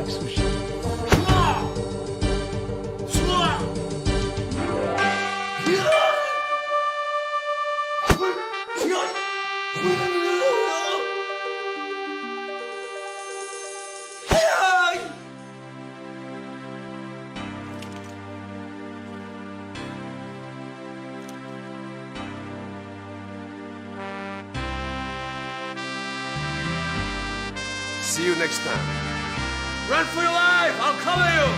See you next time. Run for your life! I'll cover you!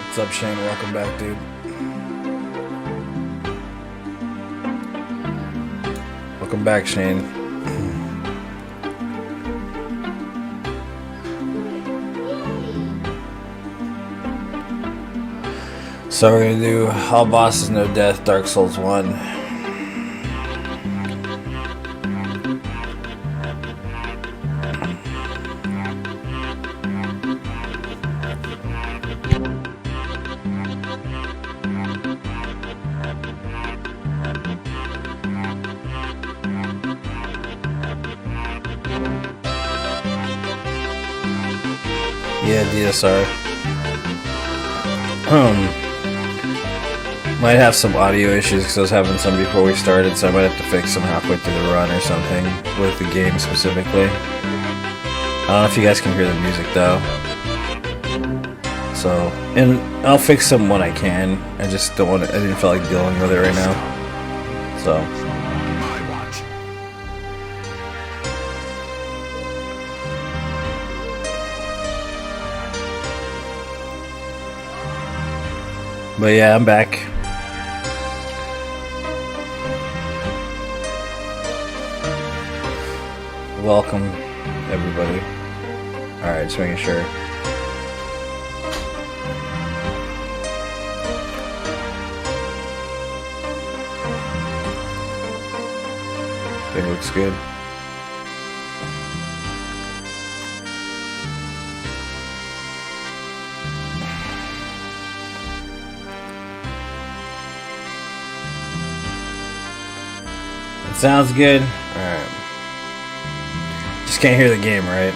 What's up, Shane? Welcome back, dude. Welcome back, Shane. So we're gonna do All Bosses No Death, Dark Souls 1. Yeah, DSR. Might have some audio issues because I was having some before we started, so I might have to fix them halfway through the run or something with the game specifically. I don't know if you guys can hear the music though. So, and I'll fix them when I can. I just don't want to, I didn't feel like dealing with it right now. So. But yeah, I'm back. Welcome, everybody. Alright, just making sure. I think it looks good. Sounds good. Alright. Just can't hear the game, right?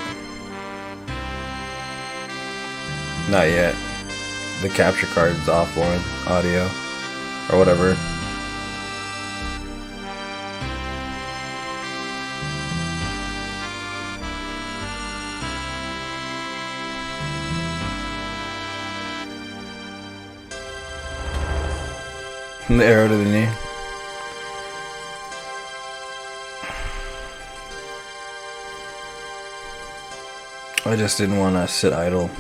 Not yet. The capture card's offline audio. Or whatever. The arrow to the knee. I just didn't want to sit idle.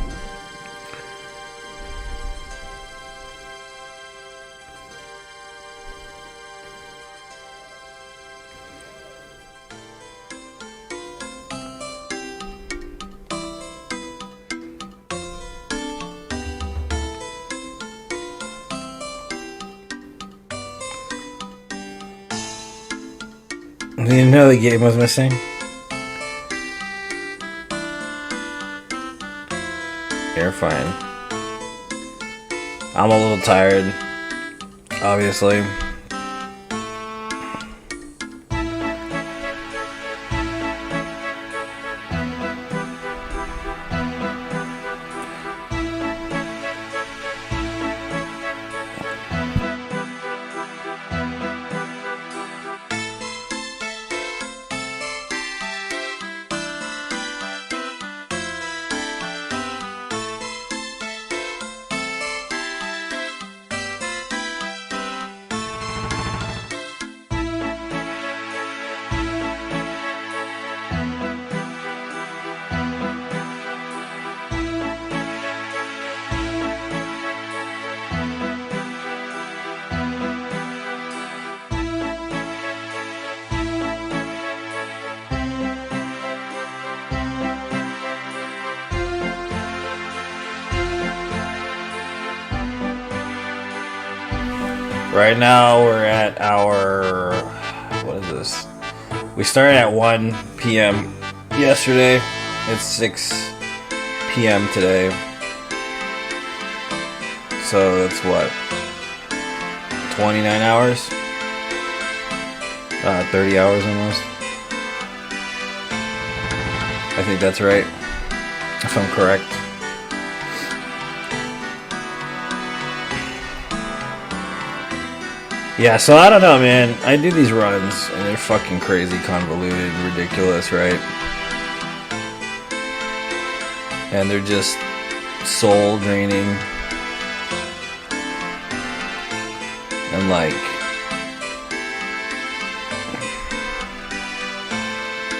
You didn't know the game was missing? You're fine. I'm a little tired, obviously. Right now we're at our, what is this? We started at 1 p.m. yesterday. It's 6 p.m. today. So that's what? 29 hours? 30 hours almost. I think that's right, if I'm correct. Yeah, so I don't know, man. I do these runs, and they're fucking crazy, convoluted, ridiculous, right? And they're just soul draining. And like,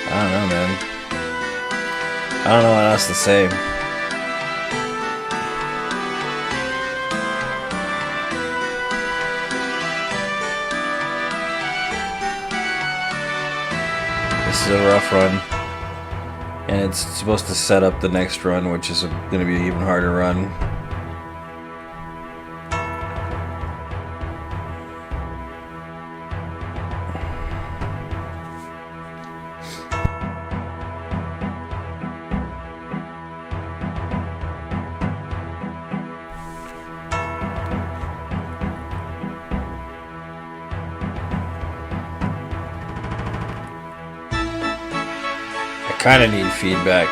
I don't know, man. I don't know what else to say. This is a rough run, and it's supposed to set up the next run, which is going to be an even harder run. I kind of need feedback,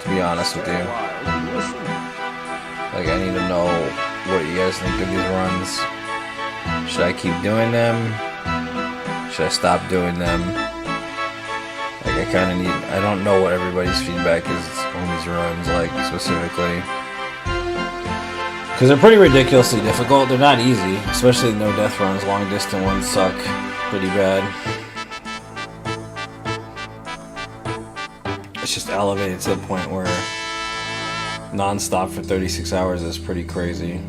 to be honest with you. Like, I need to know what you guys think of these runs. Should I keep doing them? Should I stop doing them? Like, I kind of need, I don't know what everybody's feedback is on these runs, like, specifically. Because they're pretty ridiculously difficult. They're not easy, especially no death runs. Long distance ones suck pretty bad. It's just elevated to the point where non-stop for 36 hours is pretty crazy.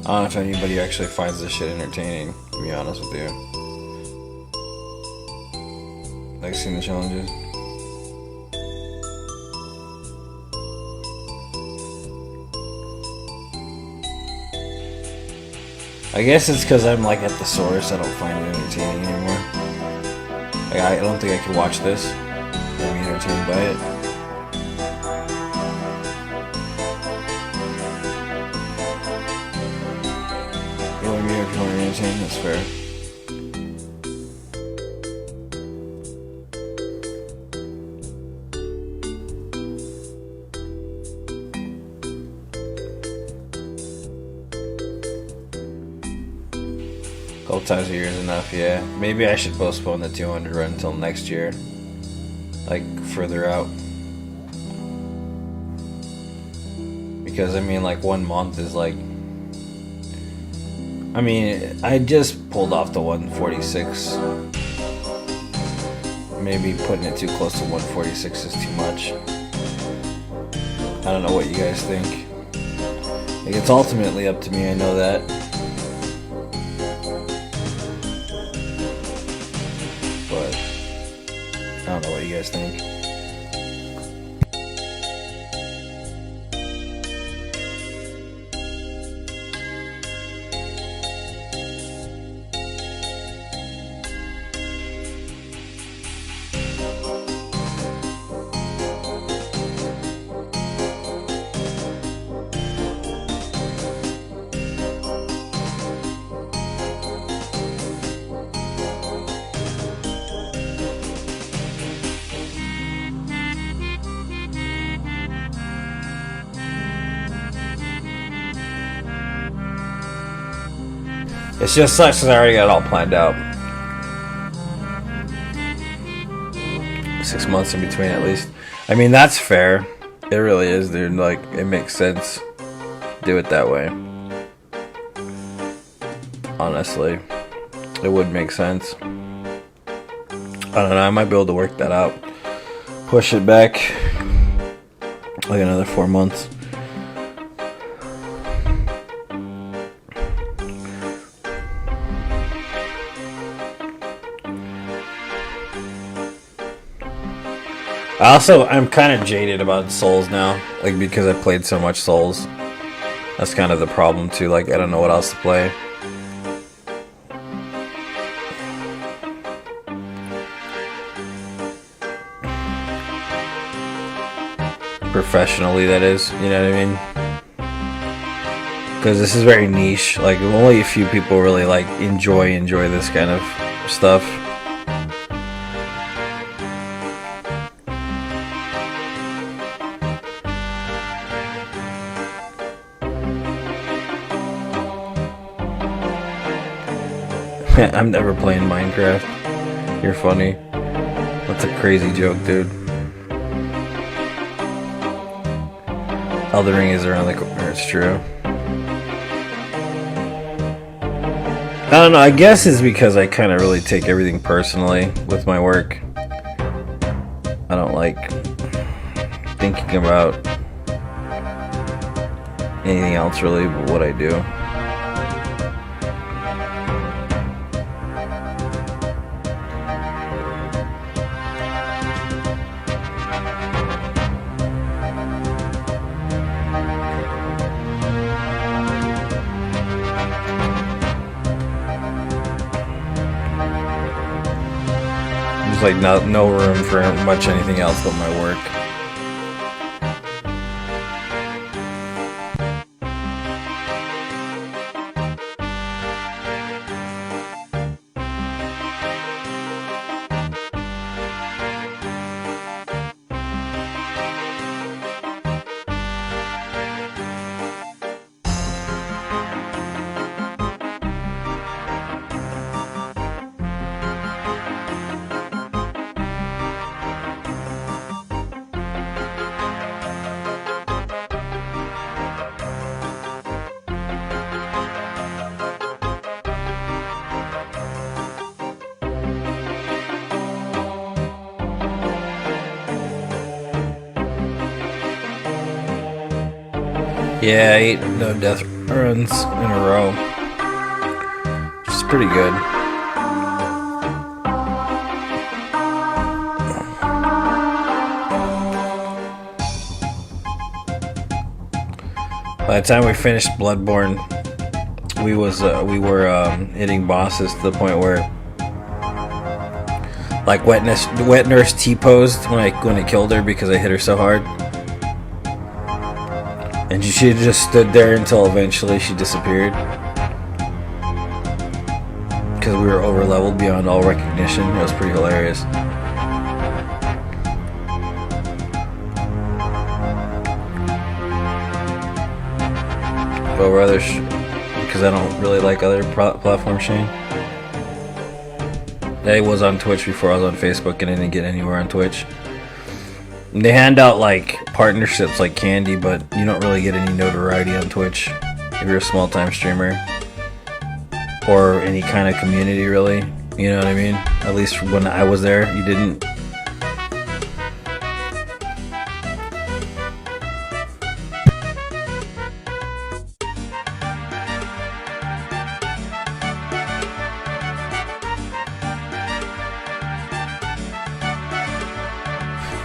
I don't know if anybody actually finds this shit entertaining, to be honest with you. Like, seeing the challenges? I guess it's because I'm like at the source. I don't find it entertaining anymore. Like, I don't think I could watch this and be entertained by it. You want to be entertained? That's fair. Couple times a year is enough, yeah. Maybe I should postpone the 200 run until next year. Like, further out. Because, I mean, like, 1 month is like... I mean, I just pulled off the 146. Maybe putting it too close to 146 is too much. I don't know what you guys think. Like, it's ultimately up to me, I know that. I don't know what you guys think. It just sucks because I already got it all planned out. 6 months in between, at least. I mean, that's fair. It really is, dude. Like, it makes sense. Do it that way. Honestly, it would make sense. I don't know. I might be able to work that out. Push it back like another 4 months. I'm kind of jaded about Souls now, like because I played so much Souls. That's kind of the problem too. Like I don't know what else to play. Professionally, that is, you know what I mean? Because this is very niche. Like only a few people really like enjoy this kind of stuff. I'm never playing Minecraft. You're funny. That's a crazy joke, dude. Elden Ring is around the corner, it's true. I don't know, I guess it's because I kind of really take everything personally with my work. I don't like thinking about anything else really but what I do. There's like no room for much anything else but my work. Yeah, 8 no death runs in a row. Which is pretty good. By the time we finished Bloodborne, we were hitting bosses to the point where like Wet Nurse T-posed when I killed her because I hit her so hard. And she just stood there until eventually she disappeared. Because we were over leveled beyond all recognition. It was pretty hilarious. Over other because I don't really like other platform Shane. I was on Twitch before I was on Facebook and I didn't get anywhere on Twitch. They hand out like partnerships like candy, but you don't really get any notoriety on Twitch if you're a small time streamer or any kind of community really, you know what I mean? At least when I was there, you didn't.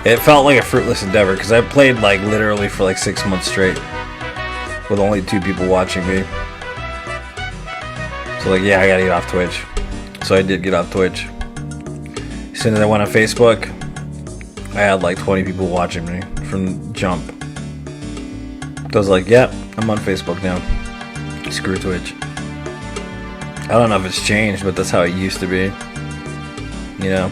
It felt like a fruitless endeavor because I played like literally for like 6 months straight with only 2 people watching me. So like, yeah, I gotta get off Twitch. So I did get off Twitch. As soon as I went on Facebook, I had like 20 people watching me from jump. So I was like, yep, I'm on Facebook now. Screw Twitch. I don't know if it's changed, but that's how it used to be. You know?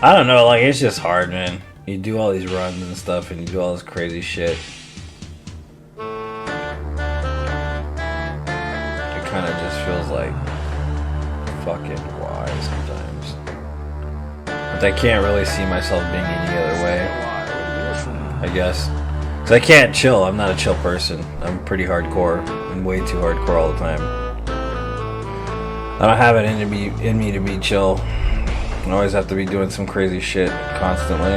I don't know, like, it's just hard, man. You do all these runs and stuff, and you do all this crazy shit. It kind of just feels like fucking why sometimes. But I can't really see myself being any other way, I guess. Because I can't chill. I'm not a chill person. I'm pretty hardcore. I'm way too hardcore all the time. I don't have it in me to be chill. I always have to be doing some crazy shit constantly.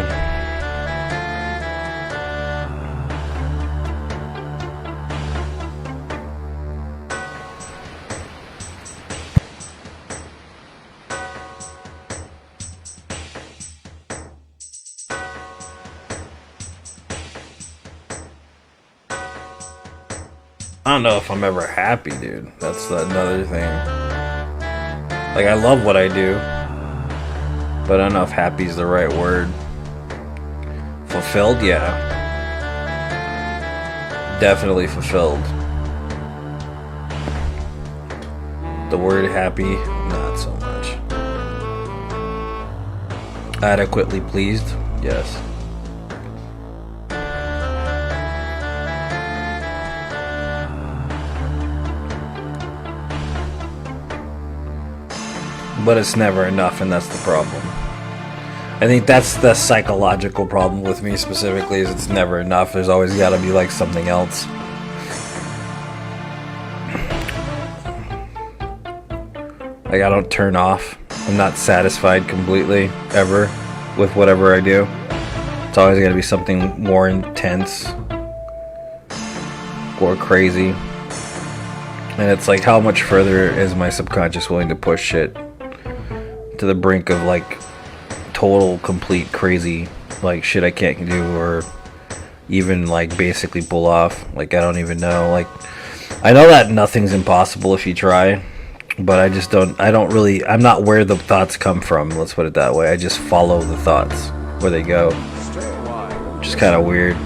I don't know if I'm ever happy, dude. That's another thing. Like, I love what I do, but I don't know if happy is the right word. Fulfilled? Yeah. Definitely fulfilled. The word happy? Not so much. Adequately pleased? Yes. But it's never enough, and that's the problem. I think that's the psychological problem with me specifically, is it's never enough. There's always got to be like something else. Like, I don't turn off. I'm not satisfied completely, ever, with whatever I do. It's always got to be something more intense or crazy. And it's like, how much further is my subconscious willing to push shit to the brink of like total, complete, crazy, like shit I can't do, or even like basically pull off. Like, I don't even know. Like, I know that nothing's impossible if you try, but I just don't. I'm not where the thoughts come from. Let's put it that way. I just follow the thoughts where they go. Which is kind of weird.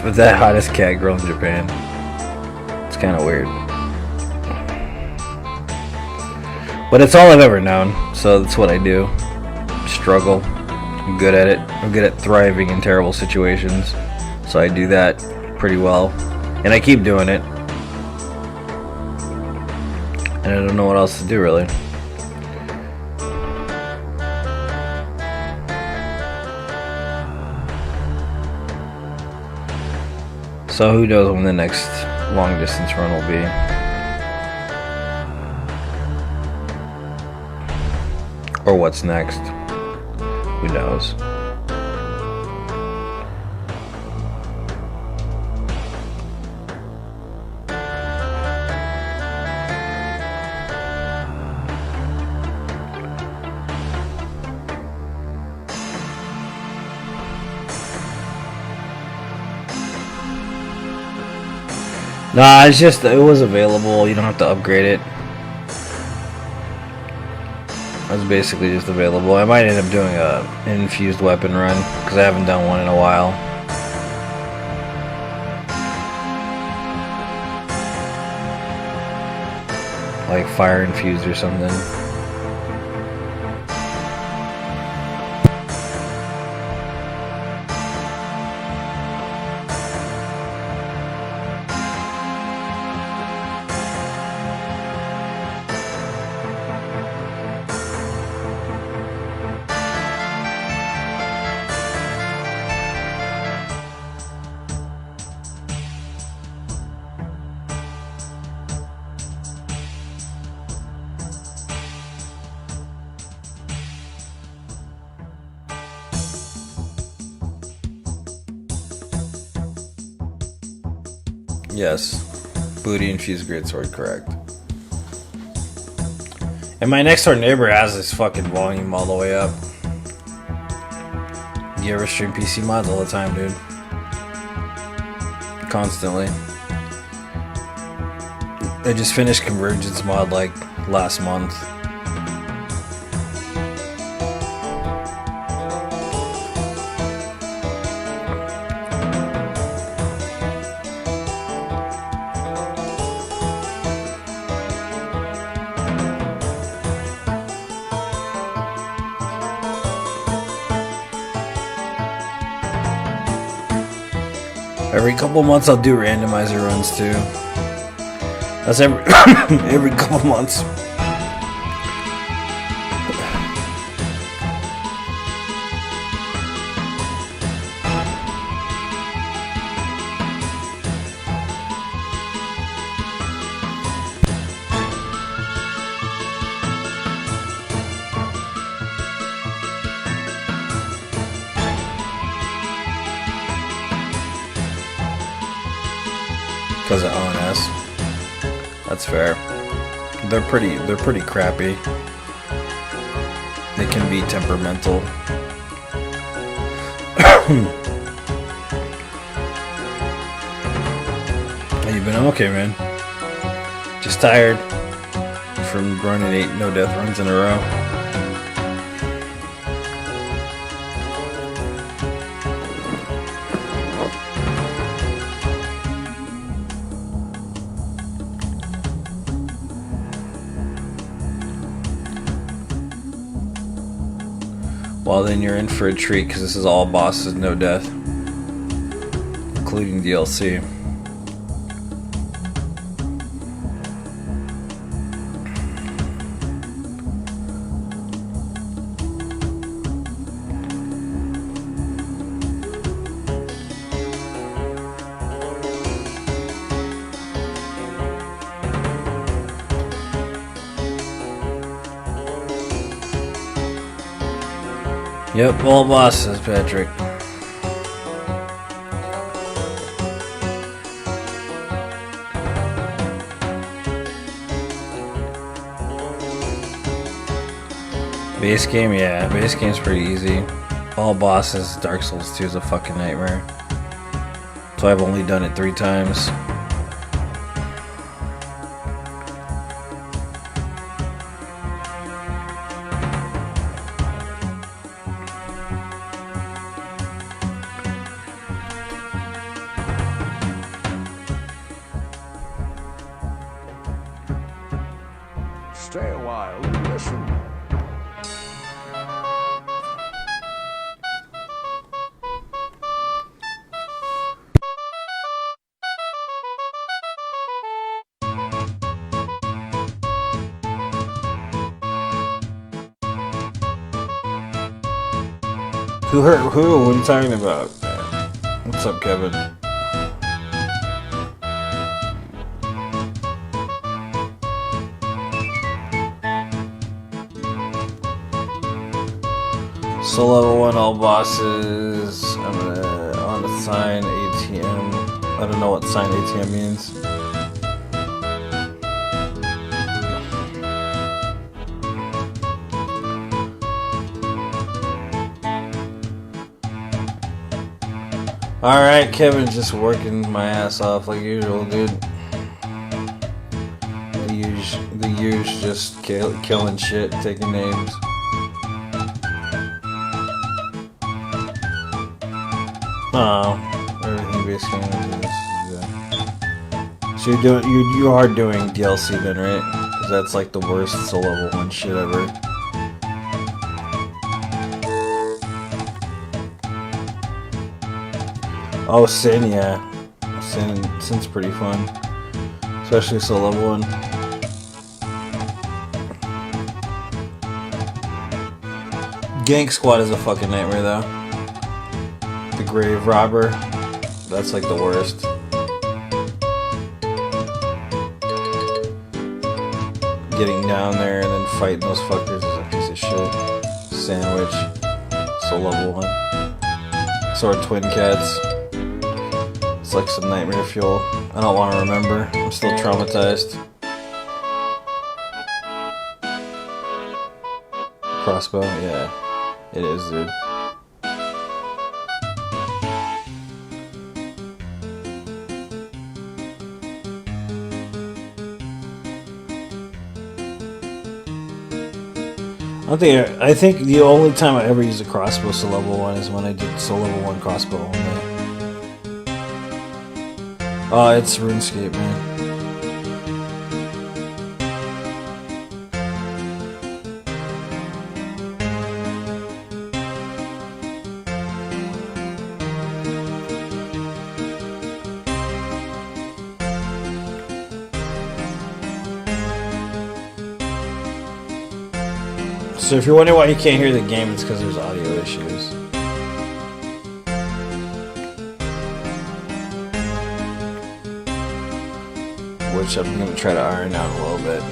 That hottest cat girl in Japan. It's kind of weird. But it's all I've ever known, so that's what I do. Struggle. I'm good at it. I'm good at thriving in terrible situations, so I do that pretty well. And I keep doing it. And I don't know what else to do, really. So who knows when the next long distance run will be. Or what's next. Who knows. Nah, it's just, it was available. You don't have to upgrade it. It's basically just available. I might end up doing an infused weapon run, because I haven't done one in a while. Like fire infused or something. Yes, booty infused greatsword, correct. And my next door neighbor has this fucking volume all the way up. You ever stream PC mods all the time, dude? Constantly. I just finished Convergence mod like last month. Every couple months I'll do randomizer runs too. That's every every couple months. Because of ONS. That's fair. They're pretty crappy. They can be temperamental. How you been? I'm okay, man. Just tired from running 8 no-death runs in a row. Well, then you're in for a treat because this is all bosses, no death, including DLC. Yep, all bosses, Patrick. Base game, yeah, base game's pretty easy. All bosses, Dark Souls 2 is a fucking nightmare. So I've only done it 3 times. Stay a while and listen. Who hurt who? What are you talking about? What's up, Kevin? So level 1 all bosses. I'm gonna on a sign ATM. I don't know what sign ATM means. Alright, Kevin's just working my ass off like usual, dude. The usual just killing shit, taking names. Oh, everything basically is. So you are doing DLC then, right? Because that's like the worst soul level 1 shit ever. Oh, Sin, yeah. Sin's pretty fun. Especially soul level 1. Gank Squad is a fucking nightmare though. The Grave Robber, that's like the worst. Getting down there and then fighting those fuckers is a piece of shit. Sandwich, soul level 1. Sword Twin Cats. It's like some nightmare fuel. I don't want to remember. I'm still traumatized. Crossbow, yeah, it is, dude. I think the only time I ever used a crossbow to level 1 is when I did soul level 1 crossbow only. It's RuneScape, man. So if you're wondering why you can't hear the game, it's because there's audio issues. Which I'm going to try to iron out a little bit.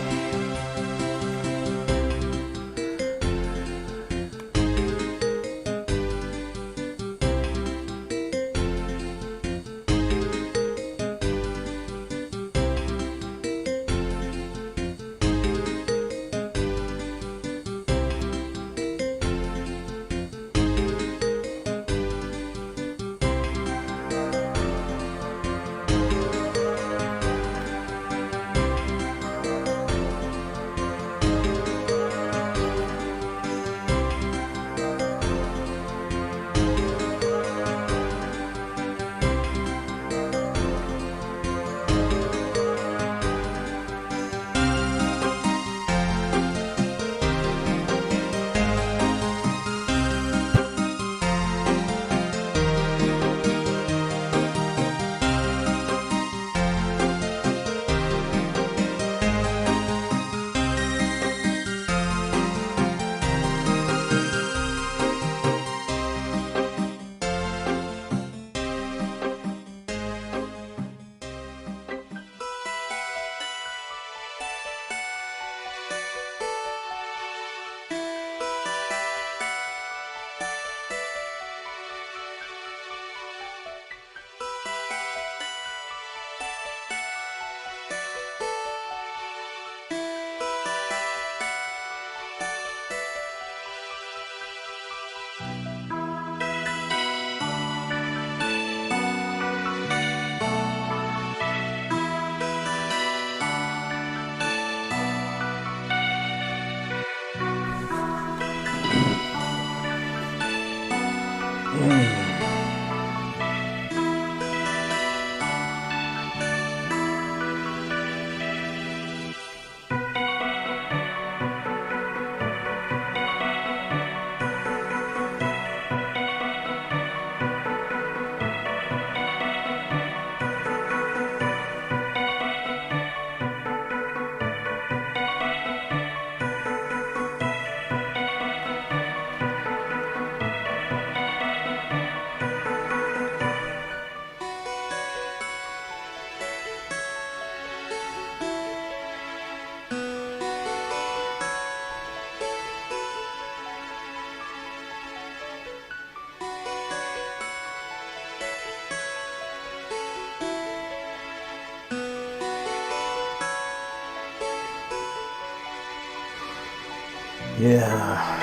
Yeah.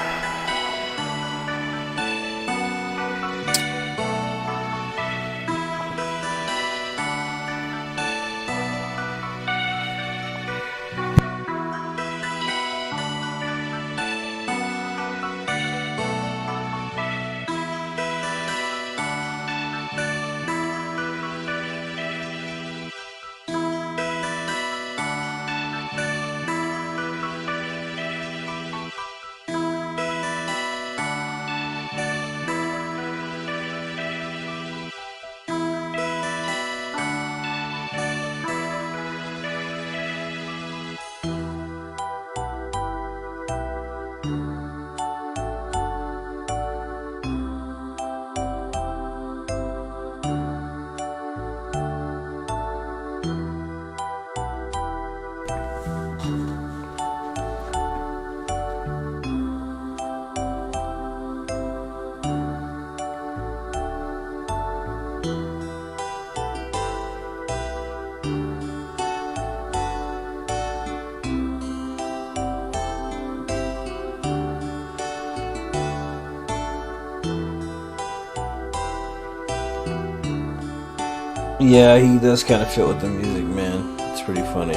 Yeah, he does kind of fit with the music, man. It's pretty funny.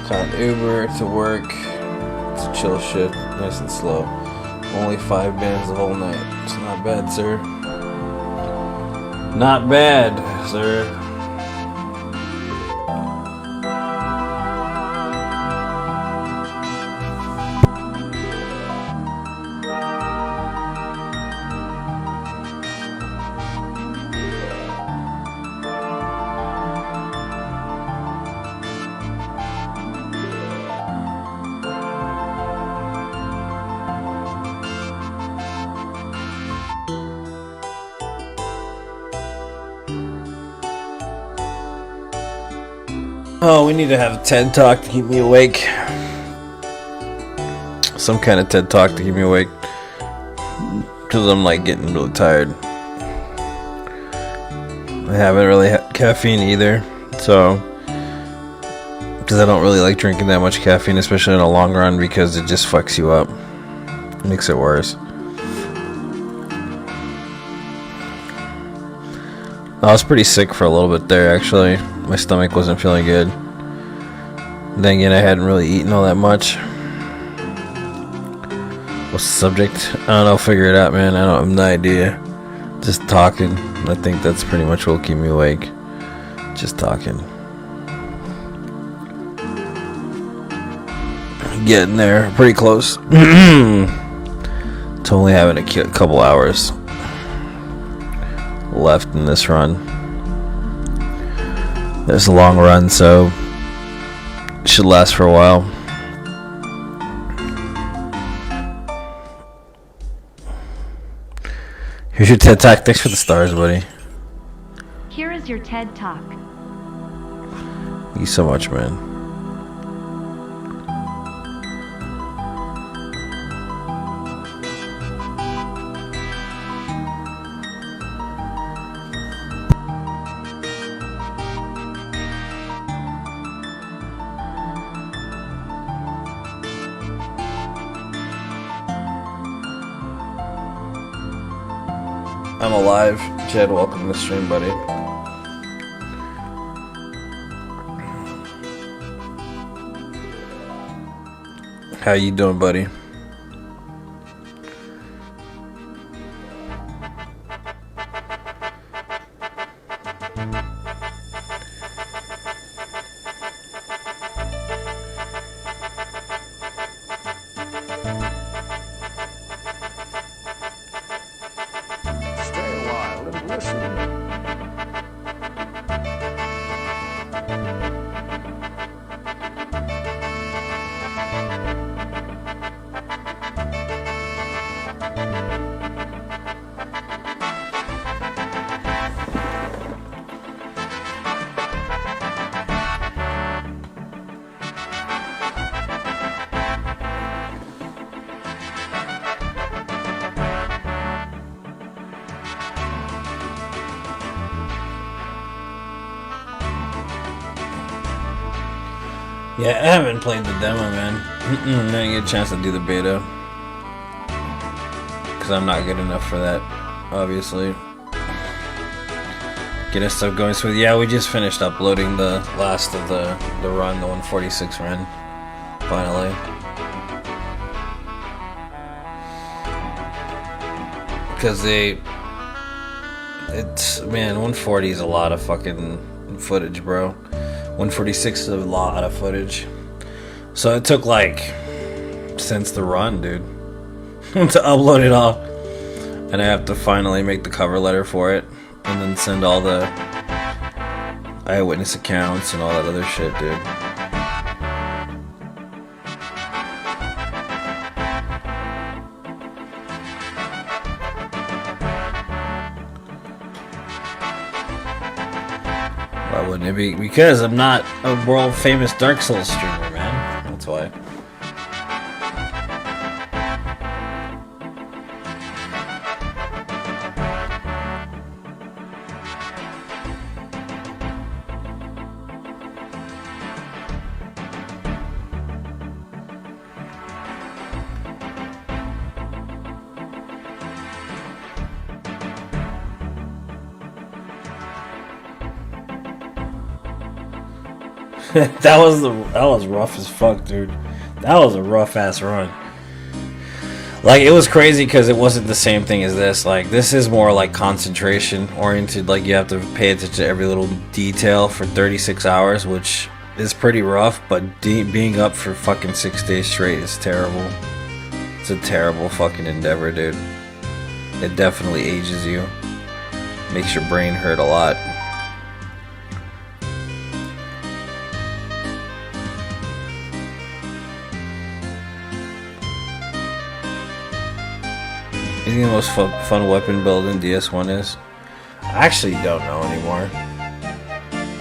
Caught Uber to work. It's a chill shit, nice and slow. Only 5 bands the whole night. It's not bad, sir. Not bad, sir. Oh, we need to have a TED Talk to keep me awake. Some kind of TED Talk to keep me awake. Because I'm like getting really tired. I haven't really had caffeine either. So, because I don't really like drinking that much caffeine, especially in a long run, because it just fucks you up. It makes it worse. I was pretty sick for a little bit there, actually. My stomach wasn't feeling good. Then again, I hadn't really eaten all that much. What's the subject? I don't know, figure it out, man. I don't have no idea. Just talking. I think that's pretty much what will keep me awake. Just talking. Getting there. Pretty close. To only having a couple hours left in this run. There's a long run, so it should last for a while. Here's your TED Talk. Thanks for the stars, buddy. Here is your TED Talk. Thank you so much, man. I'm alive. Jed, welcome to the stream, buddy. How you doing, buddy? Yeah, I haven't played the demo, man. I didn't get a chance to do the beta. Because I'm not good enough for that, obviously. Get us stuff going smooth. Yeah, we just finished uploading the last of the run, the 146 run. Finally. Because man, 140 is a lot of fucking footage, bro. 146 is a lot of footage. So it took like since the run, dude, to upload it all. And I have to finally make the cover letter for it and then send all the eyewitness accounts and all that other shit, dude. Why wouldn't it be? Because I'm not a world famous Dark Souls streamer, man. That's why. that was rough as fuck, dude. That was a rough ass run. Like, it was crazy because it wasn't the same thing as this. Like, this is more like concentration oriented. Like, you have to pay attention to every little detail for 36 hours, which is pretty rough. But being up for fucking 6 days straight is terrible. It's a terrible fucking endeavor, dude. It definitely ages you. Makes your brain hurt a lot. You think the most fun weapon build in DS1 is? I actually don't know anymore.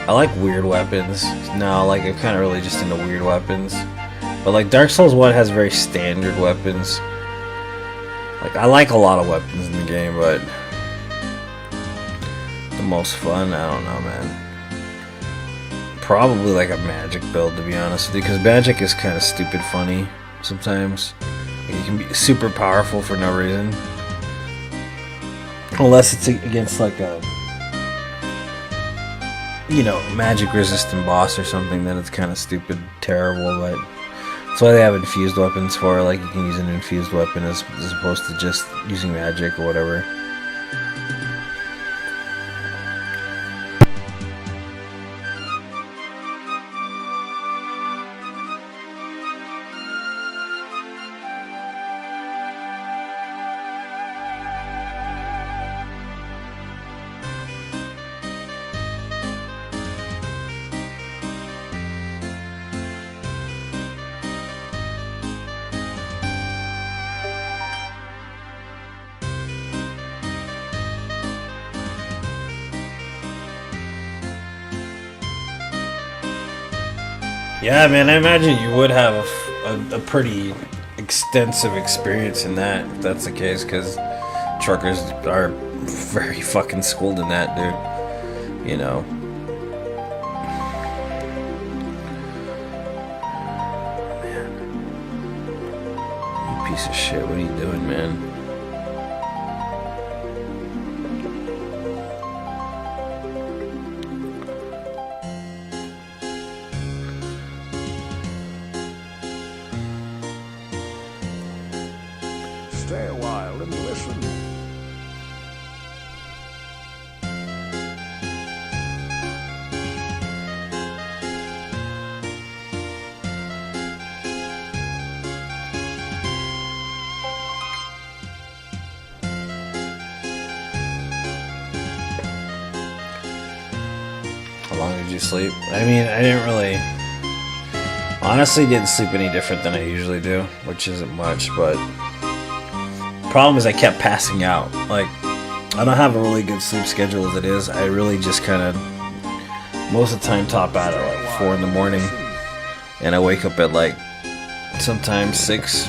I like weird weapons. No, like I'm kind of really just into weird weapons. But like Dark Souls 1 has very standard weapons. Like I like a lot of weapons in the game, but the most fun, I don't know, man. Probably like a magic build, to be honest with you, because magic is kind of stupid funny sometimes. Like, you can be super powerful for no reason, unless it's against like a, you know, magic resistant boss or something. Then it's kind of stupid, terrible. But that's why they have infused weapons for. Like you can use an infused weapon as opposed to just using magic or whatever. Yeah, man, I imagine you would have a pretty extensive experience in that, if that's the case, because truckers are very fucking schooled in that, dude. You know. Man. You piece of shit, what are you doing, man? Stay a while and listen. How long did you sleep? I mean, I didn't really... Honestly, didn't sleep any different than I usually do, which isn't much, but... Problem is I kept passing out. Like, I don't have a really good sleep schedule as it is. I really just kind of most of the time top out at like 4 in the morning, and I wake up at like sometimes 6,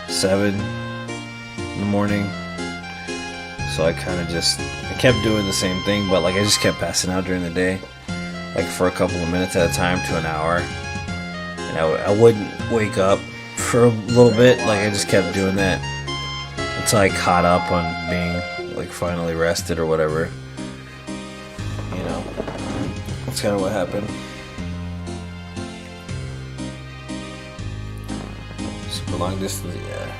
7 in the morning. So I kind of just kept doing the same thing, but like I just kept passing out during the day, like for a couple of minutes at a time to an hour, and I wouldn't wake up for a little bit. Like I just kept doing that until I caught up on being like finally rested or whatever. You know, that's kind of what happened. Super long distance, yeah.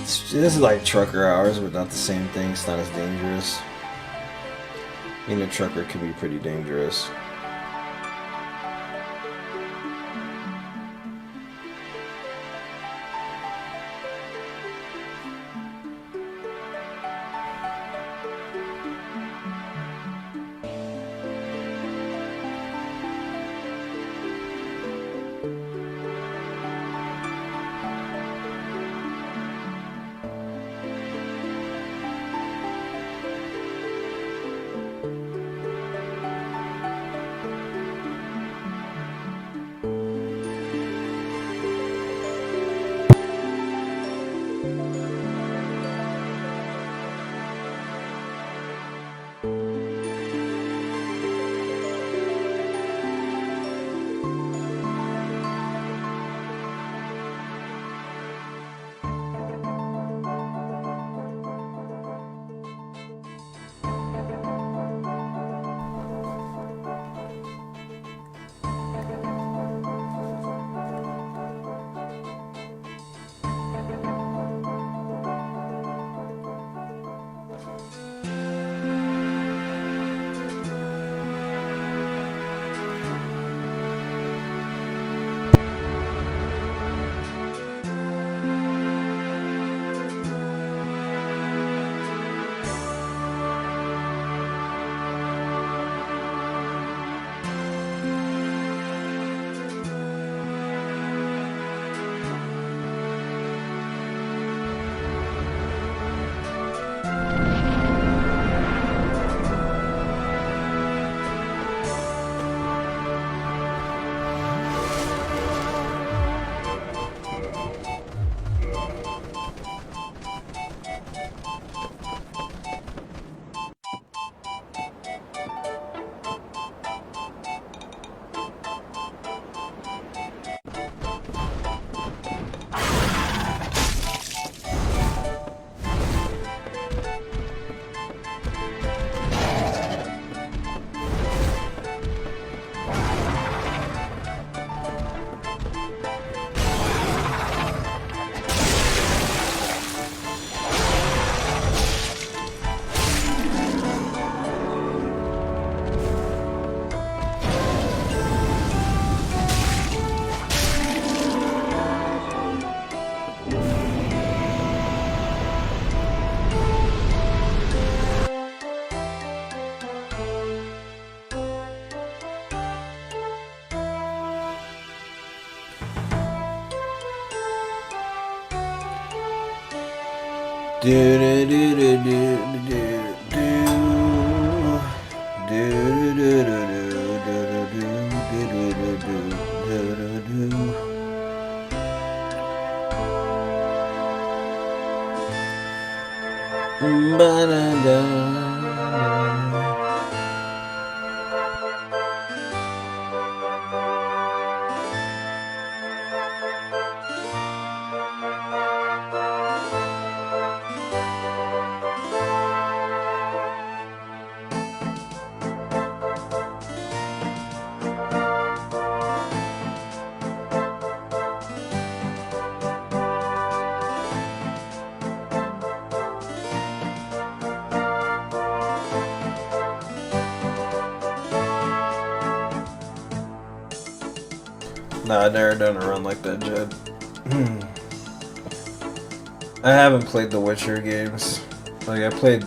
This is like trucker hours, but not the same thing. It's not as dangerous. Being a trucker can be pretty dangerous. Do do do do do do do do do do do do. Nah, I've never done a run like that, Jed. I haven't played the Witcher games. Like, I played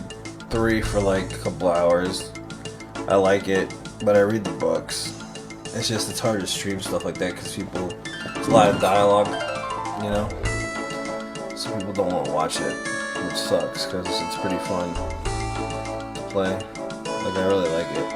3 for like a couple hours. I like it, but I read the books. It's just, it's hard to stream stuff like that because there's a lot of dialogue, you know? So people don't want to watch it, which sucks because it's pretty fun to play. Like, I really like it.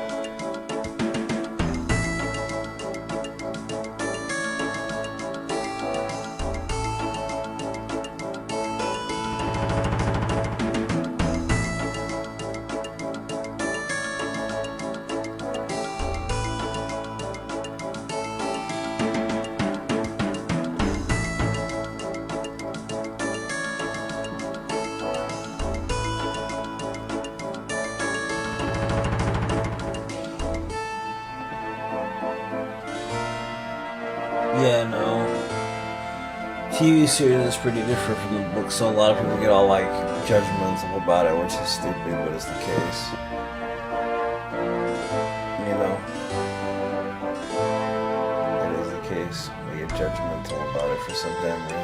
Yeah, no. TV series is pretty different from the book, so a lot of people get all like judgmental about it, which is stupid, but it's the case. You know? It is the case. They get judgmental about it for some damn reason.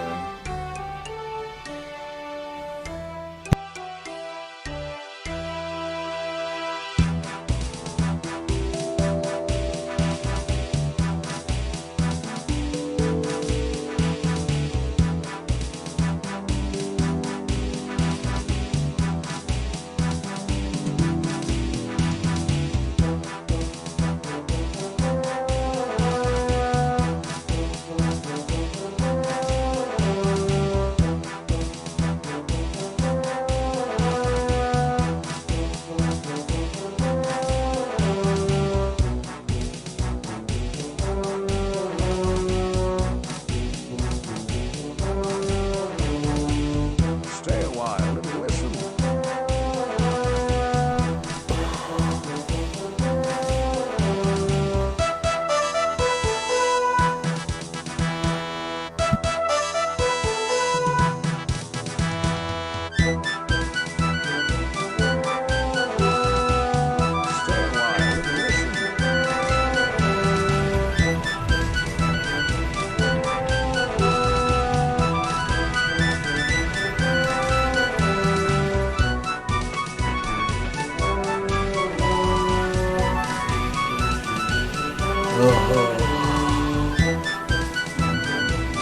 Stay a while and listen. Stay a while and listen.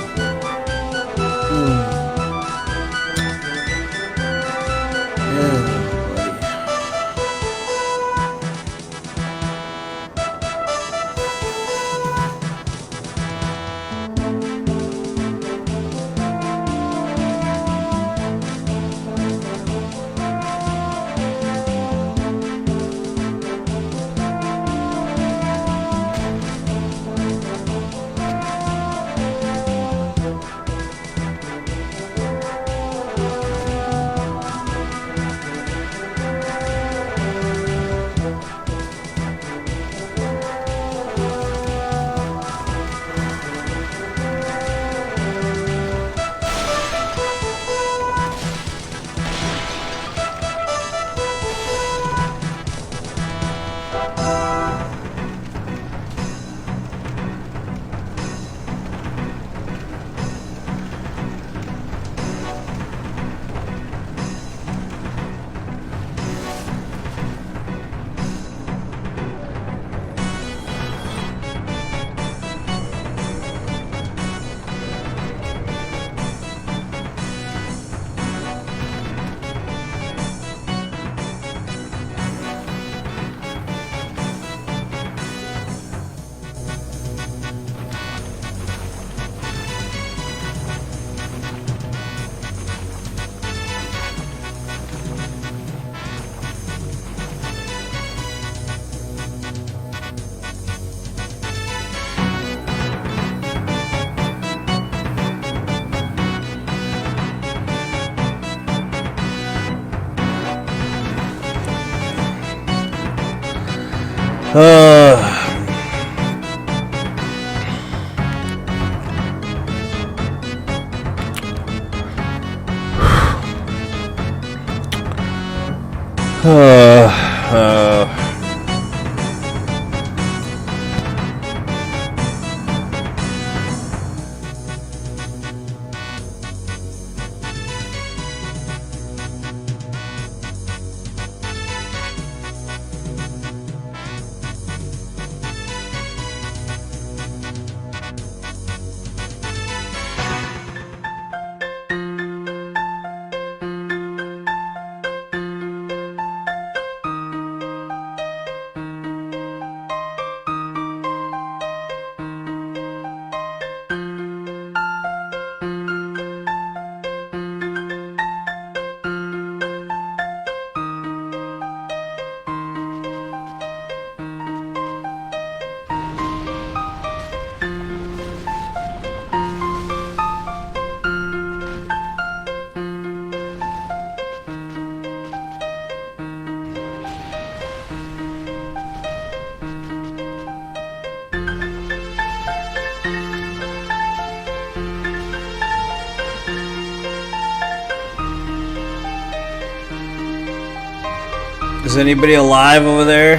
Is anybody alive over there?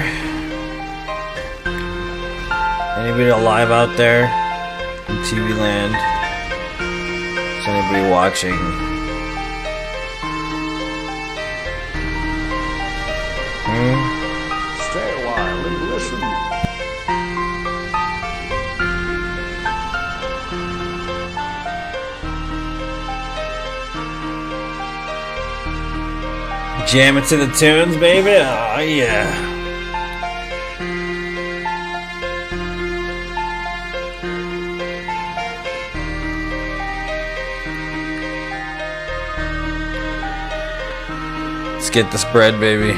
Anybody alive out there in TV land? Is anybody watching? Stay a while and listen. Jam it to the tunes, baby. Oh yeah. Let's get this bread, baby.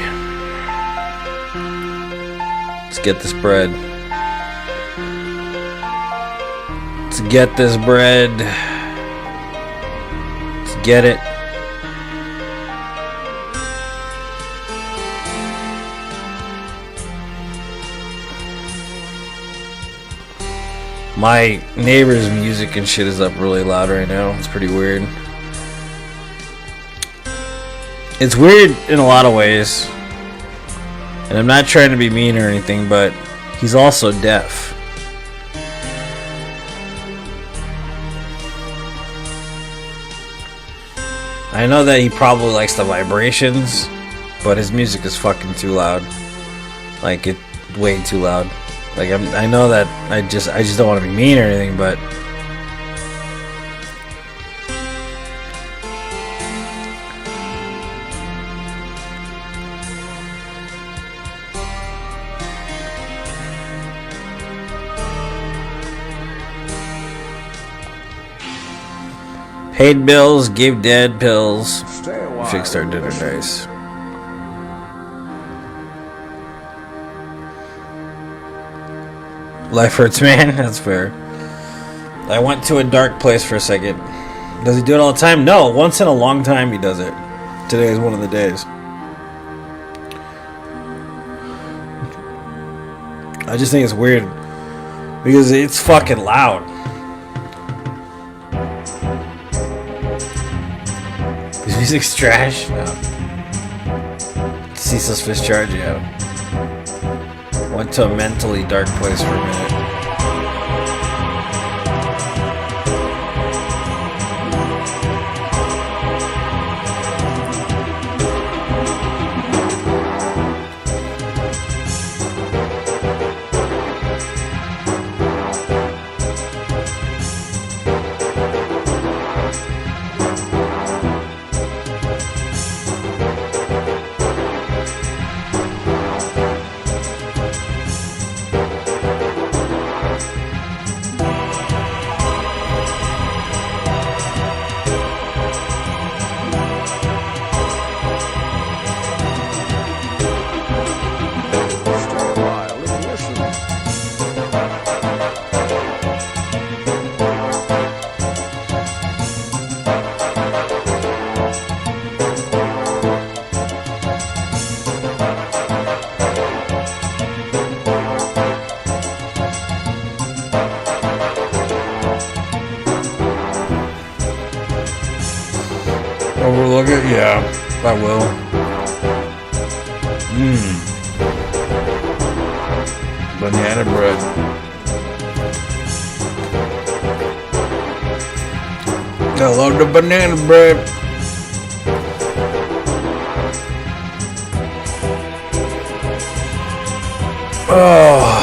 Let's get this bread. Let's get this bread. Let's get it. My neighbor's music and shit is up really loud right now. It's pretty weird. It's weird in a lot of ways. And I'm not trying to be mean or anything, but he's also deaf. I know that he probably likes the vibrations, but his music is fucking too loud. Like, it way too loud. Like, I know that I just don't want to be mean or anything, but paid bills, give dead pills, Stay a while. fixed our dinner dice. Life hurts, man. That's fair. I went to a dark place for a second. Does he do it all the time? No. Once in a long time he does it. Today is one of the days. I just think it's weird because it's fucking loud. His music's trash. No. Ceaseless discharge, yeah. Went to a mentally dark place for a minute. Overlook it? Yeah, I will. Banana bread. I love the banana bread. Oh.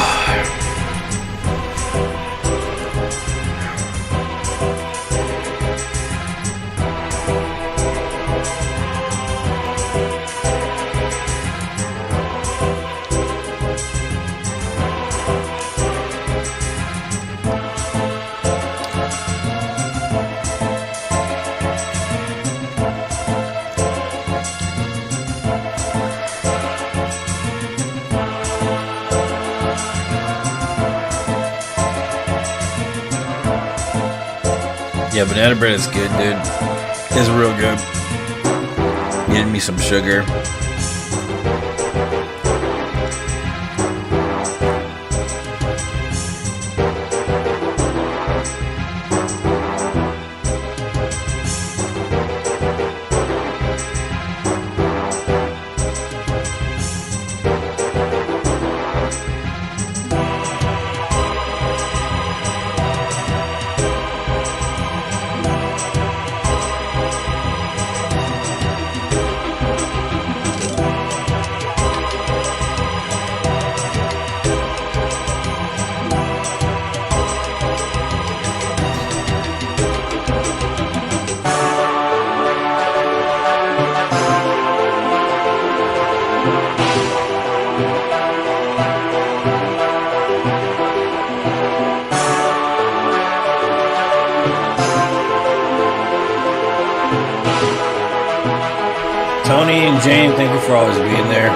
Yeah, banana bread is good, dude. It's real good. Getting me some sugar. Tony and Jane, thank you for always being there.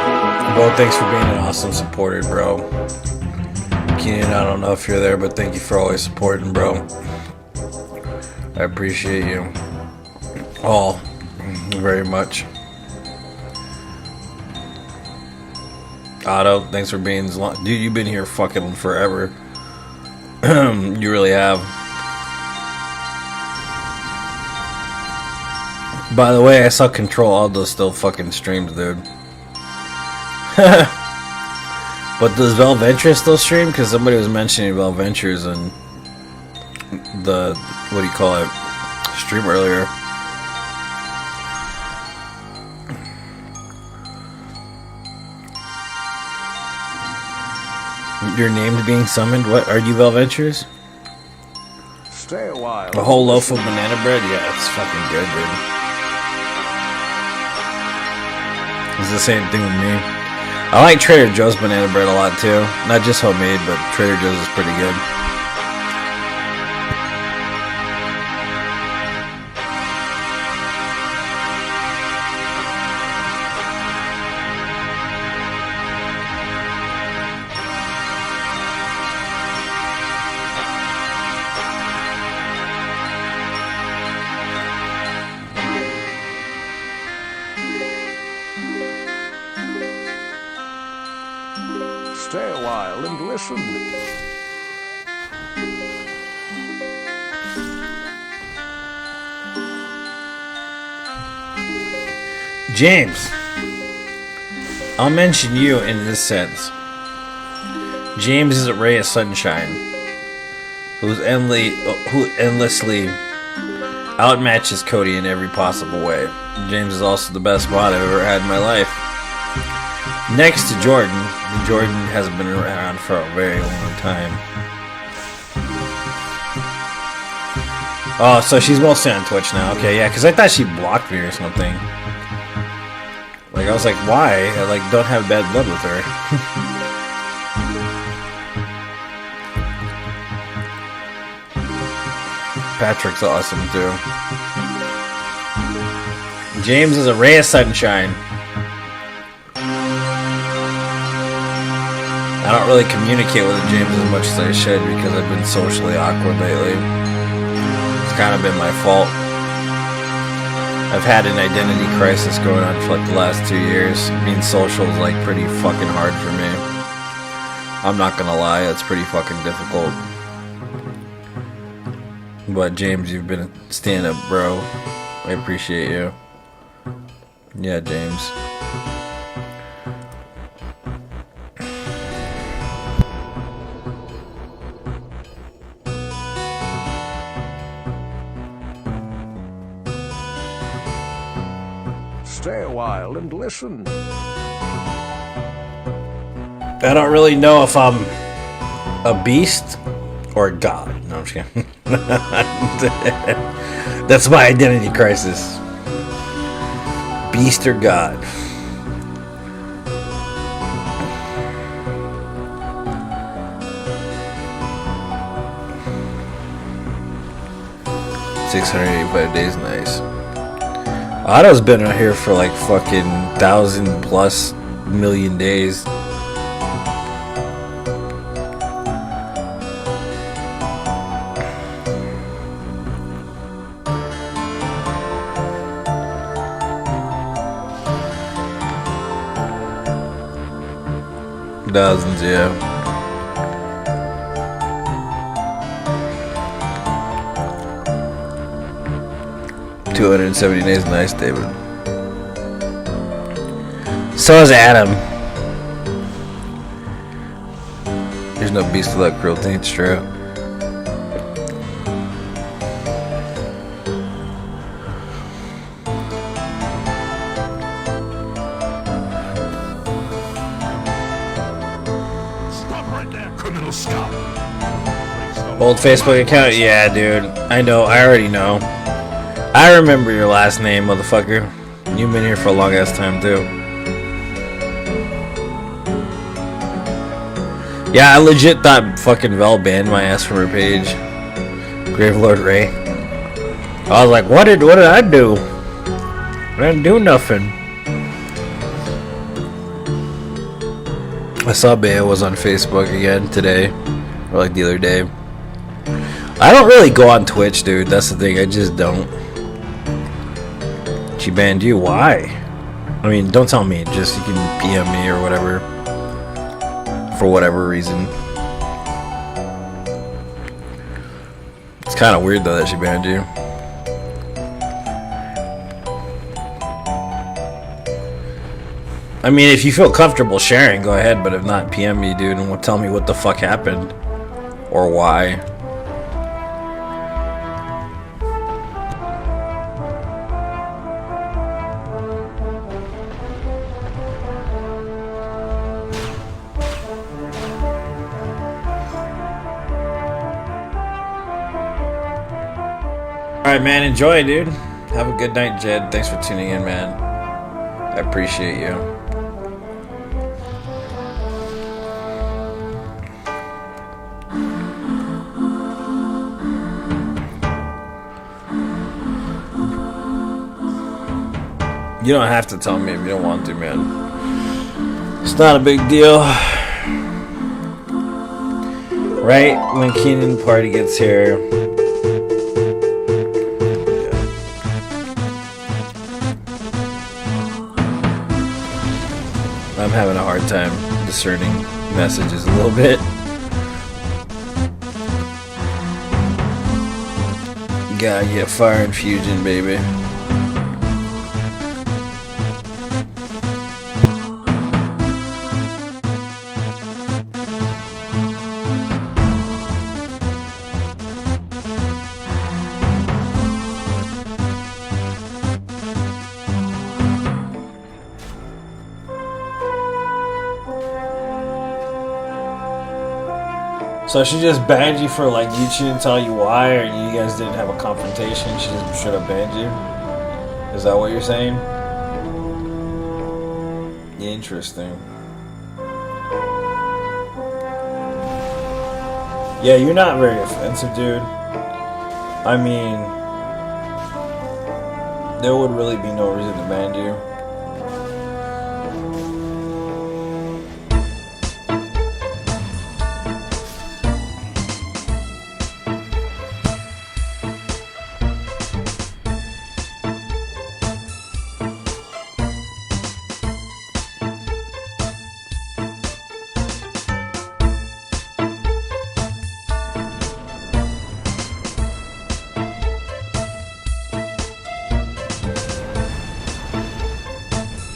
Bo, thanks for being an awesome supporter, bro. Keenan, I don't know if you're there, but thank you for always supporting, bro. I appreciate you all very much. Otto, thanks for being as long. Dude, you've been here fucking forever. You really have. By the way, I saw Control Aldo still fucking streams, dude. But does Valventure still stream? Because somebody was mentioning Valventures and the, what do you call it, stream earlier. Your name's being summoned? What? Are you Valventures? Stay a while. A whole loaf of banana bread? Yeah, it's fucking good, dude. It's the same thing with me. I like Trader Joe's banana bread a lot too. Not just homemade, but Trader Joe's is pretty good. Stay a while and listen. James, I'll mention you in this sense. James is a ray of sunshine who endlessly outmatches Cody in every possible way. James is also the best mod I've ever had in my life. Next to Jordan, and Jordan hasn't been around for a very long time. Oh, so she's mostly on Twitch now. Okay, yeah, because I thought she blocked me or something. Like, I was like, why? I, like, don't have bad blood with her. Patrick's awesome, too. James is a ray of sunshine. I don't really communicate with James as much as I should because I've been socially awkward lately. It's kind of been my fault. I've had an identity crisis going on for like the last 2 years. Being social is like pretty fucking hard for me. I'm not gonna lie, it's pretty fucking difficult. But James, you've been a stand-up, bro. I appreciate you. Yeah, James. Stay a while and listen. I don't really know if I'm a beast or a god. No, I'm just kidding. That's my identity crisis. Beast or god? $685 nice. Otto's been out here for like fucking 1,000+ million days. Dozens, yeah. $270 days, nice, David. So is Adam. There's no beast without cruelty, it's true. Old Facebook account? Yeah, dude. I know. I already know. I remember your last name, motherfucker. You've been here for a long ass time, too. Yeah, I legit thought fucking Vel banned my ass from her page. Gravelord Ray. I was like, what did I do? I didn't do nothing. I saw Bea was on Facebook again today. Or like the other day. I don't really go on Twitch, dude. That's the thing. I just don't. She banned you? Why? I mean, don't tell me. Just you can PM me or whatever. For whatever reason. It's kind of weird though that she banned you. I mean, if you feel comfortable sharing, go ahead. But if not, PM me, dude, and tell me what the fuck happened. Or why. Alright, man, enjoy, dude. Have a good night, Jed. Thanks for tuning in, man. I appreciate you. You don't have to tell me if you don't want to, man. It's not a big deal. Right when Keenan party gets here. I'm having a hard time discerning messages a little bit. Gotta get fire infusion, baby. So she just banned you for like she didn't tell you why, or you guys didn't have a confrontation. She just should have banned you. Is that what you're saying? Interesting. Yeah, you're not very offensive, dude. I mean, there would really be no reason to ban you.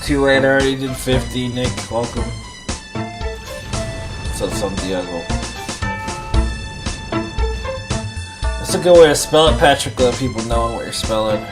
too late, I already did 50. Nick, welcome. What's up, Santiago? That's a good way to spell it, Patrick, let people know what you're spelling.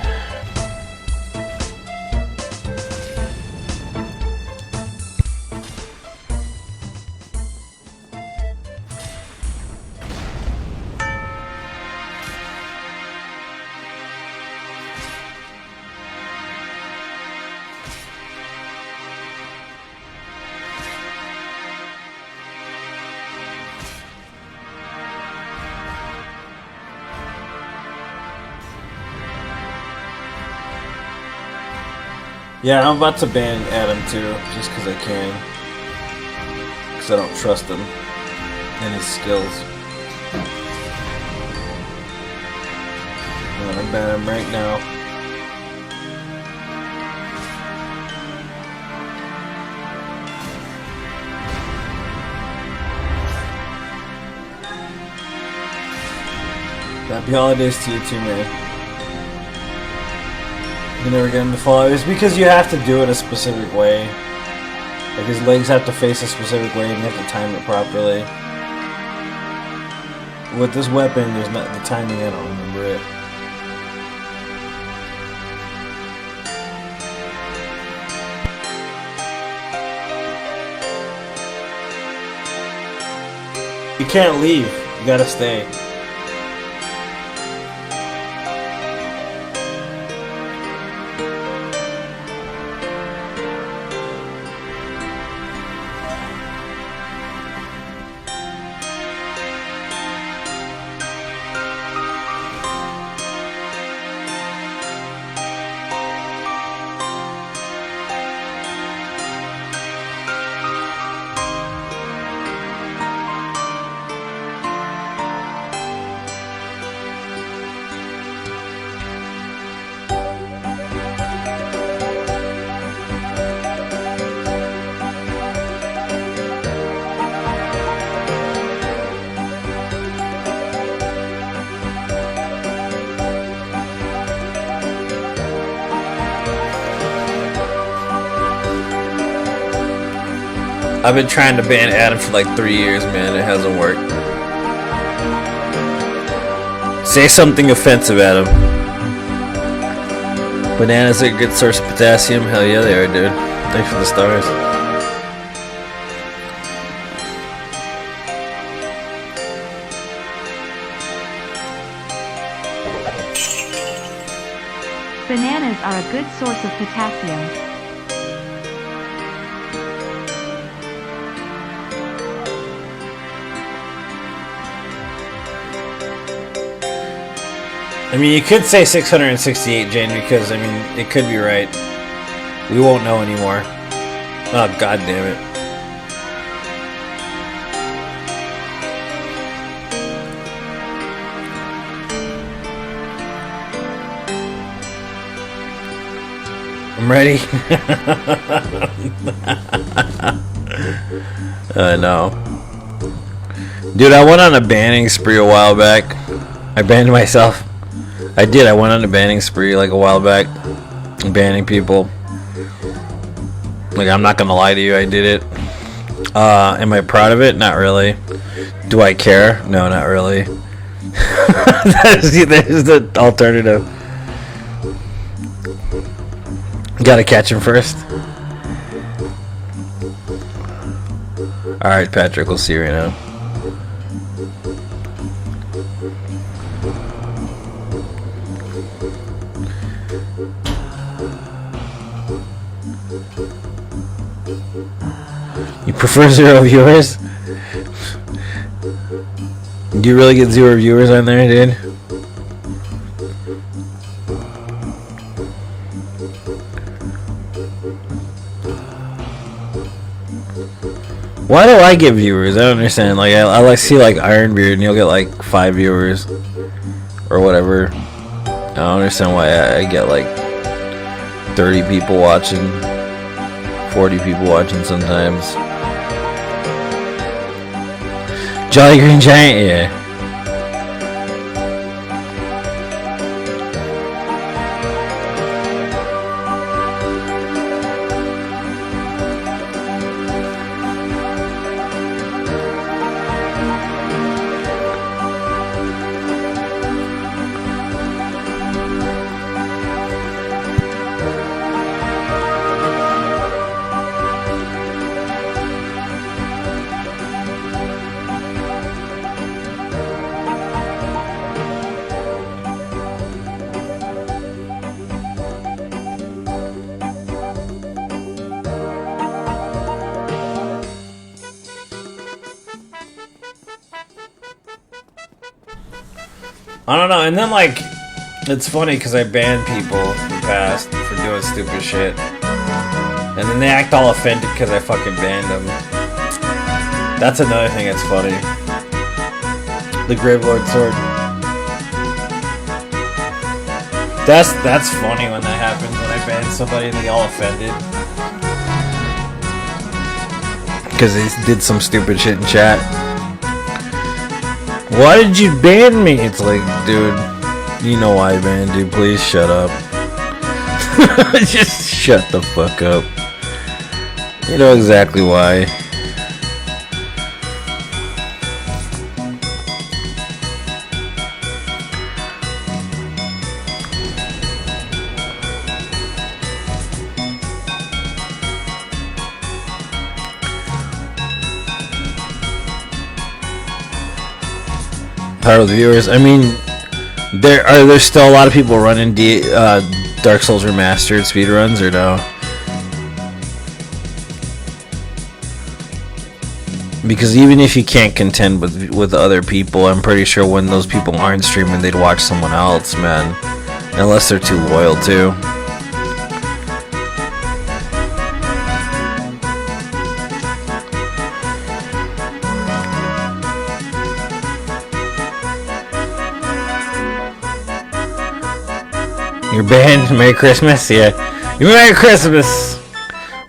Yeah, I'm about to ban Adam too, just because I can. Because I don't trust him and his skills. I'm gonna ban him right now. Happy holidays to you too, man. You never get him to follow. It's because you have to do it a specific way. Like his legs have to face a specific way and you have to time it properly. With this weapon, there's not the timing, I don't remember it. You can't leave. You gotta stay. I've been trying to ban Adam for like 3 years, man. It hasn't worked. Say something offensive, Adam. Bananas are a good source of potassium. Hell yeah, they are, dude. Thanks for the stars. Bananas are a good source of potassium. I mean, you could say 668, Jane, because, I mean, it could be right. We won't know anymore. Oh, god damn it. I'm ready. No. Dude, I went on a banning spree a while back. I banned myself. I did. I went on a banning spree like a while back, banning people. Like, I'm not gonna lie to you, I did it. Am I proud of it? Not really. Do I care? No, not really. That is the alternative. Gotta catch him first. Alright, Patrick, we'll see you right now. You prefer 0 viewers? Do you really get 0 viewers on there, dude? Why do I get viewers? I don't understand. Like, I like see like Ironbeard and you'll get like 5 viewers or whatever. I don't understand why I get like 30 people watching, 40 people watching sometimes. Jolly Green Giant, yeah. I don't know. And then like, it's funny because I banned people in the past for doing stupid shit, and then they act all offended because I fucking banned them. That's another thing that's funny. The Gravelord sword. That's funny when that happens, when I ban somebody and they all offended because they did some stupid shit in chat. Why did you ban me? It's like, dude, you know why I banned you. Please shut up. Just shut the fuck up. You know exactly why. Power of the viewers. I mean, there's still a lot of people running Dark Souls Remastered speedruns, or no? Because even if you can't contend with other people, I'm pretty sure when those people aren't streaming, they'd watch someone else, man. Unless they're too loyal too. You're banned. Merry Christmas. Yeah. Merry Christmas.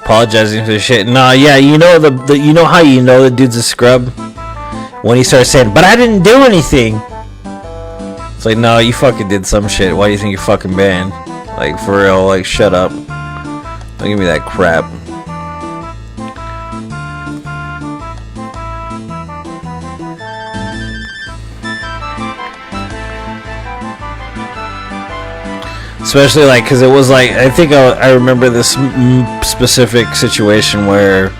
Apologizing for the shit. Nah, yeah. You know you know how you know the dude's a scrub when he starts saying, "But I didn't do anything." It's like, no, you fucking did some shit. Why do you think you're fucking banned? Like, for real. Like, shut up. Don't give me that crap. Especially like, because it was like, I think I remember this specific situation where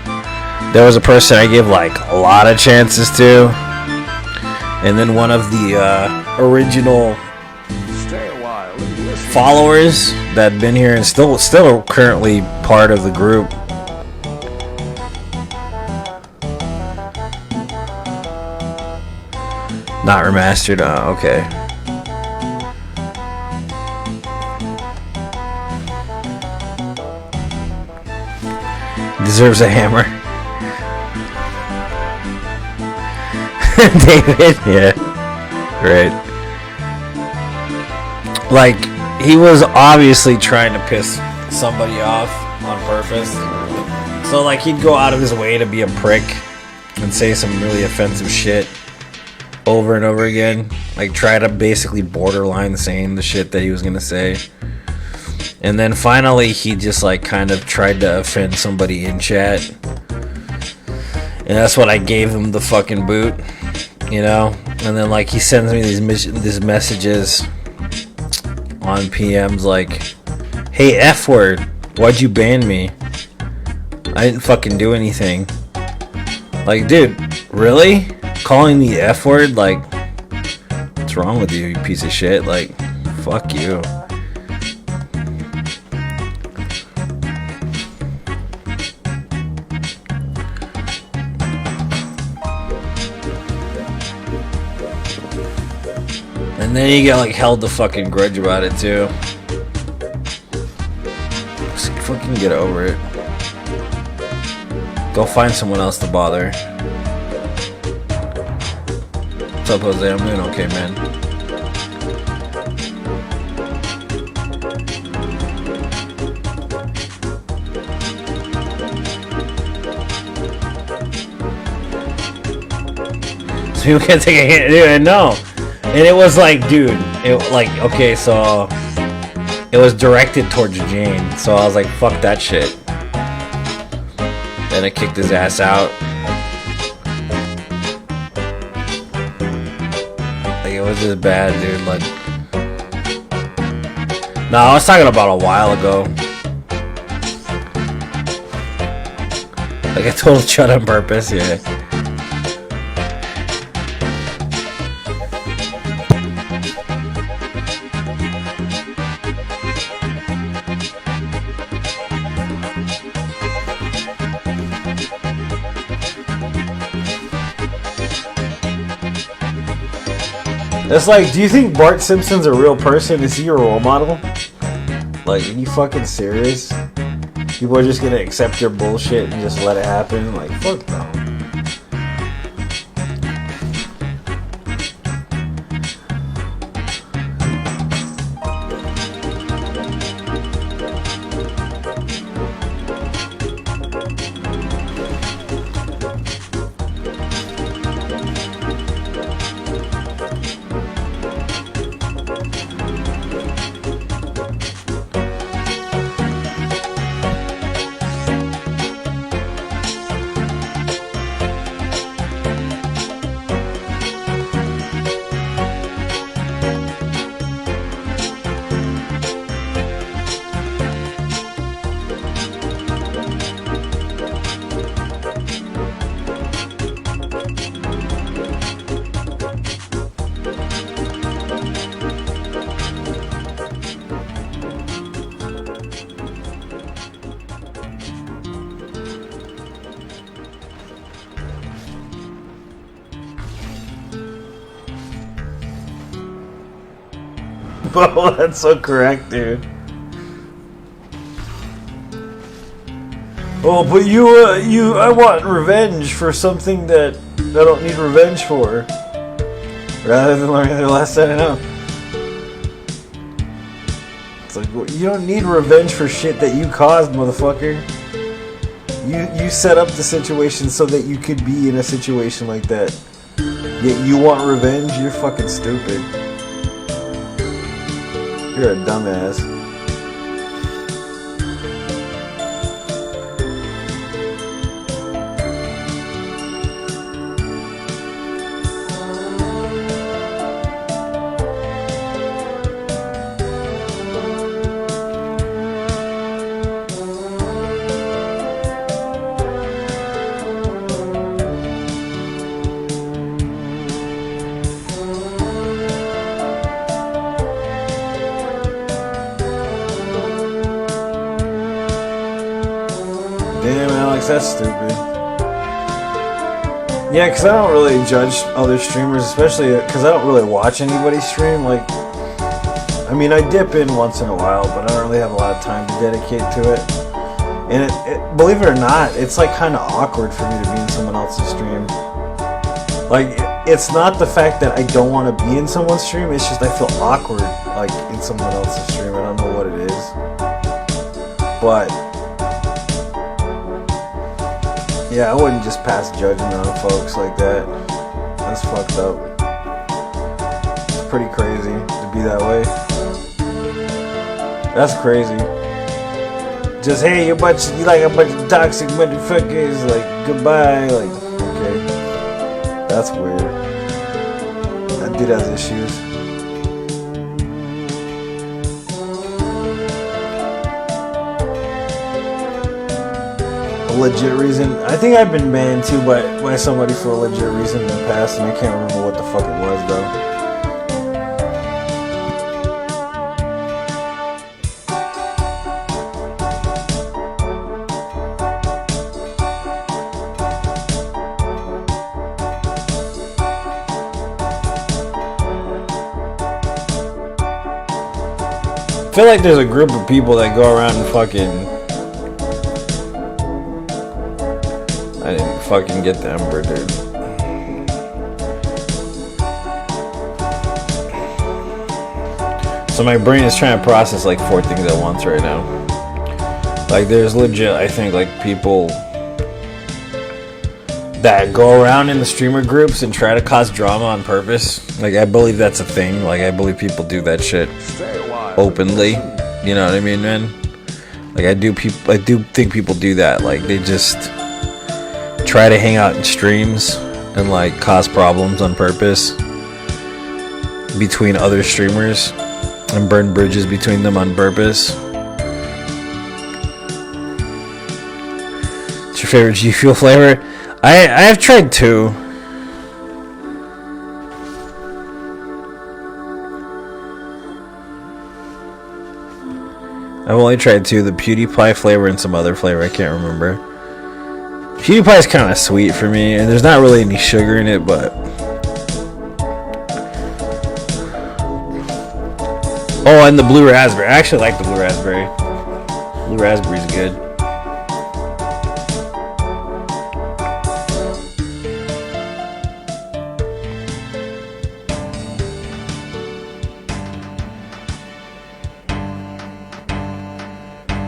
there was a person I gave like a lot of chances to, and then one of the original followers that had been here and still currently part of the group, not remastered. Okay. Deserves a hammer. David, yeah, right. Like, he was obviously trying to piss somebody off on purpose. So like, he'd go out of his way to be a prick and say some really offensive shit over and over again. Like, try to basically borderline saying the shit that he was gonna say. And then finally, he just like kind of tried to offend somebody in chat, and that's what I gave him the fucking boot, you know. And then like he sends me these messages on PMs like, "Hey, F word, why'd you ban me? I didn't fucking do anything." Like, dude, really? Calling the F word? Like, what's wrong with you, you piece of shit? Like, fuck you. And then you get like held the fucking grudge about it too. Just fucking get over it. Go find someone else to bother. What's up, Jose? I'm doing okay, man. So people can't take a hit, dude. No. And it was like, dude, okay, so it was directed towards Jane, so I was like, fuck that shit. Then I kicked his ass out. Like, it was just bad, dude. Like, no, I was talking about a while ago. Like, I told him shut on purpose, yeah. That's like, do you think Bart Simpson's a real person? Is he a role model? Like, are you fucking serious? People are just gonna accept your bullshit and just let it happen? Like, fuck no. Oh, that's so correct, dude. Oh, but I want revenge for something that I don't need revenge for. Rather than learning their lesson, I know. It's like, well, you don't need revenge for shit that you caused, motherfucker. You set up the situation so that you could be in a situation like that. Yet you want revenge? You're fucking stupid. You're a dumbass. Damn, Alex, that's stupid. Yeah, because I don't really judge other streamers, especially because I don't really watch anybody stream. Like, I mean, I dip in once in a while, but I don't really have a lot of time to dedicate to it. And believe it or not, it's like kind of awkward for me to be in someone else's stream. Like, it's not the fact that I don't want to be in someone's stream, it's just I feel awkward, like, in someone else's stream. I don't know what it is. But yeah, I wouldn't just pass judgment on folks like that. That's fucked up. It's pretty crazy to be that way. That's crazy. Just, hey, you like a bunch of toxic motherfuckers, like, goodbye, like, okay. That's weird. That dude has issues. Legit reason. I think I've been banned too by somebody for a legit reason in the past, and I can't remember what the fuck it was though. I feel like there's a group of people that go around and fucking. I didn't fucking get the Ember, dude. So my brain is trying to process like 4 things at once right now. Like, there's legit, I think, like, people that go around in the streamer groups and try to cause drama on purpose. Like, I believe that's a thing. Like, I believe people do that shit openly. You know what I mean, man? Like, I do think people do that. Like, they just try to hang out in streams and like cause problems on purpose between other streamers and burn bridges between them on purpose. What's your favorite G Fuel flavor? I've tried 2. I've only tried 2, the PewDiePie flavor and some other flavor, I can't remember. PewDiePie is kind of sweet for me, and there's not really any sugar in it, but Oh, and the blue raspberry. I actually like the blue raspberry. Blue raspberry's good.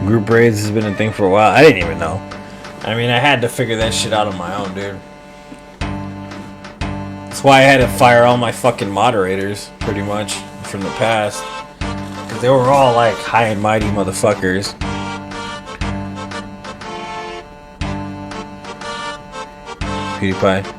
Group raids has been a thing for a while. I didn't even know. I mean, I had to figure that shit out on my own, dude. That's why I had to fire all my fucking moderators, pretty much, from the past. Because they were all, like, high and mighty motherfuckers. PewDiePie.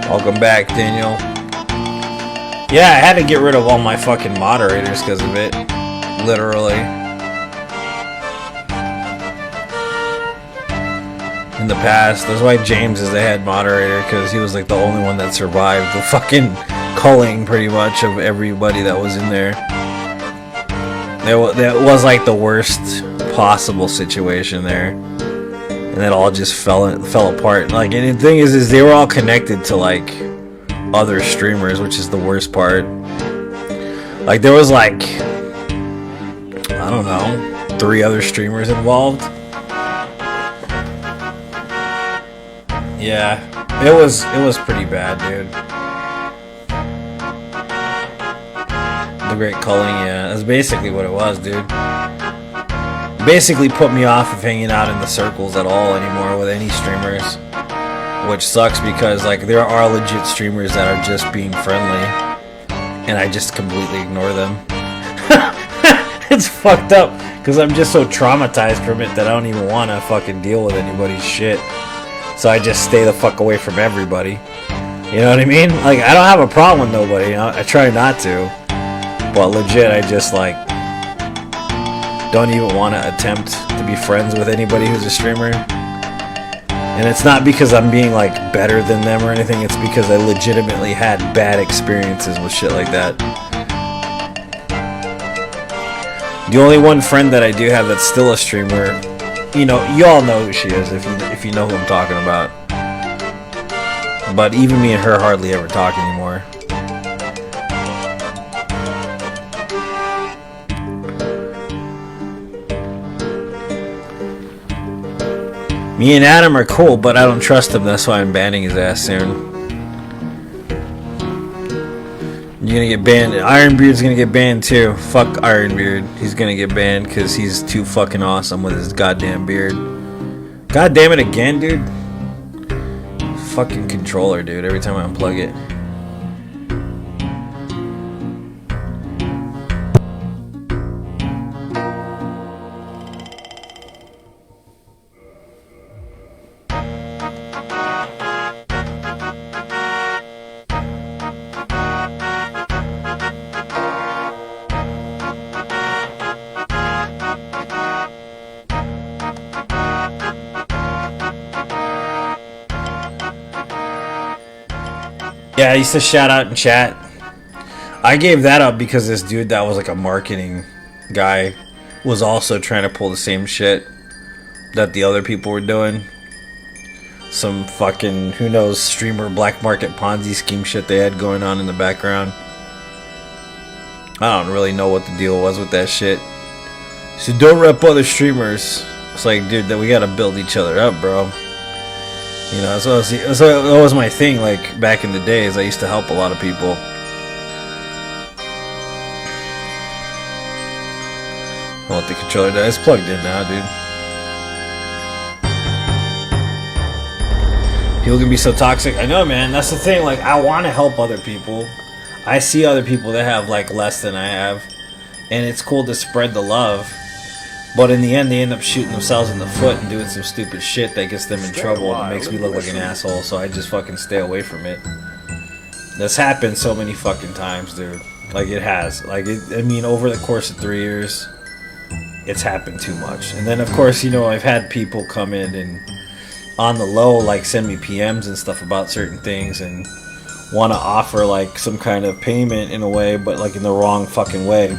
Welcome back, Daniel. Yeah, I had to get rid of all my fucking moderators because of it. Literally. In the past. That's why James is the head moderator, because he was like the only one that survived the fucking culling pretty much of everybody that was in there. That was like the worst possible situation there. And it all just fell apart. Like, and the thing is they were all connected to like other streamers, which is the worst part. Like, there was like, I don't know, 3 other streamers involved. Yeah, it was pretty bad, dude. The Great Culling, yeah, that's basically what it was, dude. Basically put me off of hanging out in the circles at all anymore with any streamers, which sucks because like there are legit streamers that are just being friendly and I just completely ignore them. It's fucked up because I'm just so traumatized from it that I don't even want to fucking deal with anybody's shit, so I just stay the fuck away from everybody. You know what I mean? Like, I don't have a problem with nobody, you know? I try not to, but legit I just like don't even want to attempt to be friends with anybody who's a streamer. And it's not because I'm being like better than them or anything, it's because I legitimately had bad experiences with shit like that. The only one friend that I do have that's still a streamer, you know, you all know who she is if you know who I'm talking about. But even me and her hardly ever talk anymore. Me and Adam are cool, but I don't trust him. That's why I'm banning his ass soon. You're gonna get banned. Ironbeard's gonna get banned too. Fuck Ironbeard. He's gonna get banned because he's too fucking awesome with his goddamn beard. God damn it again, dude. Fucking controller, dude. Every time I unplug it. Yeah, I used to shout out in chat. I gave that up because this dude that was like a marketing guy was also trying to pull the same shit that the other people were doing. Some fucking, who knows, streamer black market Ponzi scheme shit they had going on in the background. I don't really know what the deal was with that shit. So don't rep other streamers. It's like, dude, that we gotta build each other up, bro. You know, so that was my thing, like, back in the days. I used to help a lot of people. I want the controller to... It's plugged in now, dude. People can be so toxic. I know, man. That's the thing. Like, I want to help other people. I see other people that have, like, less than I have. And it's cool to spread the love. But in the end, they end up shooting themselves in the foot and doing some stupid shit that gets them in trouble and makes me look like an asshole, so I just fucking stay away from it. That's happened so many fucking times, dude. Like, it has. Like, I mean, over the course of 3 years, it's happened too much. And then, of course, you know, I've had people come in and on the low, like, send me PMs and stuff about certain things and want to offer, like, some kind of payment in a way, but, like, in the wrong fucking way.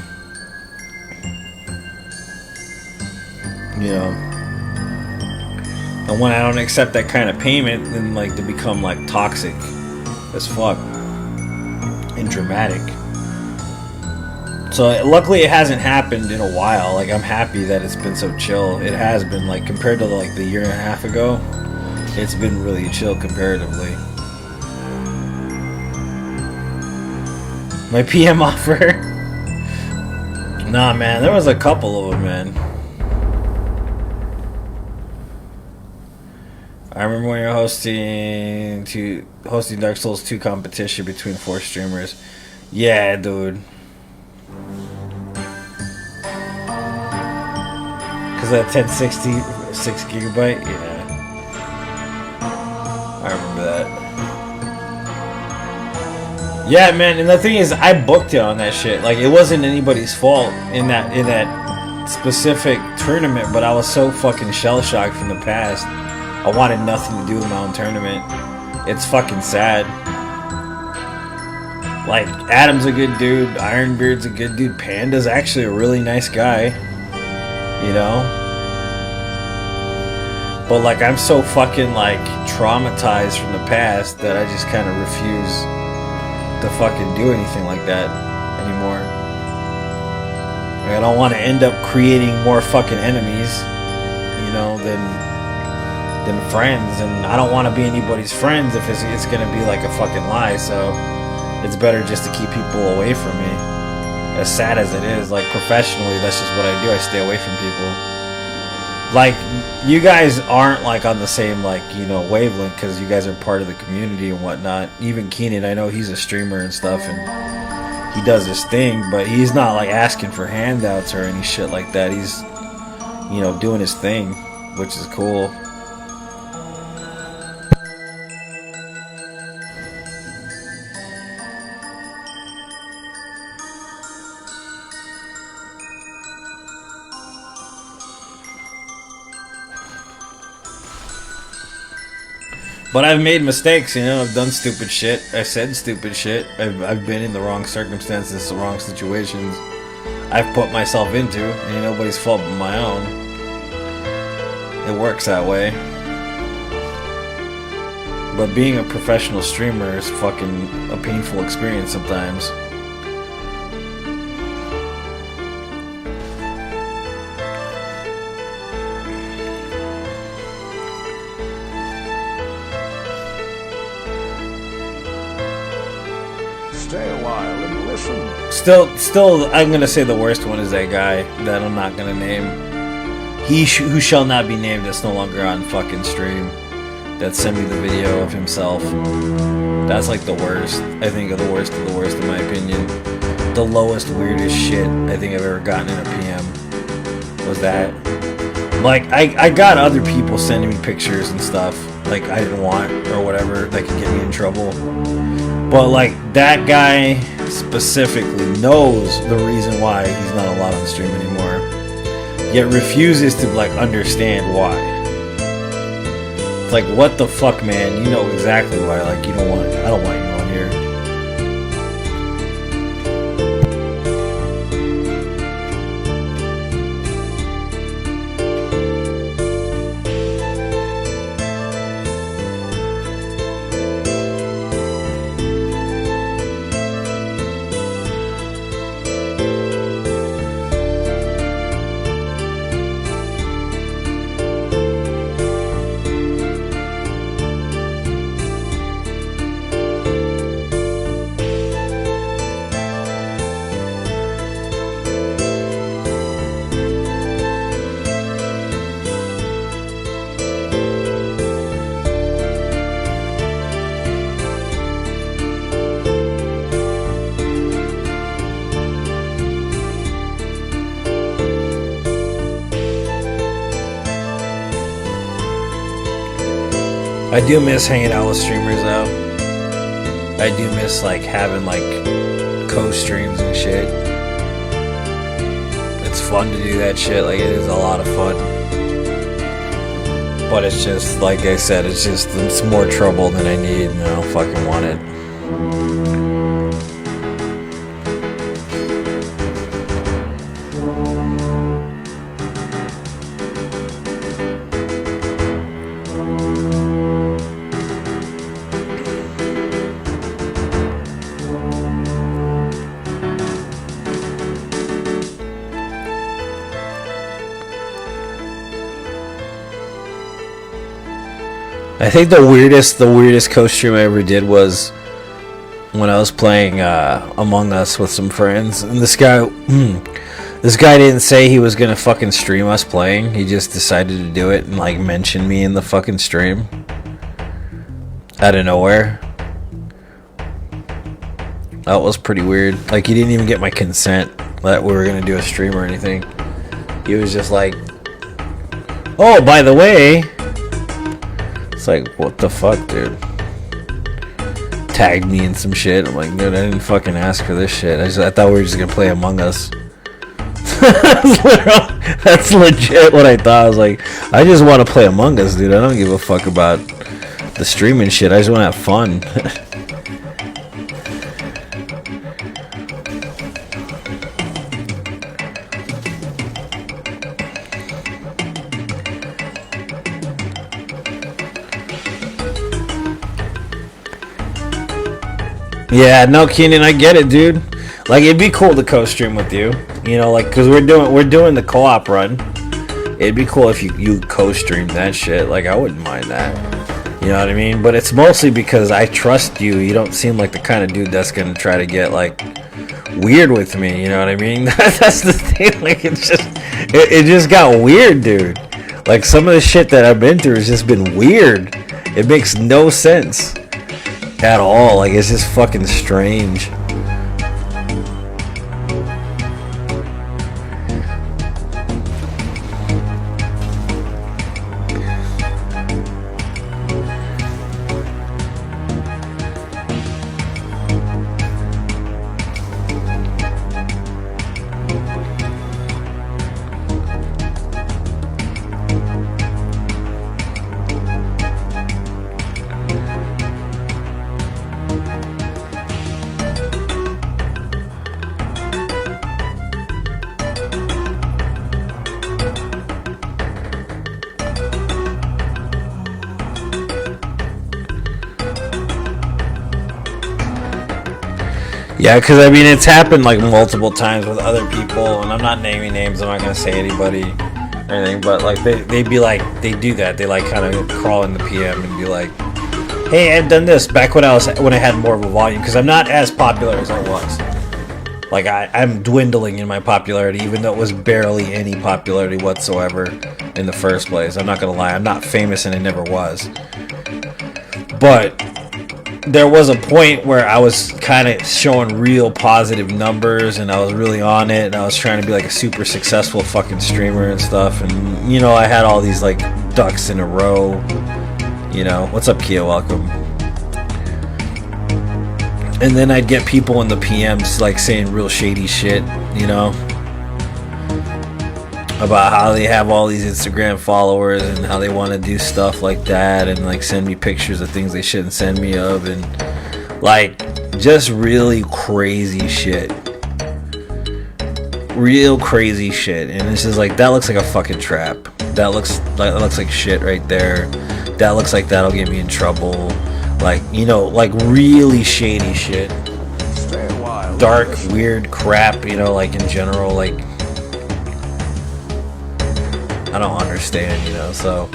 You know. And when I don't accept that kind of payment, then like to become like toxic as fuck and dramatic. So luckily it hasn't happened in a while. Like I'm happy that it's been so chill. It has been, like, compared to like the year and a half ago, it's been really chill comparatively. My PM offer? Nah, man, there was a couple of them, man. I remember when you were hosting Dark Souls 2 competition between 4 streamers. Yeah, dude. Cause that 1060 6GB, yeah. I remember that. Yeah, man, and the thing is, I booked it on that shit. Like, it wasn't anybody's fault in that specific tournament, but I was so fucking shell shocked from the past. I wanted nothing to do with my own tournament. It's fucking sad. Like, Adam's a good dude, Ironbeard's a good dude, Panda's actually a really nice guy. You know? But like, I'm so fucking like traumatized from the past that I just kind of refuse to fucking do anything like that anymore. Like, I don't want to end up creating more fucking enemies, you know, than friends, and I don't want to be anybody's friends if it's gonna be like a fucking lie. So it's better just to keep people away from me. As sad as it is, like, professionally, that's just what I do. I stay away from people. Like, you guys aren't like on the same, like, you know, wavelength, because you guys are part of the community and whatnot. Even Keenan, I know he's a streamer and stuff, and he does his thing, but he's not like asking for handouts or any shit like that. He's, you know, doing his thing, which is cool. But I've made mistakes, you know. I've done stupid shit. I said stupid shit. I've been in the wrong circumstances, the wrong situations. I've put myself into. Ain't nobody's fault but my own. It works that way. But being a professional streamer is fucking a painful experience sometimes. Stay a while and listen. Still, I'm gonna say the worst one is that guy that I'm not gonna name. Who shall not be named. That's no longer on fucking stream. That sent me the video of himself. That's like the worst. I think of the worst in my opinion. The lowest, weirdest shit I think I've ever gotten in a PM was that. Like, I got other people sending me pictures and stuff like I didn't want or whatever that could get me in trouble. But like, that guy specifically knows the reason why he's not allowed on stream anymore, yet refuses to like understand why. It's like, what the fuck, man? You know exactly why. Like, I don't want you on here. I do miss hanging out with streamers though. I do miss like having like co-streams and shit. It's fun to do that shit, like it is a lot of fun. But it's just, like I said, it's more trouble than I need and I don't fucking want it. I think the weirdest co-stream I ever did was when I was playing Among Us with some friends, and this guy didn't say he was gonna fucking stream us playing. He just decided to do it and like mention me in the fucking stream out of nowhere. That was pretty weird. Like, he didn't even get my consent that we were gonna do a stream or anything. He was just like, "Oh, by the way," it's like, what the fuck, dude? Tagged me in some shit. I'm like, dude, I didn't fucking ask for this shit. I thought we were just gonna play Among Us. That's legit what I thought. I was like, I just want to play Among Us, dude. I don't give a fuck about the streaming shit. I just want to have fun. Yeah, no, Keenan, I get it, dude. Like, it'd be cool to co-stream with you, you know, like, cause we're doing the co-op run. It'd be cool if you co-stream that shit. Like, I wouldn't mind that. You know what I mean? But it's mostly because I trust you. You don't seem like the kind of dude that's gonna try to get like weird with me. You know what I mean? That's the thing. Like, it just got weird, dude. Like, some of the shit that I've been through has just been weird. It makes no sense at all. Like, it's just fucking strange. Yeah, because I mean, it's happened like multiple times with other people, and I'm not naming names, I'm not going to say anybody or anything, but like they'd be like, they do that, they like kind of crawl in the PM and be like, hey, I've done this back when I had more of a volume, because I'm not as popular as I was. Like, I'm dwindling in my popularity, even though it was barely any popularity whatsoever in the first place. I'm not going to lie, I'm not famous and I never was. But there was a point where I was kind of showing real positive numbers and I was really on it and I was trying to be like a super successful fucking streamer and stuff, and you know, I had all these like ducks in a row, you know. What's up, Kia? Welcome. And then I'd get people in the PMs like saying real shady shit, you know, about how they have all these Instagram followers and how they want to do stuff like that and like send me pictures of things they shouldn't send me of, and like just really crazy shit. Real crazy shit. And it's just like, that looks like a fucking trap. That looks like shit right there. That looks like that'll get me in trouble. Like, you know, like really shady shit. Dark, weird crap, you know, like in general, like I don't understand, you know, so.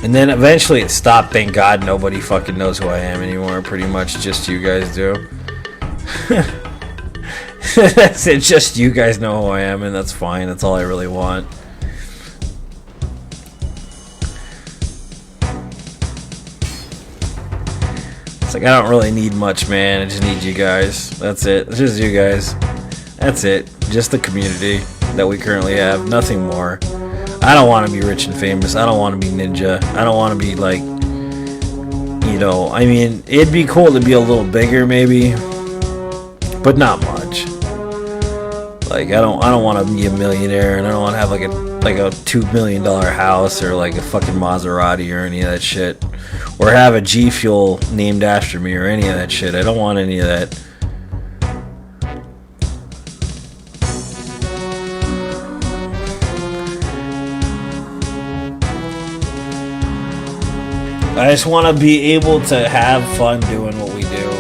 And then eventually it stopped, thank God. Nobody fucking knows who I am anymore, pretty much, just you guys do. That's it, just you guys know who I am, and that's fine, that's all I really want. It's like, I don't really need much, man, I just need you guys, that's it, it's just you guys. That's it, just the community that we currently have, nothing more. I don't want to be rich and famous. I don't want to be ninja. I don't want to be like, you know, I mean, it'd be cool to be a little bigger maybe, but not much. Like, I don't want to be a millionaire, and I don't want to have like a $2 million house or like a fucking Maserati or any of that shit, or have a G Fuel named after me or any of that shit. I don't want any of that. I just want to be able to have fun doing what we do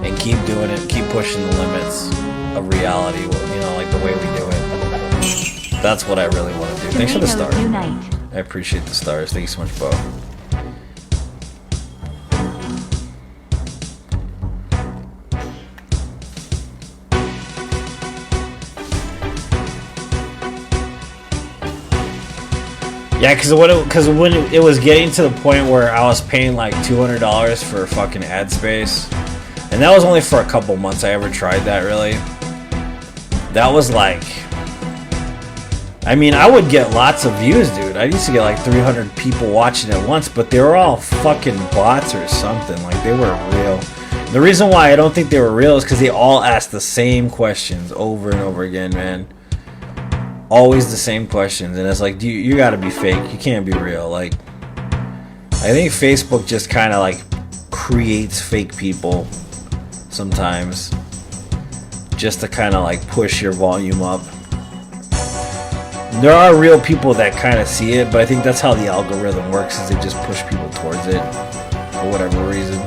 and keep doing it, keep pushing the limits of reality, you know, like the way we do it. That's what I really want to do. Thanks for the start. I appreciate the stars. Thank you so much, Bo. Yeah, because when it was getting to the point where I was paying like $200 for fucking ad space, and that was only for a couple months I ever tried that, really. That was like, I mean, I would get lots of views, dude. I used to get like 300 people watching at once, but they were all fucking bots or something. Like, they weren't real. The reason why I don't think they were real is because they all asked the same questions over and over again, man. Always the same questions, and it's like, you gotta be fake. You can't be real. Like, I think Facebook just kind of like creates fake people sometimes, just to kind of like push your volume up. There are real people that kind of see it, but I think that's how the algorithm works, is they just push people towards it for whatever reason.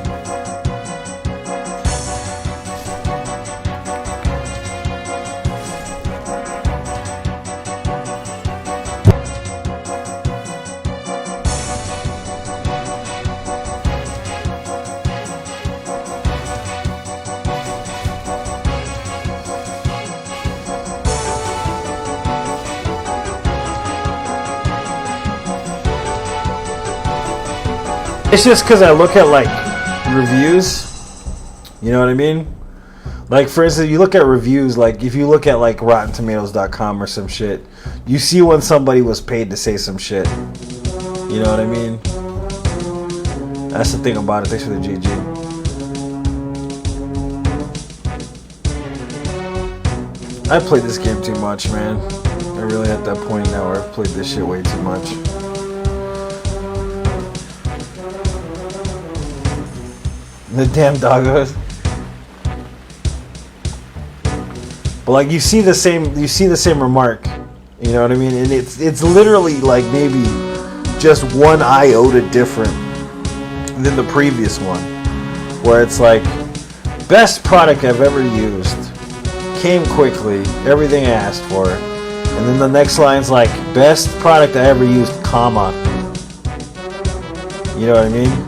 It's just because I look at like reviews, you know what I mean? Like, for instance, you look at reviews, like if you look at like RottenTomatoes.com or some shit, you see when somebody was paid to say some shit. You know what I mean? That's the thing about it. Thanks for the GG. I played this game too much, man. I'm really at that point now where I've played this shit way too much. The damn doggos. But like, you see the same remark, you know what I mean? And it's literally like maybe just one iota different than the previous one, where it's like, best product I've ever used, came quickly, everything I asked for, and then the next line's like, best product I ever used, comma. You know what I mean?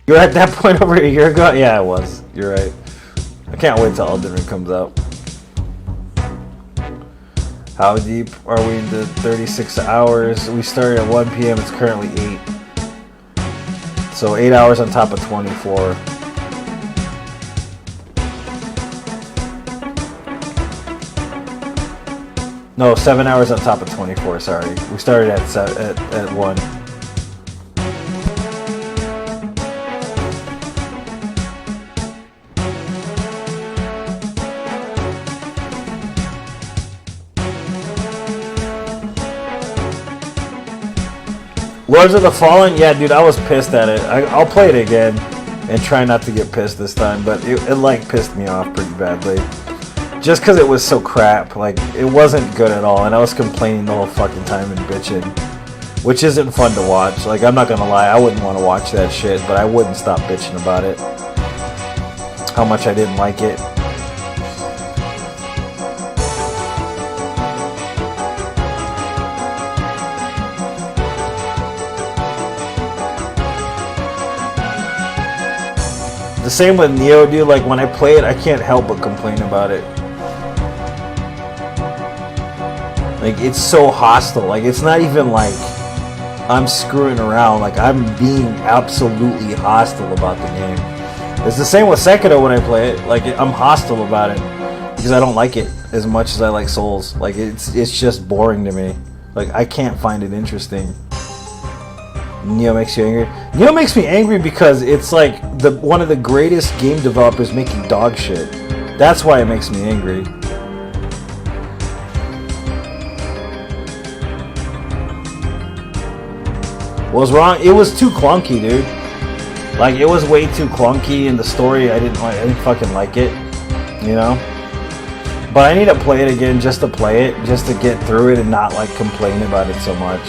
You were at that point over a year ago? Yeah, I was. You're right. I can't wait till Elden Ring comes out. How deep are we into 36 hours? We started at 1 p.m. It's currently 8. So 8 hours on top of 24. No, 7 hours on top of 24, sorry. We started at 1. Lords of the Fallen? Yeah, dude, I was pissed at it. I'll play it again and try not to get pissed this time, but it like pissed me off pretty badly. Just because it was so crap. Like, it wasn't good at all, and I was complaining the whole fucking time and bitching, which isn't fun to watch. Like, I'm not gonna lie, I wouldn't want to watch that shit, but I wouldn't stop bitching about it. How much I didn't like it. The same with Neo, dude. Like, when I play it, I can't help but complain about it. Like, it's so hostile. Like, it's not even like I'm screwing around. Like, I'm being absolutely hostile about the game. It's the same with Sekiro when I play it. Like, I'm hostile about it because I don't like it as much as I like Souls. Like, it's just boring to me. Like, I can't find it interesting. Neo makes you angry. Neo makes me angry because it's like one of the greatest game developers making dog shit. That's why it makes me angry. What was wrong? It was too clunky, dude. Like, it was way too clunky, and the story I didn't fucking like it. You know. But I need to play it again just to play it, just to get through it and not like complain about it so much.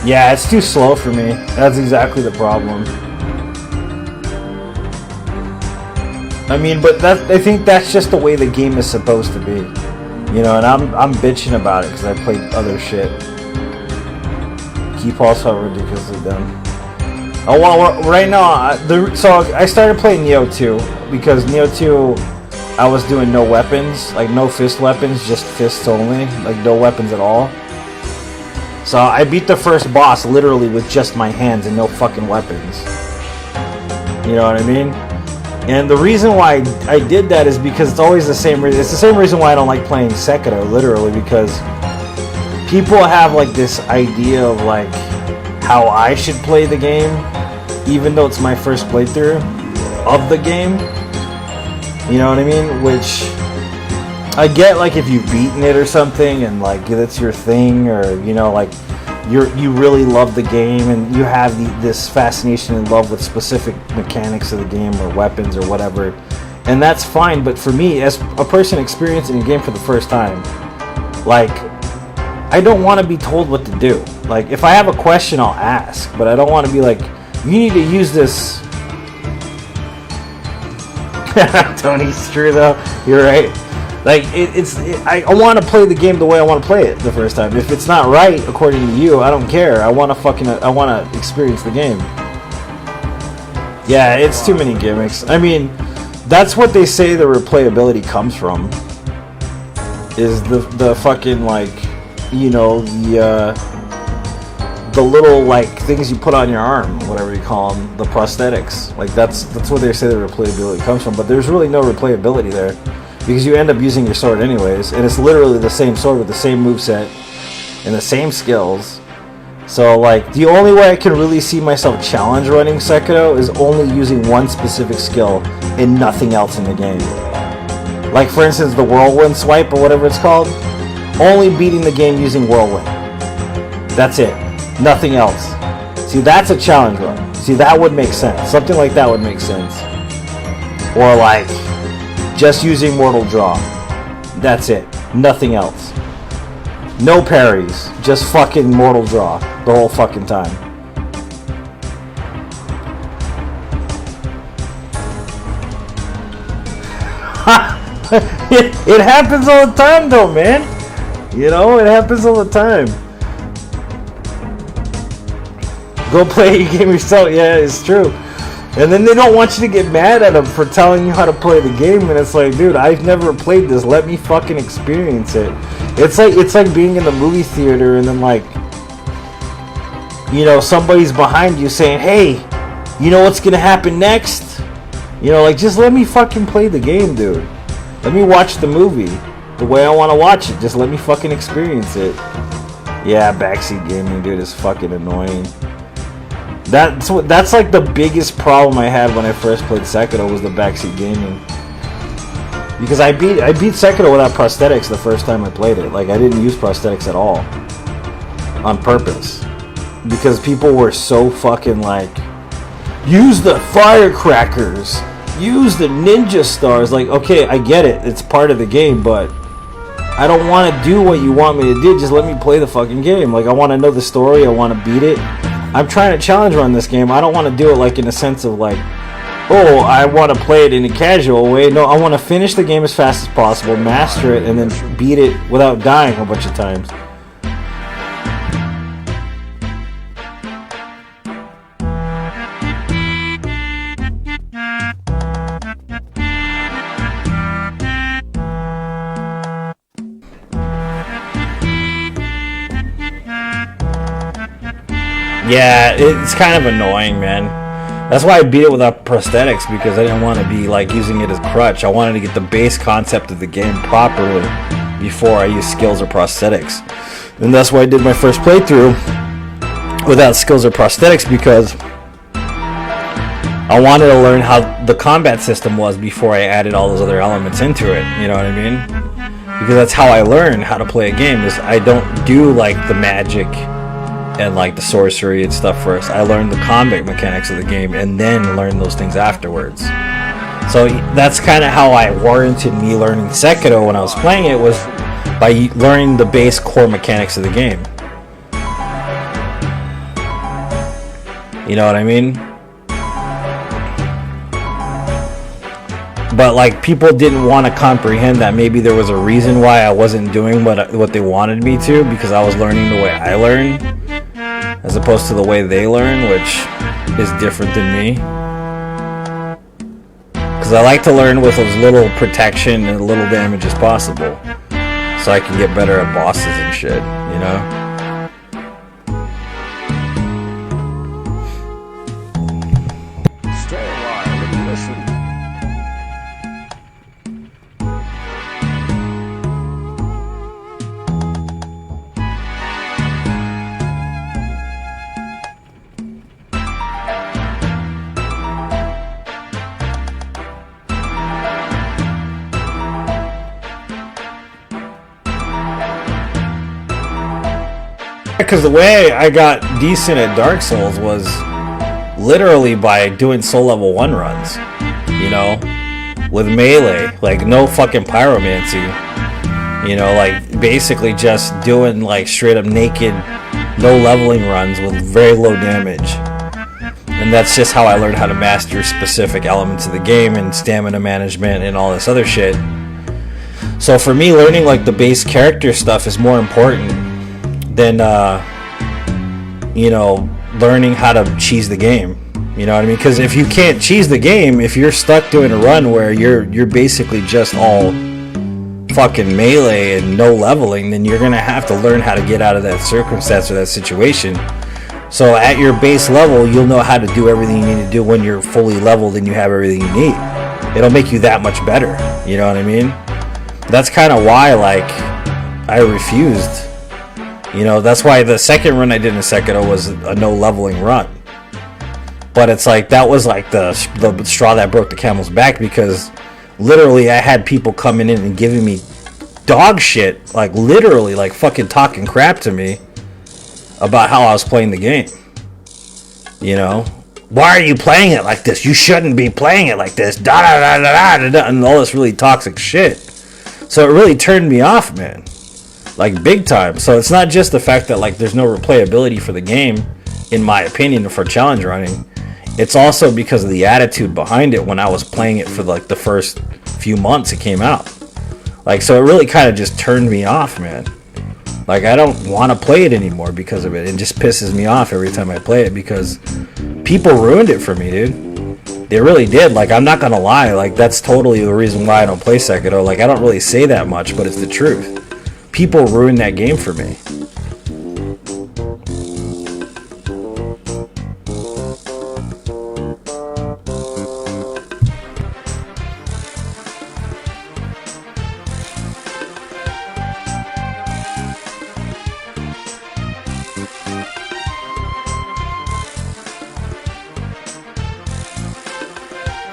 Yeah, it's too slow for me. That's exactly the problem. I mean, but I think that's just the way the game is supposed to be. You know, and I'm bitching about it because I played other shit. Keep also ridiculously dumb. Oh well, right now, so I started playing Neo 2 because Neo 2, I was doing no weapons, like no fist weapons, just fists only, like no weapons at all. So I beat the first boss literally with just my hands and no fucking weapons. You know what I mean? And the reason why I did that is because it's always the same reason. It's the same reason why I don't like playing Sekiro, literally, because people have like this idea of like how I should play the game, even though it's my first playthrough of the game. You know what I mean? Which I get, like if you've beaten it or something and like that's your thing, or you know, like you really love the game and you have this fascination and love with specific mechanics of the game or weapons or whatever, and that's fine. But for me, as a person experiencing a game for the first time, like I don't want to be told what to do. Like if I have a question, I'll ask, but I don't want to be like, you need to use this. Tony's true though. You're right. Like I want to play the game the way I want to play it the first time. If it's not right according to you, I don't care. I want to experience the game. Yeah, it's too many gimmicks. I mean, that's what they say the replayability comes from. Is the fucking like, you know, the little like things you put on your arm, whatever you call them, the prosthetics. Like that's what they say the replayability comes from. But there's really no replayability there. Because you end up using your sword anyways, and it's literally the same sword with the same moveset and the same skills. So like, the only way I can really see myself challenge running Sekiro is only using one specific skill and nothing else in the game. Like for instance, the whirlwind swipe or whatever it's called, only beating the game using whirlwind. That's it. Nothing else. See, that's a challenge run. See, that would make sense. Something like that would make sense. Or like, just using Mortal Draw. That's it. Nothing else. No parries. Just fucking Mortal Draw the whole fucking time. It happens all the time though, man. You know, it happens all the time. Go play your game yourself. Yeah, it's true. And then they don't want you to get mad at them for telling you how to play the game, and it's like, dude, I've never played this. Let me fucking experience it. It's like being in the movie theater and then like, you know, somebody's behind you saying, hey, you know what's gonna happen next? You know, like, just let me fucking play the game, dude. Let me watch the movie the way I want to watch it. Just let me fucking experience it. Yeah, backseat gaming, dude, is fucking annoying. That's like the biggest problem I had when I first played Sekiro, was the backseat gaming. Because I beat Sekiro without prosthetics the first time I played it. Like, I didn't use prosthetics at all. On purpose. Because people were so fucking like, use the firecrackers, use the ninja stars. Like, okay, I get it, it's part of the game, but I don't want to do what you want me to do. Just let me play the fucking game. Like, I want to know the story, I want to beat it. I'm trying to challenge run this game. I don't want to do it like in a sense of like, oh, I want to play it in a casual way. No, I want to finish the game as fast as possible, master it, and then beat it without dying a bunch of times. Yeah, it's kind of annoying, man. That's why I beat it without prosthetics, because I didn't want to be like using it as crutch. I wanted to get the base concept of the game properly before I use skills or prosthetics. And that's why I did my first playthrough without skills or prosthetics, because I wanted to learn how the combat system was before I added all those other elements into it. You know what I mean? Because that's how I learn how to play a game, is I don't do like the magic and like the sorcery and stuff first. I learned the combat mechanics of the game and then learn those things afterwards. So that's kind of how I warranted me learning Sekiro when I was playing it, was by learning the base core mechanics of the game. You know what I mean? But like people didn't want to comprehend that maybe there was a reason why I wasn't doing what they wanted me to, because I was learning the way I learn as opposed to the way they learn, which is different than me. Because I like to learn with as little protection and little damage as possible, so I can get better at bosses and shit, you know? Stay a while and listen. Because the way I got decent at Dark Souls was literally by doing soul level 1 runs, you know, with melee, like no fucking pyromancy, you know, like basically just doing like straight up naked, no leveling runs with very low damage. And that's just how I learned how to master specific elements of the game and stamina management and all this other shit. So for me, learning like the base character stuff is more important than you know, learning how to cheese the game. You know what I mean? Because if you can't cheese the game, if you're stuck doing a run where you're basically just all fucking melee and no leveling, then you're gonna have to learn how to get out of that circumstance or that situation. So at your base level, you'll know how to do everything you need to do when you're fully leveled and you have everything you need. It'll make you that much better. You know what I mean? That's kind of why, like, I refused. You know, that's why the second run I did in Sekiro was a no leveling run. But it's like, that was like the straw that broke the camel's back, because literally I had people coming in and giving me dog shit, like literally like fucking talking crap to me about how I was playing the game. You know, why are you playing it like this? You shouldn't be playing it like this. Da da da da da da, and all this really toxic shit. So it really turned me off, man. Like big time. So it's not just the fact that like there's no replayability for the game, in my opinion, for challenge running. It's also because of the attitude behind it when I was playing it for like the first few months it came out. Like, so it really kind of just turned me off, man. Like, I don't want to play it anymore because of it. It just pisses me off every time I play it, because people ruined it for me, dude. They really did. Like, I'm not gonna lie, like that's totally the reason why I don't play Sekiro. Like, I don't really say that much, but it's the truth. People ruined that game for me.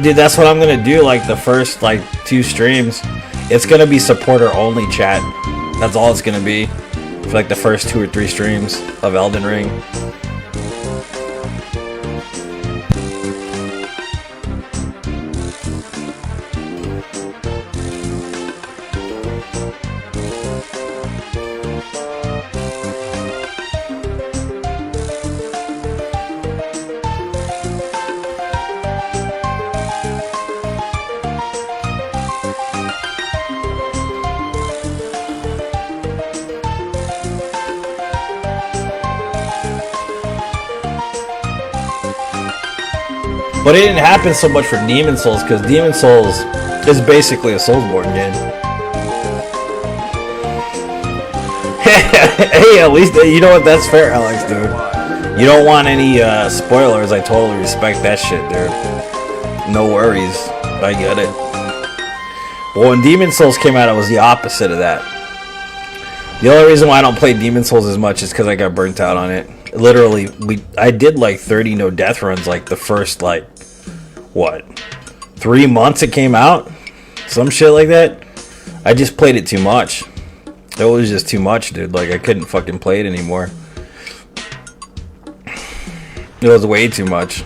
Dude, that's what I'm gonna do, like the first like 2 streams. It's gonna be supporter only chat. That's all it's gonna be for like the first 2 or 3 streams of Elden Ring. But it didn't happen so much for Demon Souls, because Demon Souls is basically a Soulsborne game. Hey, at least, you know what, that's fair, Alex, dude. You don't want any spoilers, I totally respect that shit, dude. No worries, I get it. Well, when Demon Souls came out, it was the opposite of that. The only reason why I don't play Demon Souls as much is because I got burnt out on it. Literally, I did like 30 no death runs like the first like what 3 months it came out, some shit like that. I just played it too much. It was just too much, dude. Like I couldn't fucking play it anymore. It was way too much.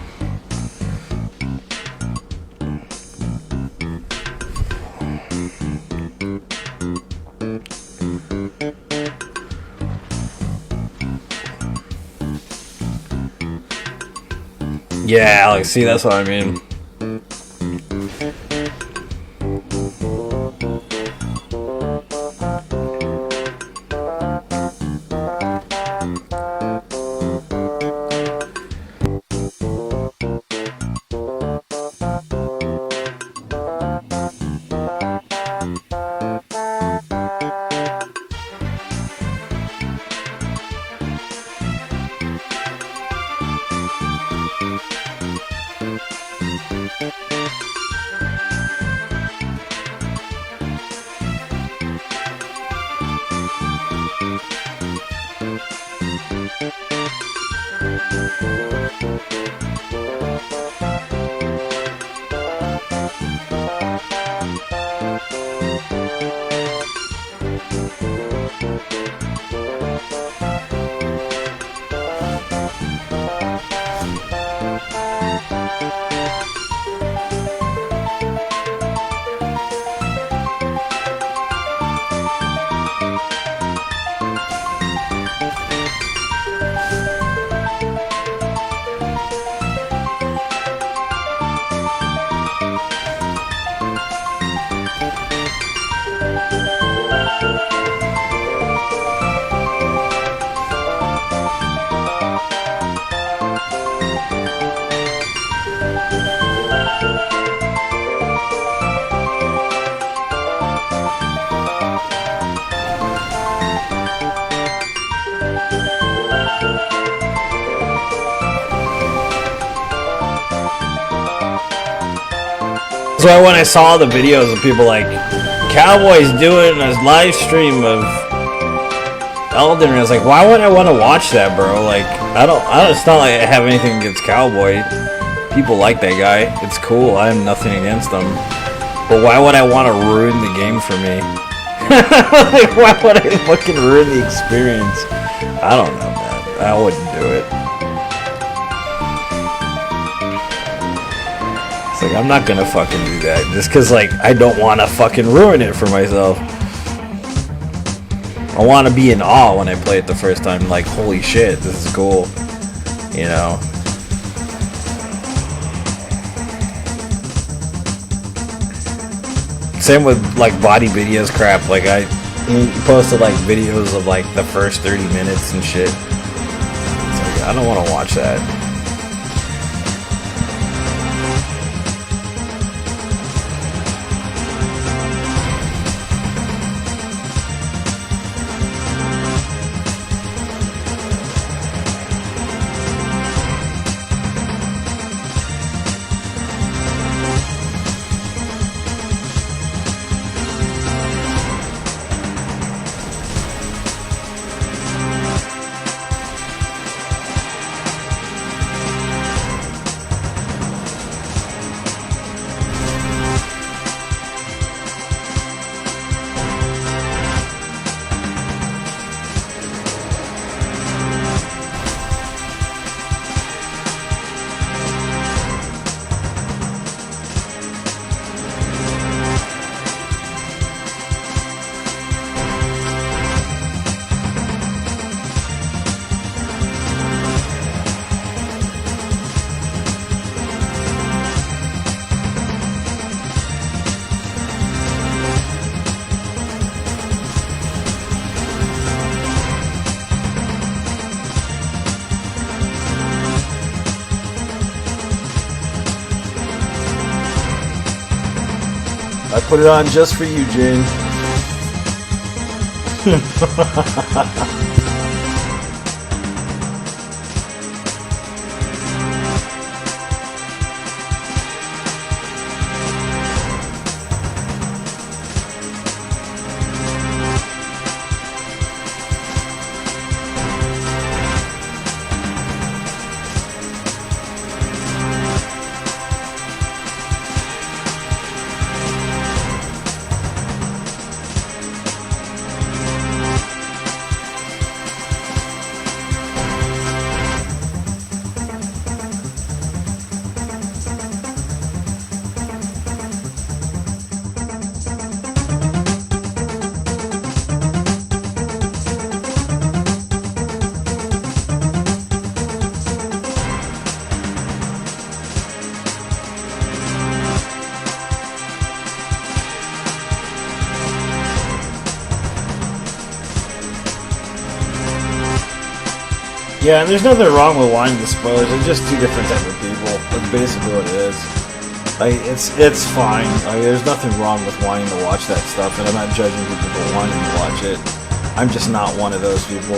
Yeah, Alex, see, that's what I mean. That's why when I saw the videos of people like Cowboys doing a live stream of Elden Ring, I was like, why would I want to watch that, bro? Like, I don't. It's not like I have anything against Cowboy. People like that guy. It's cool. I have nothing against him. But why would I want to ruin the game for me? Like, why would I fucking ruin the experience? I don't know, man. I wouldn't do it. It's like, I'm not gonna fucking do that just because, like, I don't want to fucking ruin it for myself. I want to be in awe when I play it the first time, like, holy shit, this is cool, you know. Same with, like, body videos crap. Like, I posted, like, videos of, like, the first 30 minutes and shit. It's like, I don't want to watch that. I put it on just for you, Jane. Yeah, and there's nothing wrong with wanting the spoilers. They're just two different type of people. That's basically what it is. Like, it's fine. Like, there's nothing wrong with wanting to watch that stuff, and I'm not judging people for wanting to watch it. I'm just not one of those people.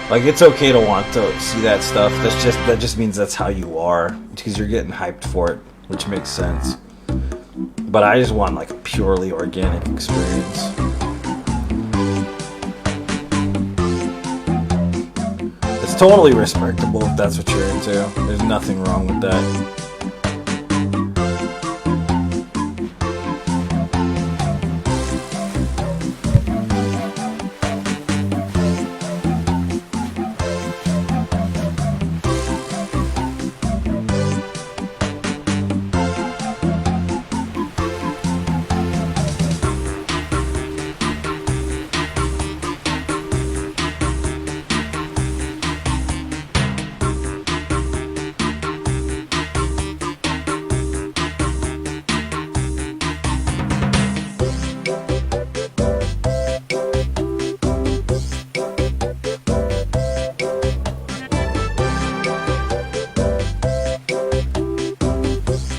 Like, it's okay to want to see that stuff. That just means that's how you are, because you're getting hyped for it, which makes sense. But I just want like a purely organic experience. It's totally respectable if that's what you're into. There's nothing wrong with that.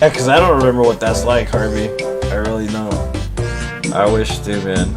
Yeah, because I don't remember what that's like, Harvey. I really don't. I wish to, man.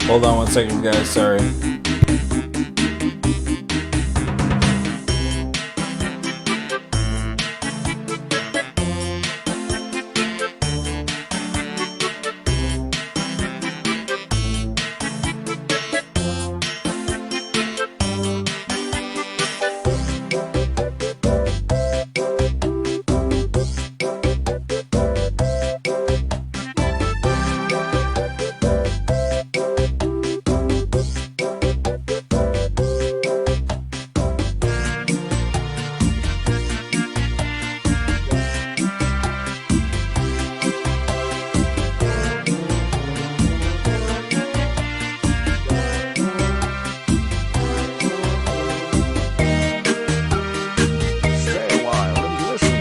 Hold on 1 second, guys. Sorry. Stay a while and listen.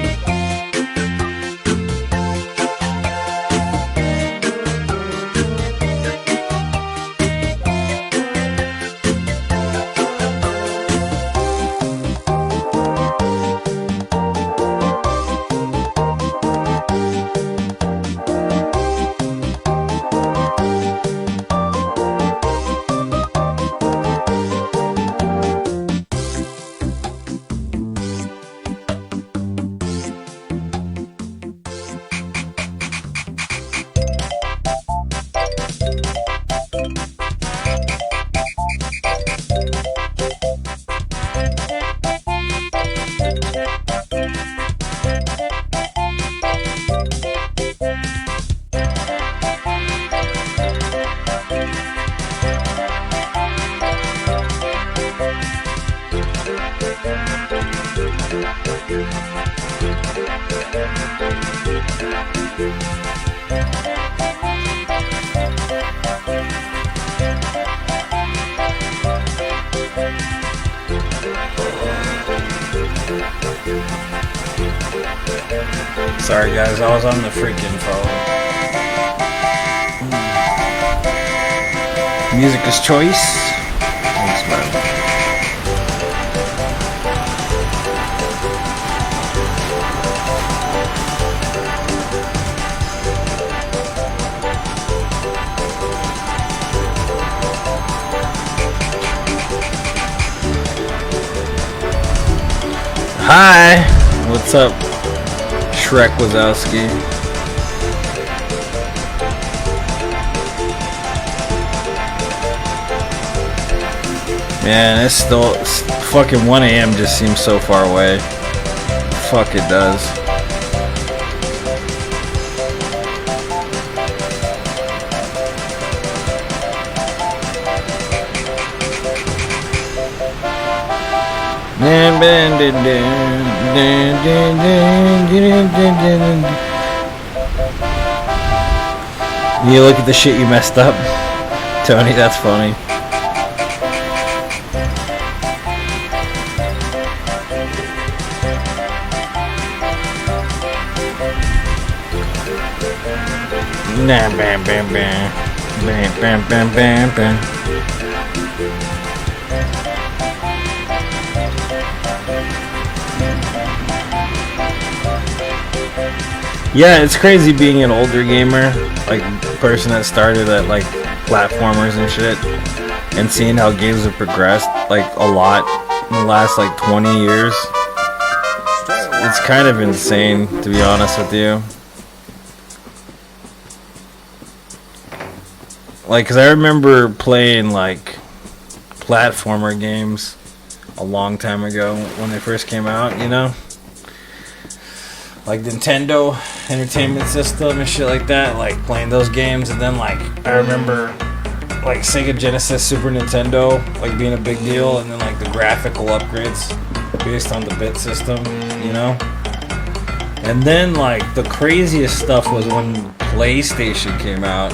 Sorry guys, I was on the freaking phone. Music is choice. Thanks, man. Hi, what's up, Shrek Wazowski? Man, it's still fucking 1 a.m. just seems so far away. Fuck, it does. You look at the shit you messed up, Tony. That's funny. Nah, bam, bam, bam, bam, bam, bam, bam, bam. Yeah, it's crazy being an older gamer, like person that started at like platformers and shit, and seeing how games have progressed like a lot in the last like 20 years. It's kind of insane, to be honest with you. Like, cause I remember playing like platformer games a long time ago when they first came out, you know? Like Nintendo Entertainment System and shit like that, like playing those games. And then like I remember like Sega Genesis, Super Nintendo like being a big deal, and then like the graphical upgrades based on the bit system, you know. And then like the craziest stuff was when PlayStation came out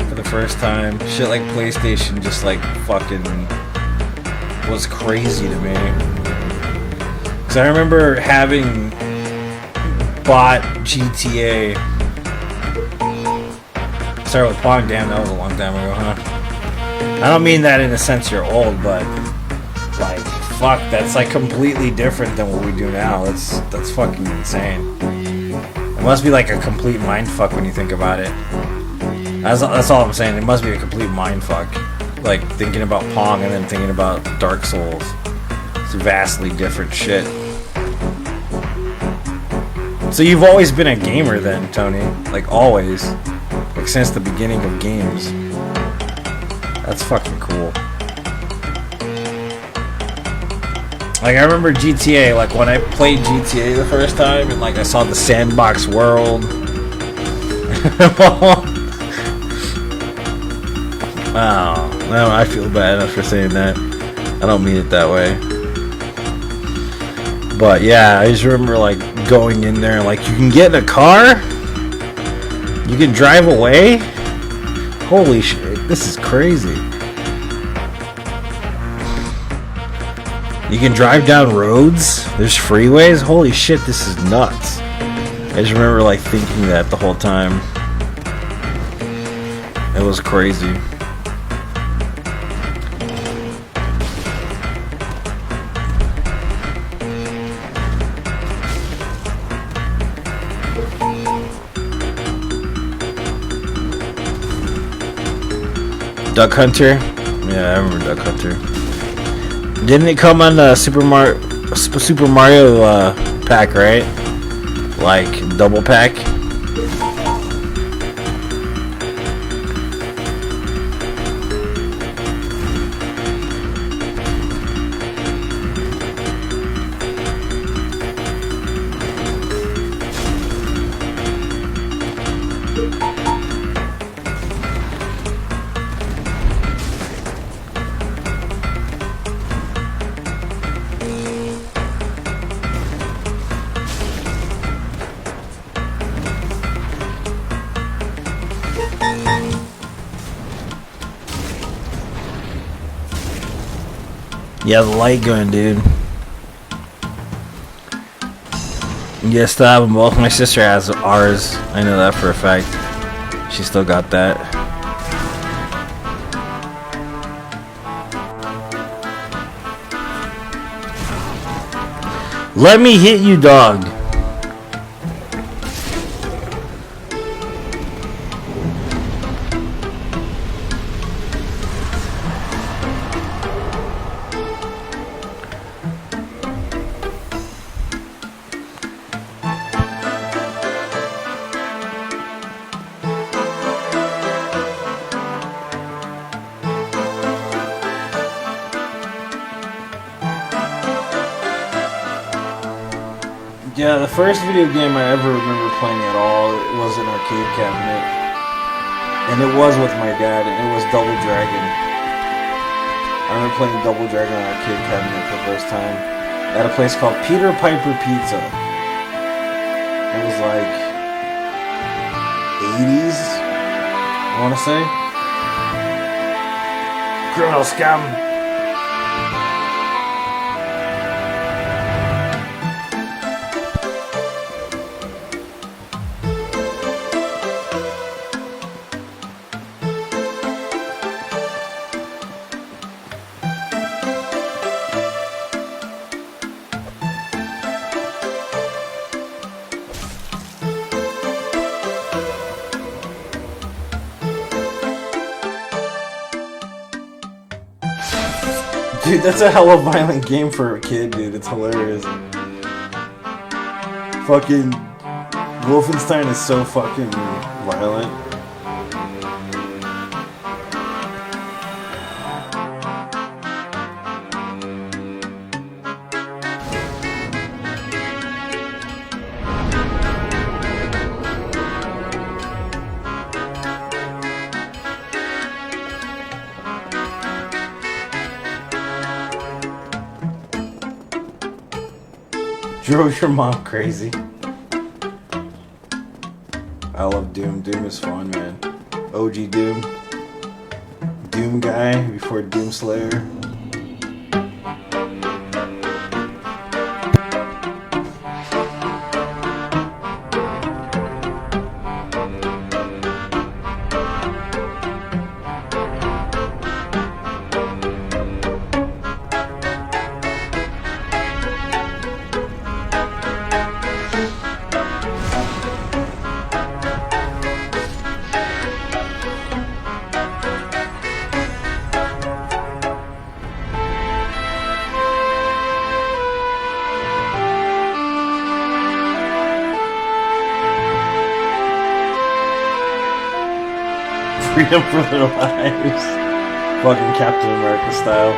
for the first time. Shit like PlayStation just like fucking was crazy to me, because I remember having bought GTA. Started with Pong. Damn, that was a long time ago, huh? I don't mean that in a sense you're old, but like, fuck, that's like completely different than what we do now. That's fucking insane. It must be like a complete mind fuck when you think about it. That's all I'm saying. It must be a complete mind fuck. Like thinking about Pong and then thinking about Dark Souls. It's vastly different shit. So you've always been a gamer then, Tony? Like always? Like since the beginning of games? That's fucking cool. Like I remember GTA, like when I played GTA the first time and like I saw the sandbox world. Wow, now I feel bad for saying that. I don't mean it that way. But yeah, I just remember like going in there and like, you can get in a car? You can drive away? Holy shit, this is crazy. You can drive down roads? There's freeways? Holy shit, this is nuts. I just remember like thinking that the whole time. It was crazy. Duck Hunter? Yeah, I remember Duck Hunter. Didn't it come on the Super Mario pack, right? Like double pack? Yeah, the light gun, dude. Yeah, still have them both. My sister has ours. I know that for a fact. She still got that. Let me hit you, dog. Yeah, the first video game I ever remember playing at all was an arcade cabinet. And it was with my dad, and it was Double Dragon. I remember playing Double Dragon on an arcade cabinet for the first time at a place called Peter Piper Pizza. It was like 80s, I want to say. Criminal scum. Dude, that's a hella violent game for a kid, dude. It's hilarious. Fucking Wolfenstein is so fucking violent. Drove your mom crazy. I love Doom. Doom is fun, man. OG Doom. Doom guy before Doom Slayer. Freedom for their lives. Fucking Captain America style.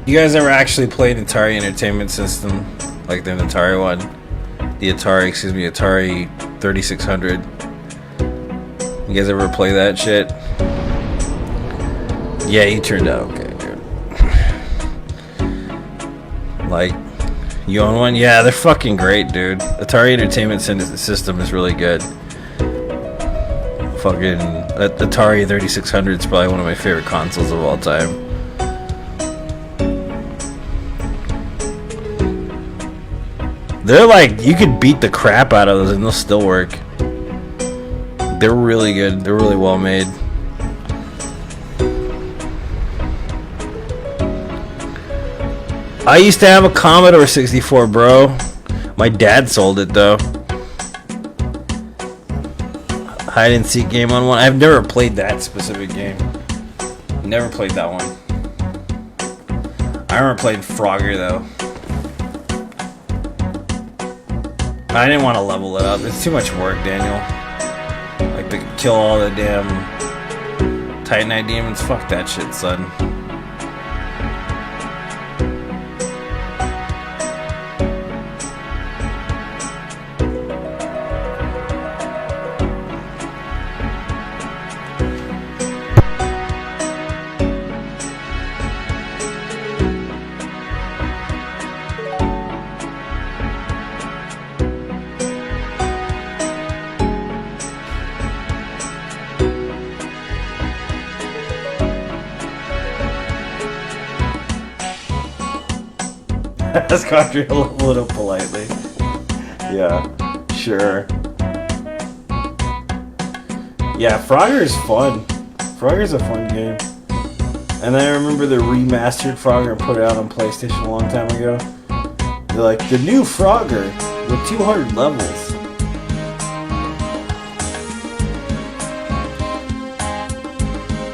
You guys ever actually played Atari Entertainment System? Like the Atari one? The Atari 3600. You guys ever play that shit? Yeah, you turned out okay, dude. Like, you own one? Yeah, they're fucking great, dude. Atari Entertainment System is really good. Fucking Atari 3600 is probably one of my favorite consoles of all time. They're like, you could beat the crap out of those and they'll still work. They're really good. They're really well made. I used to have a Commodore 64, bro. My dad sold it, though. hide and seek game on one. I've never played that specific game. Never played that one. I remember playing Frogger though. I didn't want to level it up. It's too much work, Daniel. Like to kill all the damn Titanite demons. Fuck that shit, son. Ask Audrey a little politely. Yeah, sure. Yeah, Frogger is fun. Frogger's a fun game. And I remember the remastered Frogger and put it out on PlayStation a long time ago. They're like, the new Frogger with 200 levels.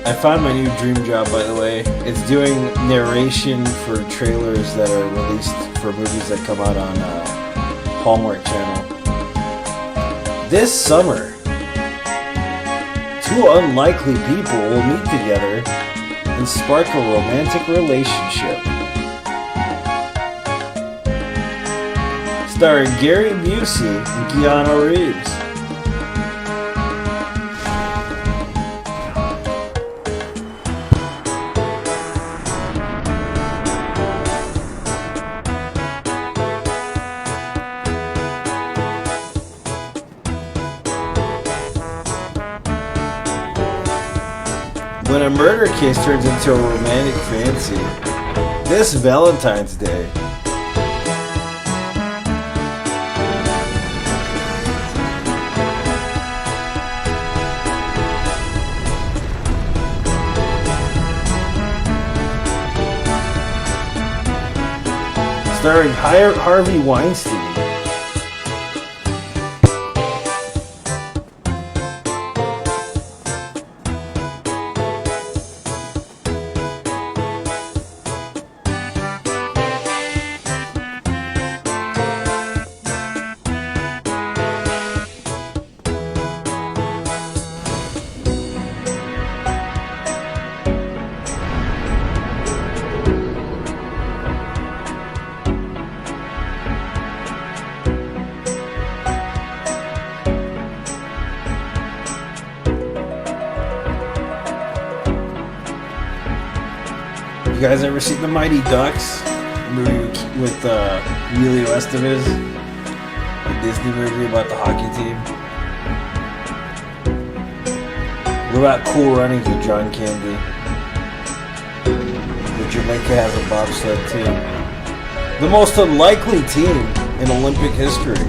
I found my new dream job, by the way. It's doing narration for trailers that are released for movies that come out on Hallmark Channel. This summer, two unlikely people will meet together and spark a romantic relationship. Starring Gary Busey and Keanu Reeves. When a murder case turns into a romantic fancy, this Valentine's Day. Starring Harvey Weinstein. You guys ever seen The Mighty Ducks? The movie with Emilio Estevez? The Disney movie about the hockey team? What about Cool Runnings with John Candy? Where Jamaica has a bobsled team. The most unlikely team in Olympic history.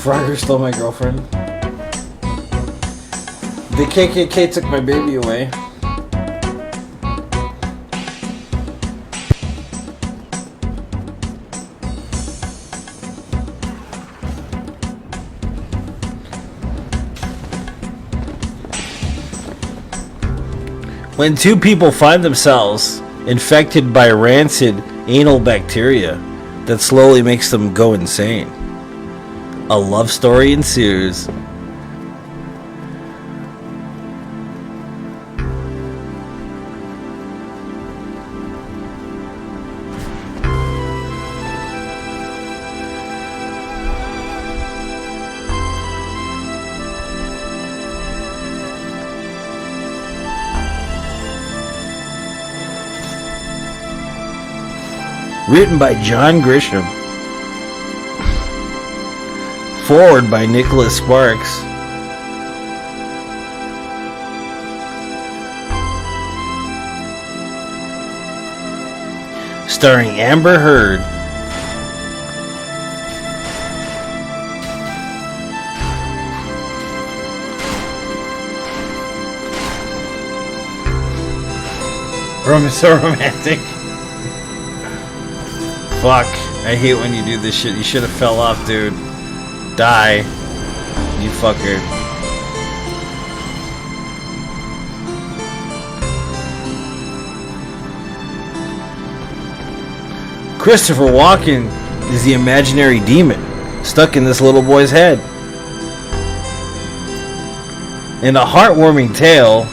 Frogger stole my girlfriend. The KKK took my baby away. When two people find themselves infected by rancid anal bacteria that slowly makes them go insane, a love story ensues. Written by John Grisham. Forward by Nicholas Sparks. Starring Amber Heard. So romantic. Fuck. I hate when you do this shit. You should have fell off, dude. Die. You fucker. Christopher Walken is the imaginary demon stuck in this little boy's head. In a heartwarming tale,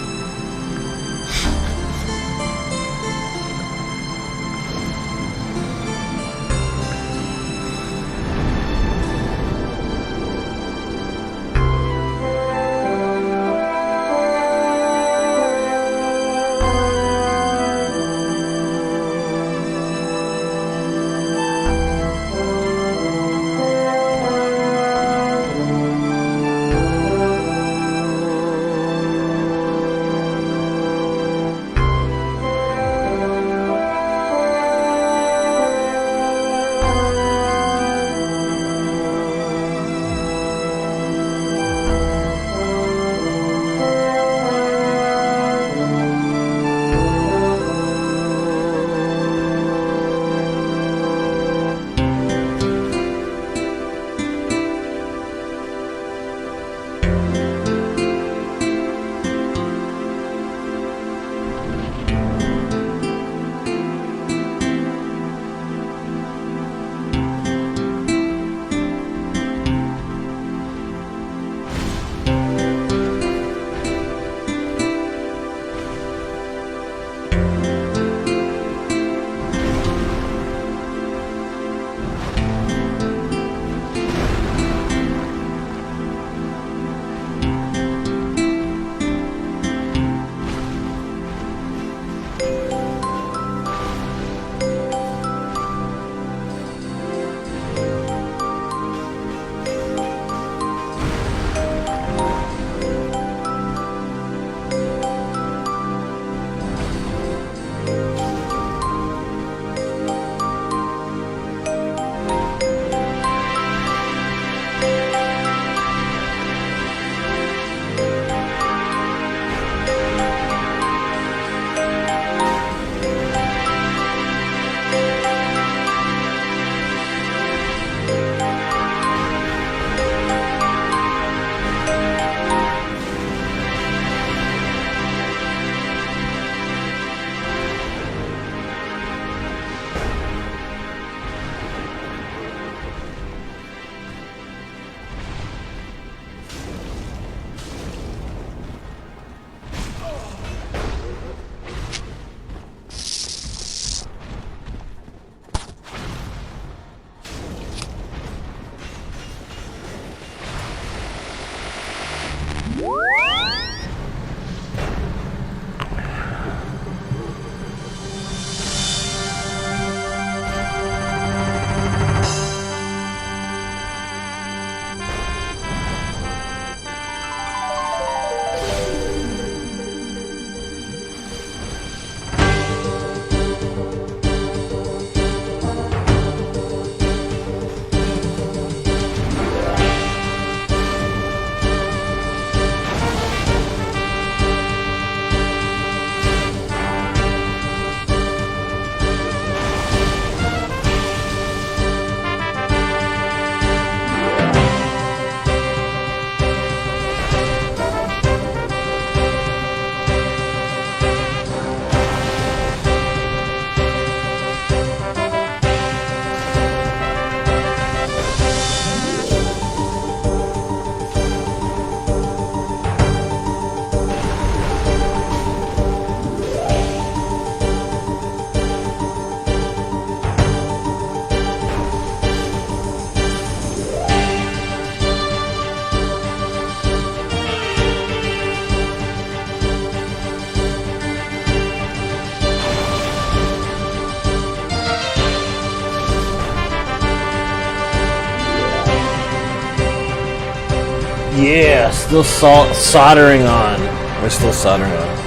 Yeah, still soldering on. We're still soldering on.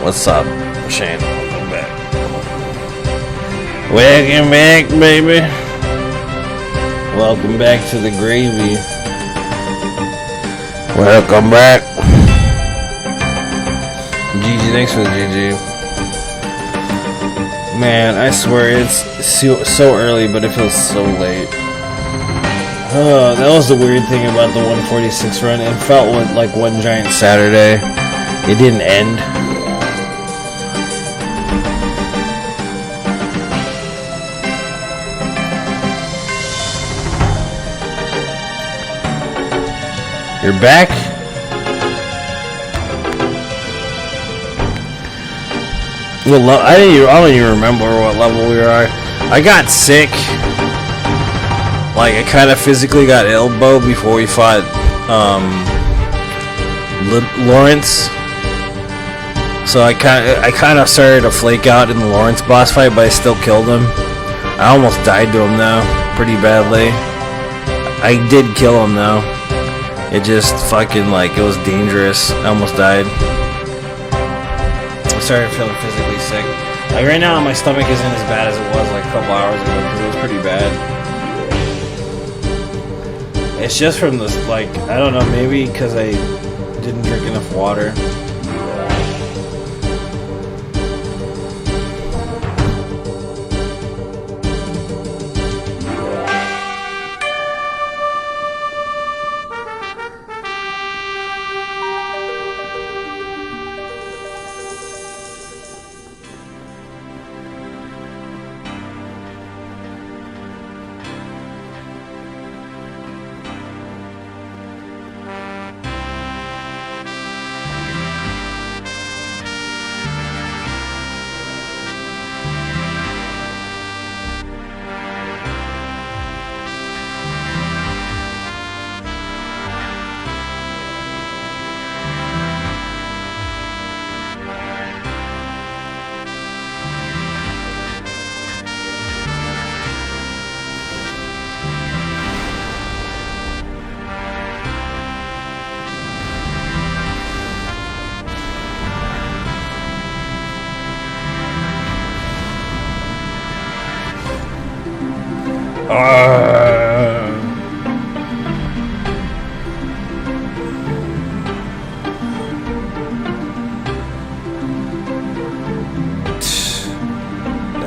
What's up, Shane? Welcome back. Welcome back, baby. Welcome back to the gravy. Welcome back. GG, thanks for the GG. Man, I swear it's so early, but it feels so late. That was the weird thing about the 146 run. It felt like one giant Saturday. It didn't end. You're back? Well, I don't even remember what level we were. I got sick. Like, I kind of physically got ill, Bo, before we fought Lawrence. So I kind of started to flake out in the Lawrence boss fight, but I still killed him. I almost died to him though, pretty badly. I did kill him though. It just fucking, like, it was dangerous. I almost died. I started feeling physically sick. Like, right now, my stomach isn't as bad as it was like a couple hours ago, because it was pretty bad. It's just from this, like, I don't know, maybe because I didn't drink enough water.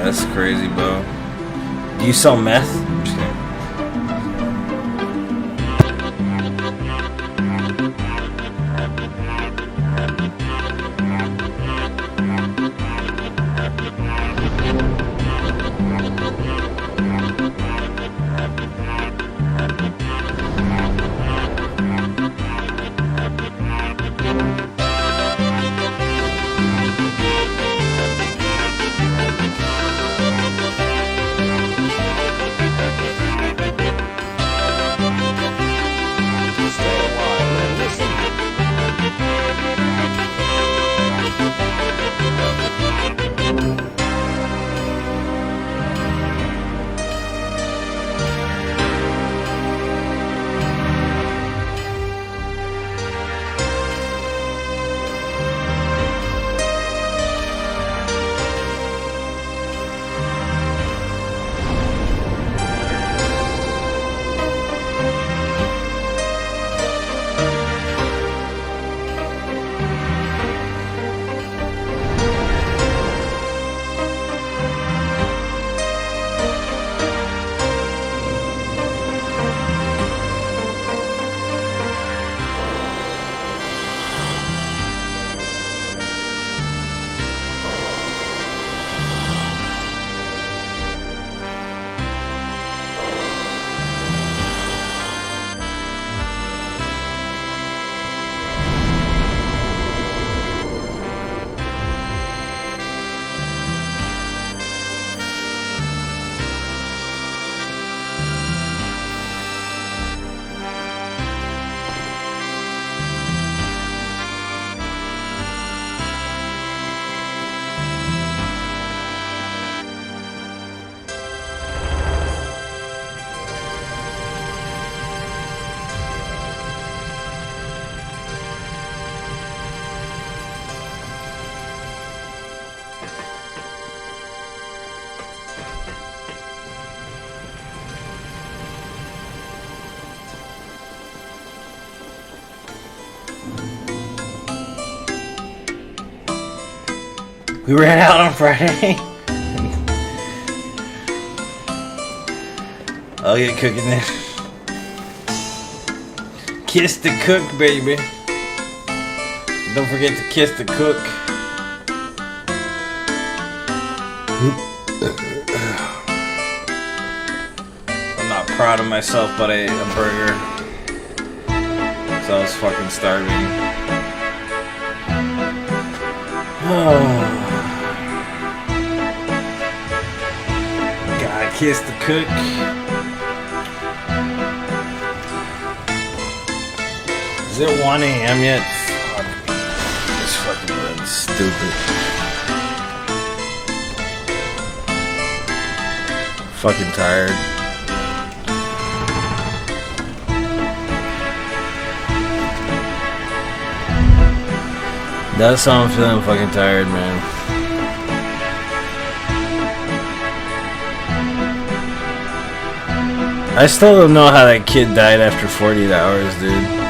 That's crazy, bro. Do you sell meth? I'm just kidding. We ran out on Friday. I'll get cooking there. Kiss the cook, baby. Don't forget to kiss the cook. I'm not proud of myself, but I ate a burger. So I was fucking starving. Gotta kiss the cook. Is it 1 a.m. yet? Fuck. This fucking room's stupid. Fucking tired. That's how I'm feeling. Fucking tired, man. I still don't know how that kid died after 48 hours, dude,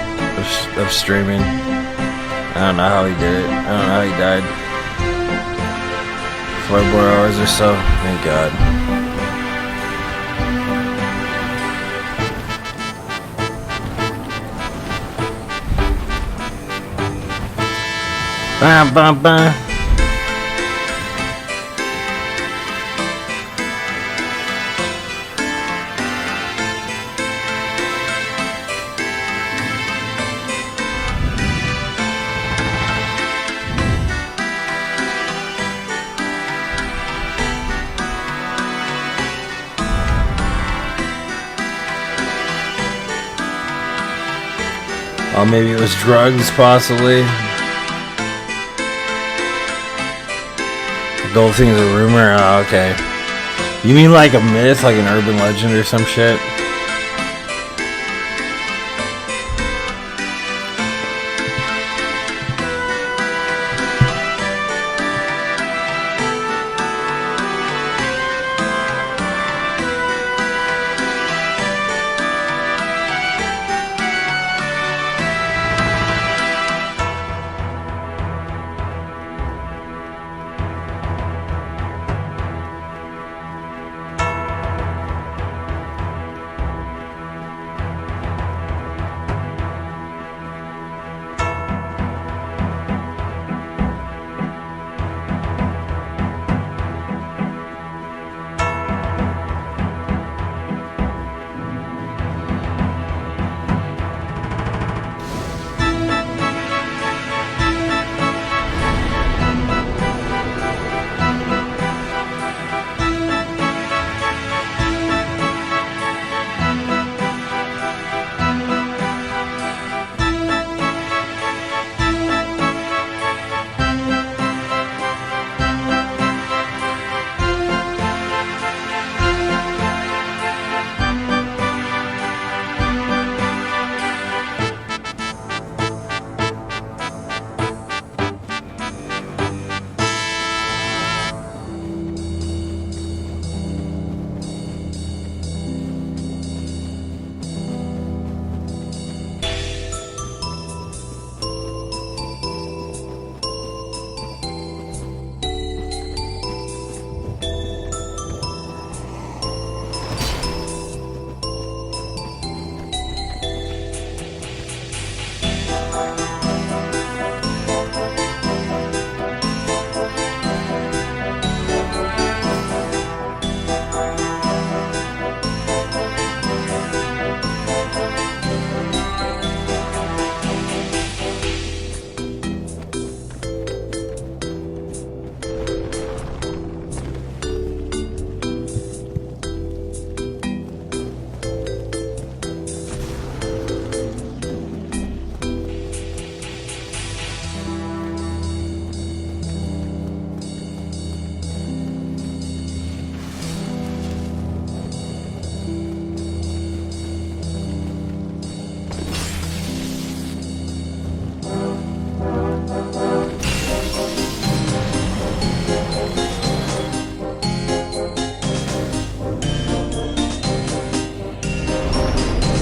of streaming. I don't know how he did it. I don't know how he died. 4 more hours or so. Thank God. Bam, bam, bam. Oh, maybe it was drugs, possibly. The whole thing is a rumor? Oh, okay. You mean like a myth, like an urban legend or some shit?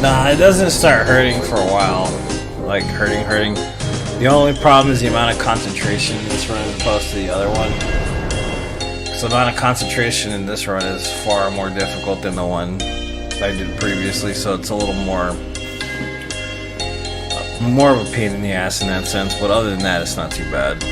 Nah, it doesn't start hurting for a while. Like, hurting. The only problem is the amount of concentration in this run as opposed to the other one. So the amount of concentration in this run is far more difficult than the one I did previously, so it's a little more of a pain in the ass in that sense, but other than that, it's not too bad.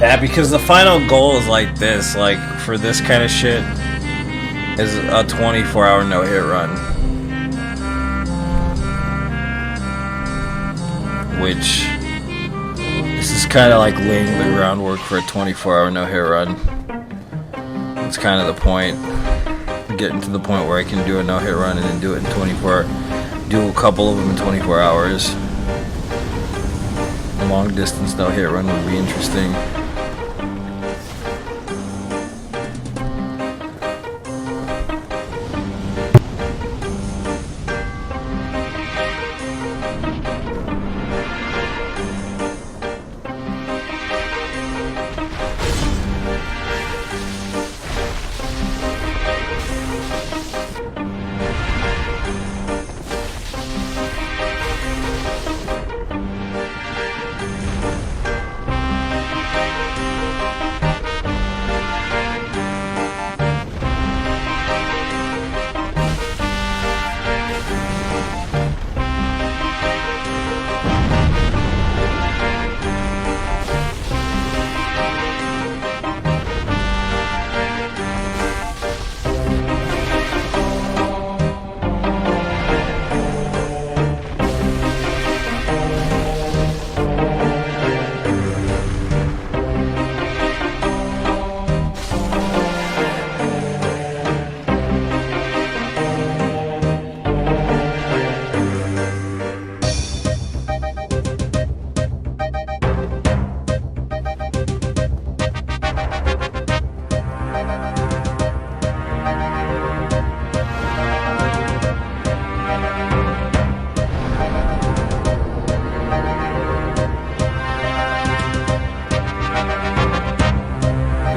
Yeah, because the final goal is like this, like for this kind of shit, is a 24-hour no-hit run. Which, this is kind of like laying the groundwork for a 24-hour no-hit run. It's kind of the point, getting to the point where I can do a no-hit run and then do it in 24, do a couple of them in 24 hours. A long distance no-hit run would be interesting.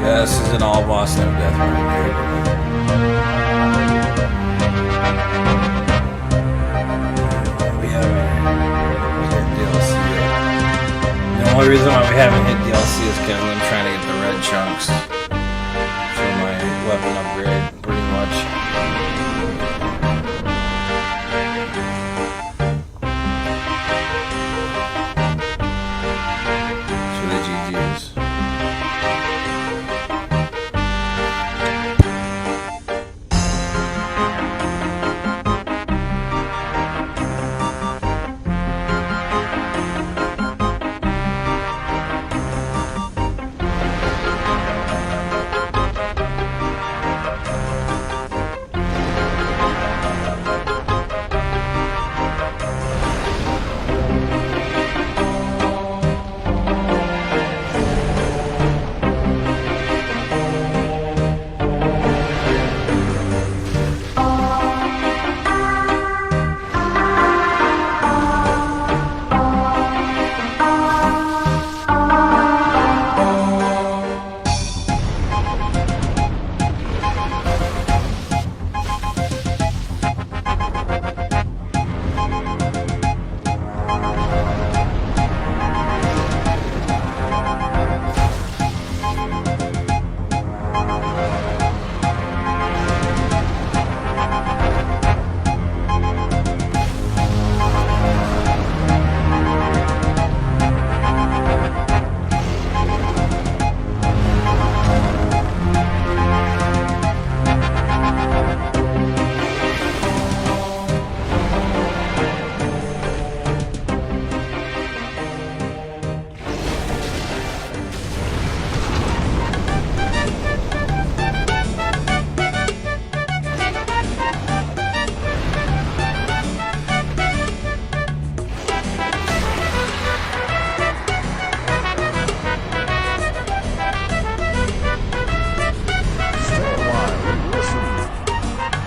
This is an all boss no death run, dude. We haven't hit DLC yet. The only reason why we haven't hit DLC is because I'm trying to get the red chunks for my weapon upgrade, pretty much. For the GGs.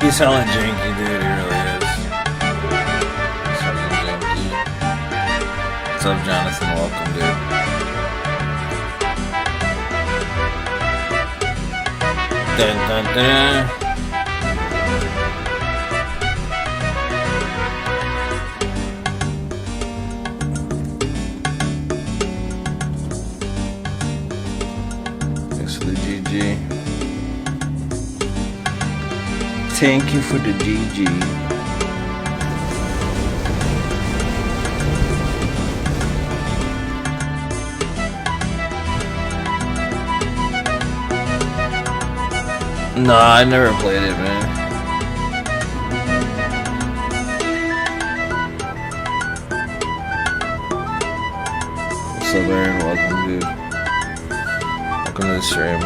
He's hella janky, dude. He really is. He's hella janky. What's up, Jonathan? Welcome, dude. Dun, dun, dun. Thanks for the GG. Thank you for the GG. No, I never played it, man. What's up, Aaron? Welcome, dude. Welcome to the stream.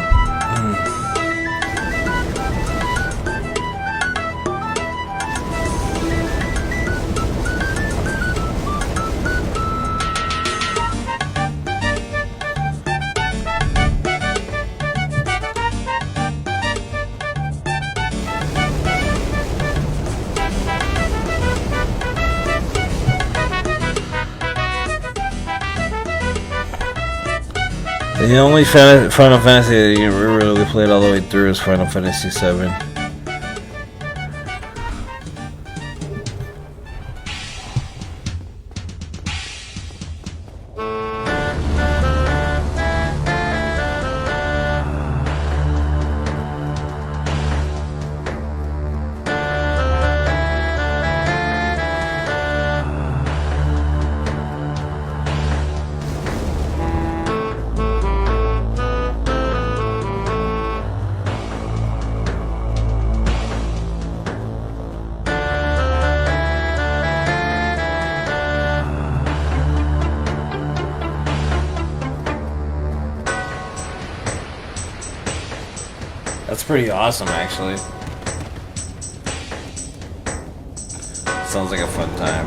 The only Final Fantasy that you really played all the way through is Final Fantasy VII. That's pretty awesome, actually. Sounds like a fun time.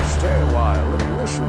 Stay a while and listen.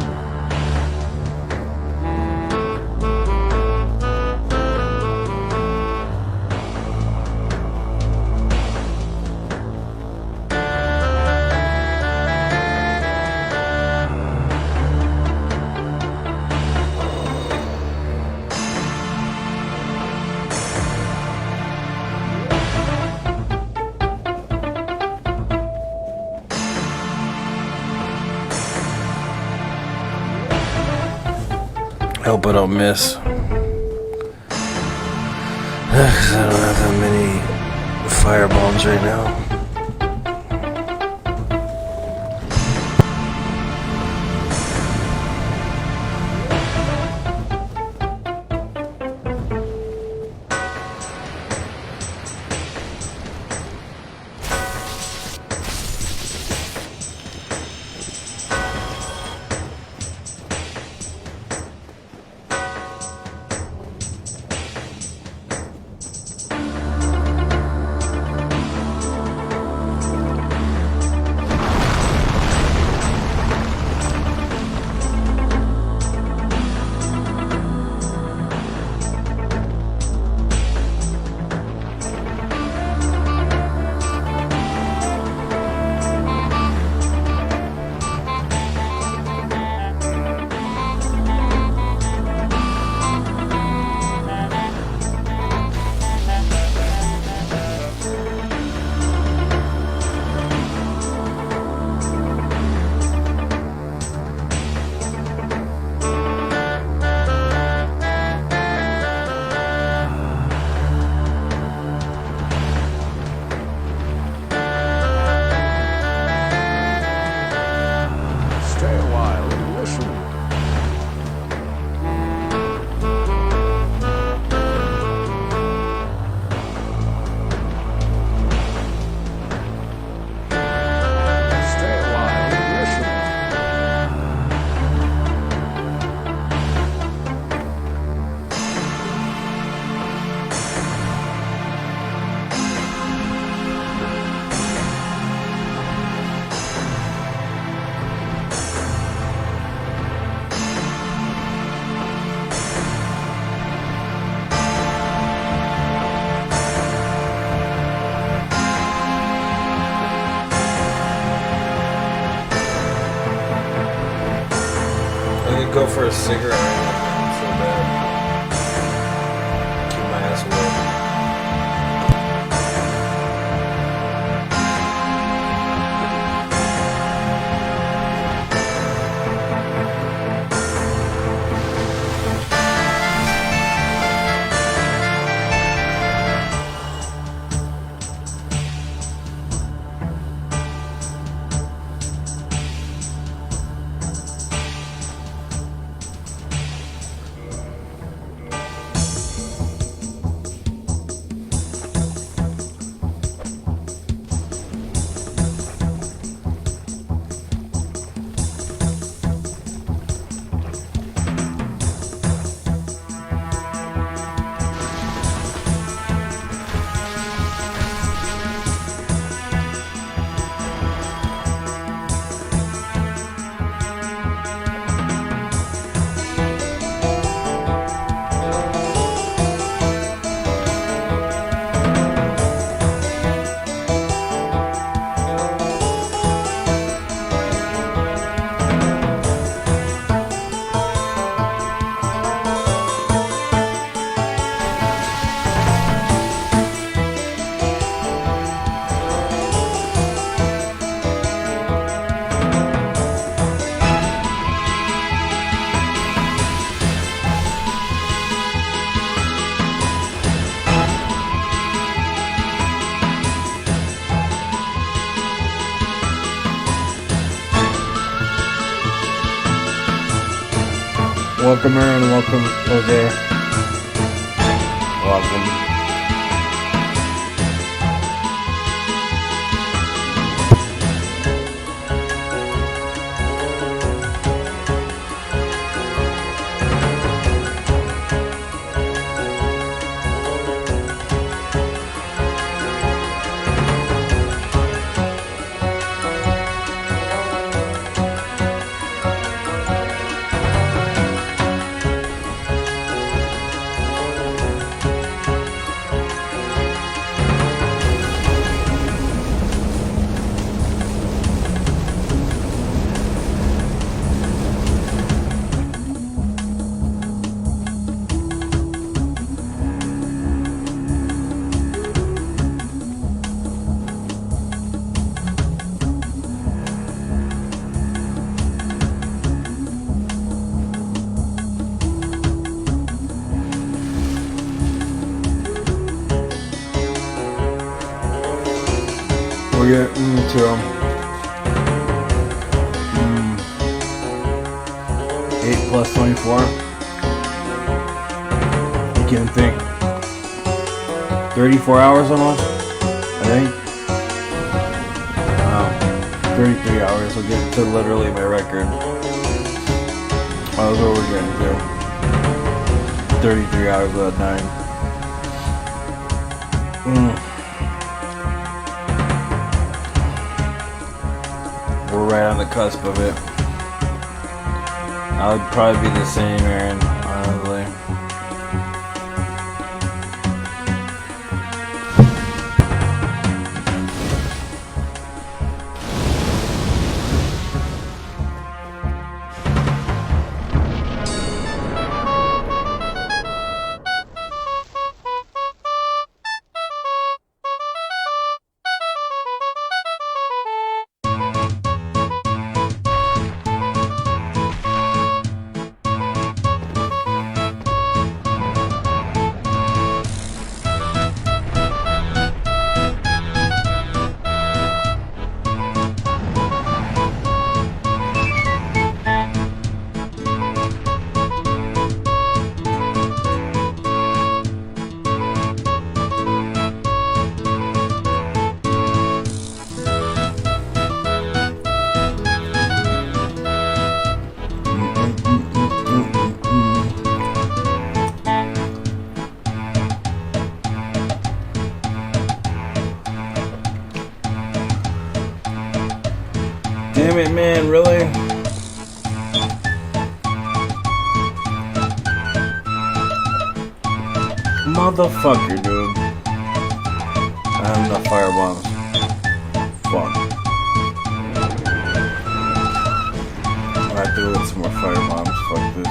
Hope I don't miss. Cause I don't have that many firebombs right now. go for a cigarette right now. So bad. Keep my ass away. Welcome, Aaron. Welcome, Jose. Welcome. We're getting to 8 plus 24. I can't think. 34 hours almost, I think. 33 hours. We'll get to literally my record. That's what we're getting to. 33 hours without 9. We're right on the cusp of it. I would probably be the same, Aaron, honestly. Damn it, man, really? Motherfucker, dude. I have enough firebombs. Fuck. I have to go get some more fire bombs. Fuck this.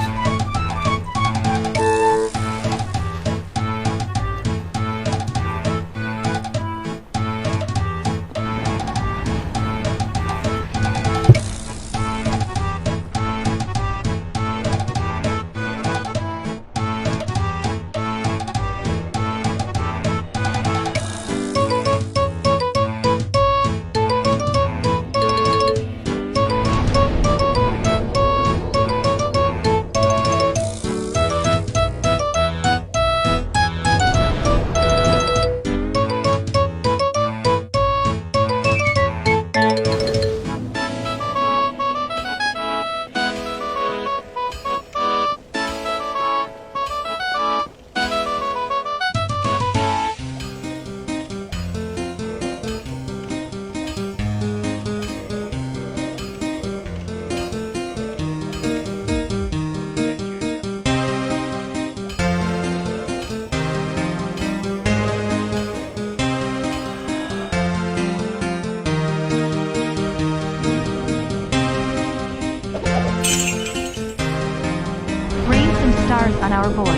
Rain some stars on our boy.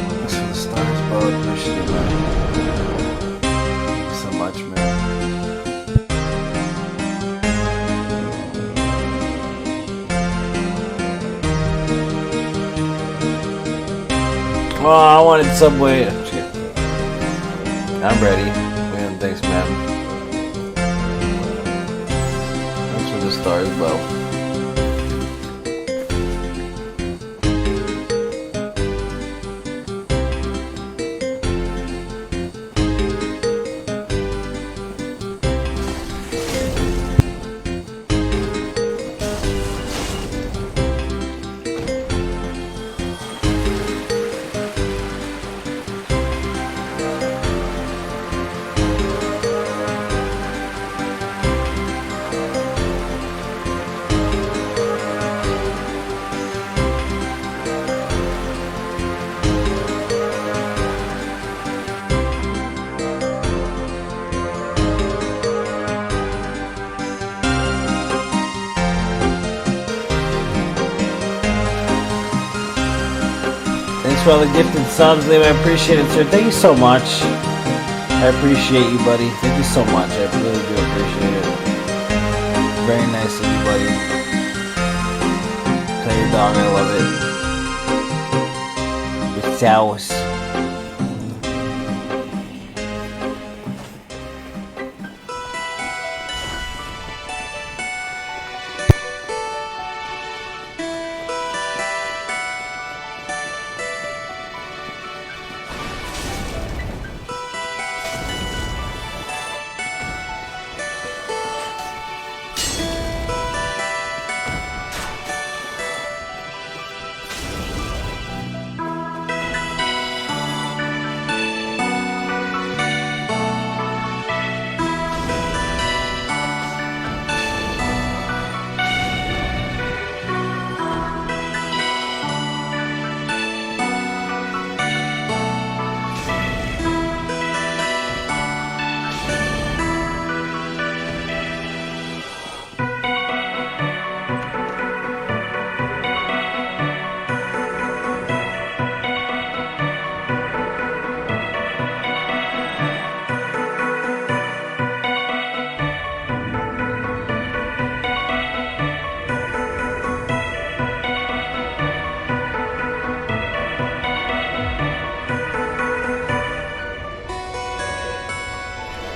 Thanks for the stars, bro. Appreciate it, man. Thanks so much, man. Oh, I wanted Subway. I'm ready. Man, thanks, man. Thanks for the stars, bro. Thanks for all the gifted subs, Liam. I appreciate it, sir. Thank you so much. I appreciate you, buddy. Thank you so much. I really do appreciate it. Very nice of you, buddy. Tell your dog I love it. With sauce.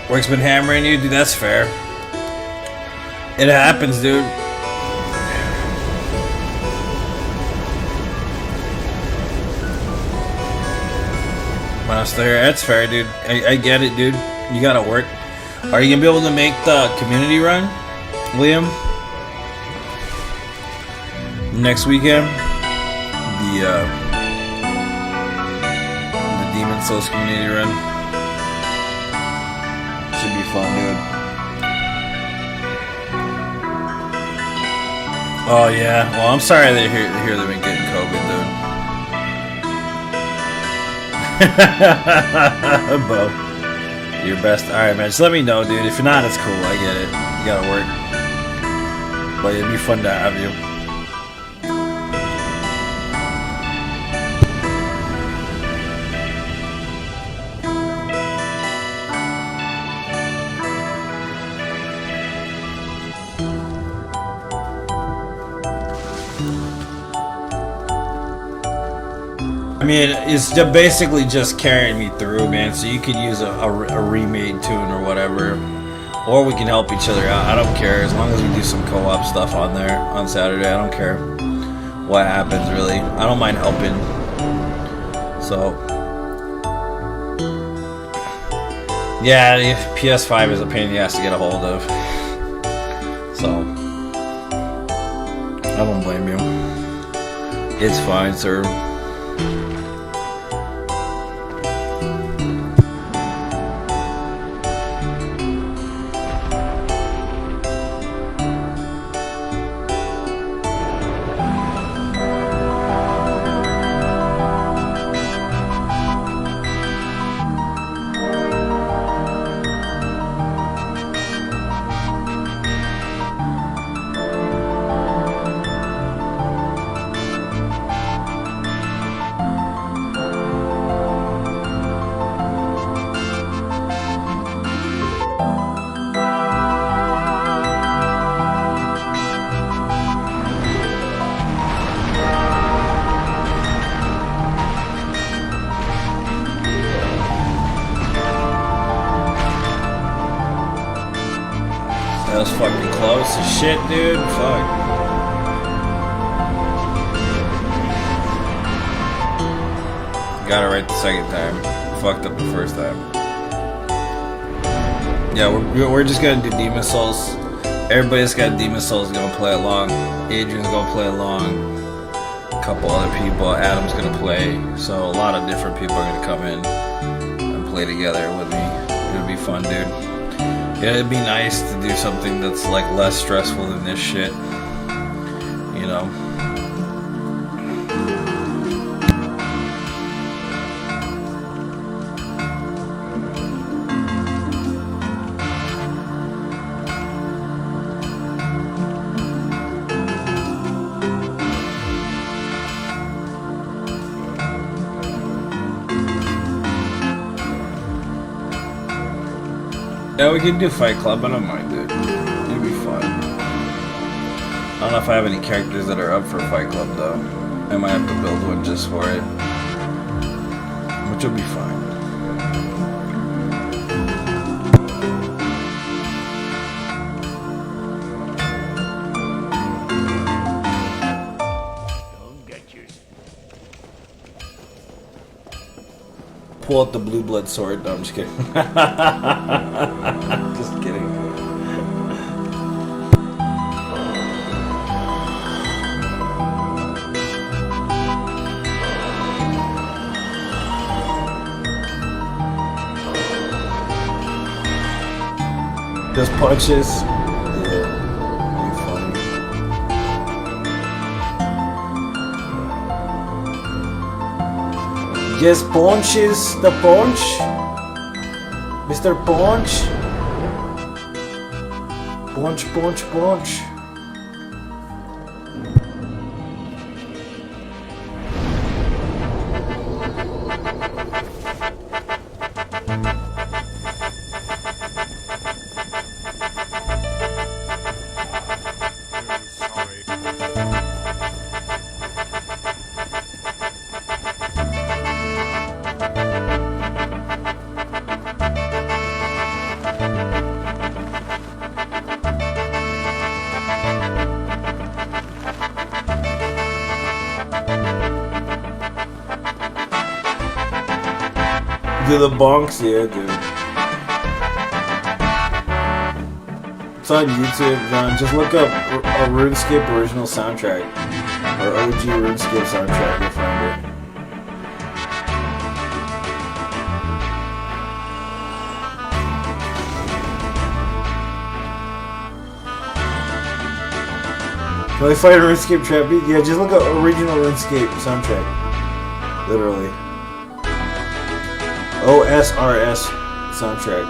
Work's been hammering you, dude. That's fair. It happens, dude. When I'm still here, that's fair, dude. I get it, dude. You gotta work. Are you gonna be able to make the community run, Liam? Next weekend? The Demon Souls community run. Should be fun, dude. Oh yeah. Well, I'm sorry to hear they've been getting COVID, dude. Bo, your best. All right, man. Just let me know, dude. If you're not, it's cool. I get it. You gotta work. But it'd be fun to have you. I mean, it's basically just carrying me through, man. So you could use a remade tune or whatever. Or we can help each other out. I don't care. As long as we do some co-op stuff on there on Saturday, I don't care what happens, really. I don't mind helping. So, yeah, the PS5 is a pain in the ass to get a hold of. So, I don't blame you. It's fine, sir. That was fucking close as shit, dude. Fuck. Got it right the second time. Fucked up the first time. Yeah, we're just gonna do Demon Souls. Everybody that's got Demon Souls is gonna play along. Adrian's gonna play along. A couple other people. Adam's gonna play. So a lot of different people are gonna come in and play together with me. It'll be fun, dude. Yeah, it'd be nice to do something that's like less stressful than this shit. You know? Yeah, we can do Fight Club, I don't mind it. It'd be fun. I don't know if I have any characters that are up for Fight Club though. I might have to build one just for it. Which will be fine. Pull out the blue blood sword. No, I'm just kidding. Just kidding. Just punches. Yeah. Funny. Just punches the punch. Mr. Punch. Punch, punch, punch. Do the bonks, yeah, dude. It's on YouTube, John. Just look up a RuneScape original soundtrack. Or OG RuneScape soundtrack, you'll find it. Can I find a RuneScape trap beat? Yeah, just look up original RuneScape soundtrack. Literally. OSRS soundtrack.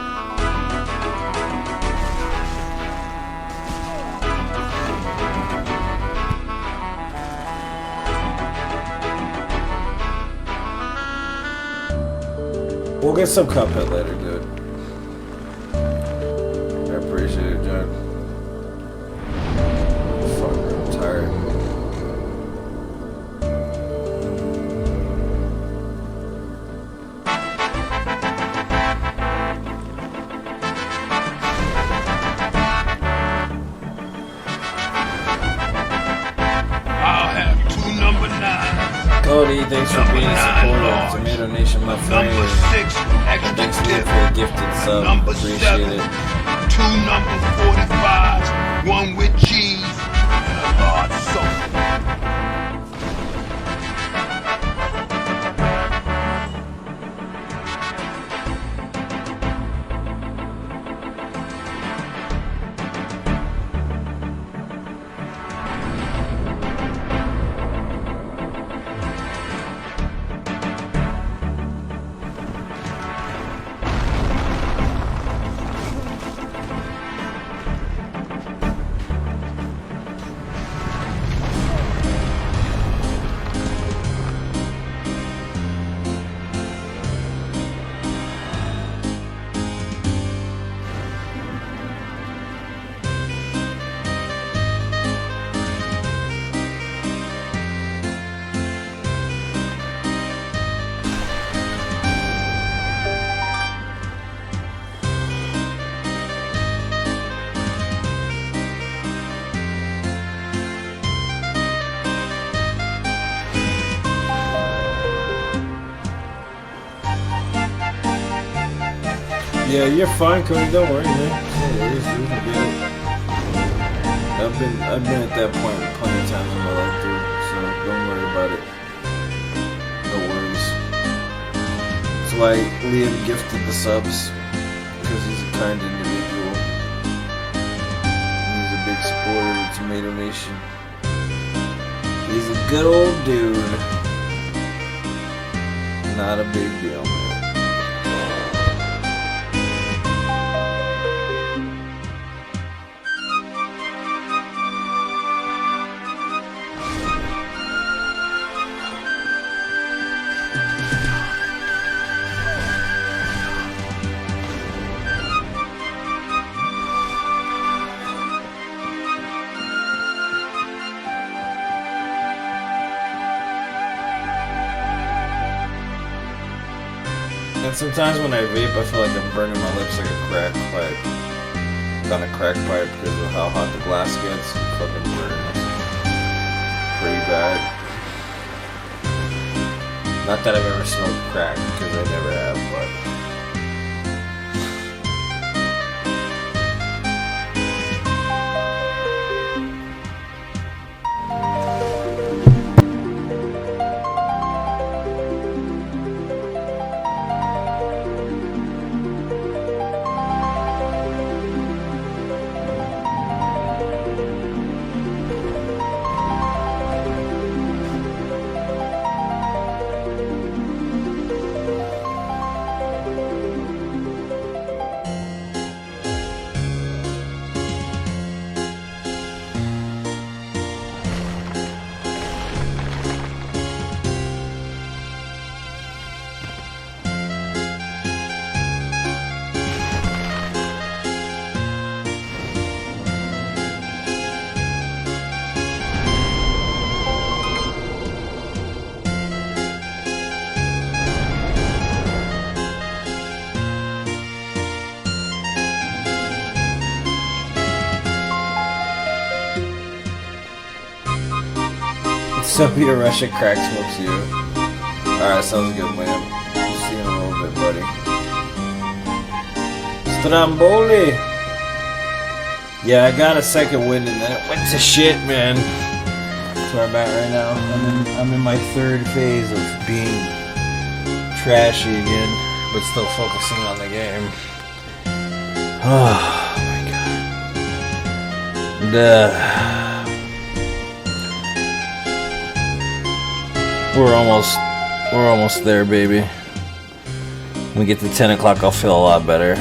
We'll get some Cuphead later, dude. I appreciate it, John. Fuck, I'm tired. I'll have 2 number 9s. Cody, thanks for being a supporter of Tomato Nation, my friend. Number 6, extra Thanks tip. for a gifted sub. Number Appreciate 7, it. 2 number 45s, 1 with cheese, and a large soda. Yeah, you're fine, Cody. Don't worry, man. No worries, dude. I get it. I've been at that point plenty of times in my life, dude. So don't worry about it. No worries. That's why Liam gifted the subs, because he's a kind individual. He's a big supporter of Tomato Nation. He's a good old dude. Not a big deal, man. And sometimes when I vape, I feel like I'm burning my lips like a crack pipe. On a crack pipe because of how hot the glass gets. It fucking burns. Pretty bad. Not that I've ever smoked crack, because I never have, but... So be a Russia crack smokes you. Alright, sounds good, man. See you in a little bit, buddy. Stromboli! Yeah, I got a second wind and then it went to shit, man. That's where I'm at right now. I'm in my third phase of being trashy again, but still focusing on the game. Oh my god. We're almost there, baby. When we get to 10 o'clock, I'll feel a lot better.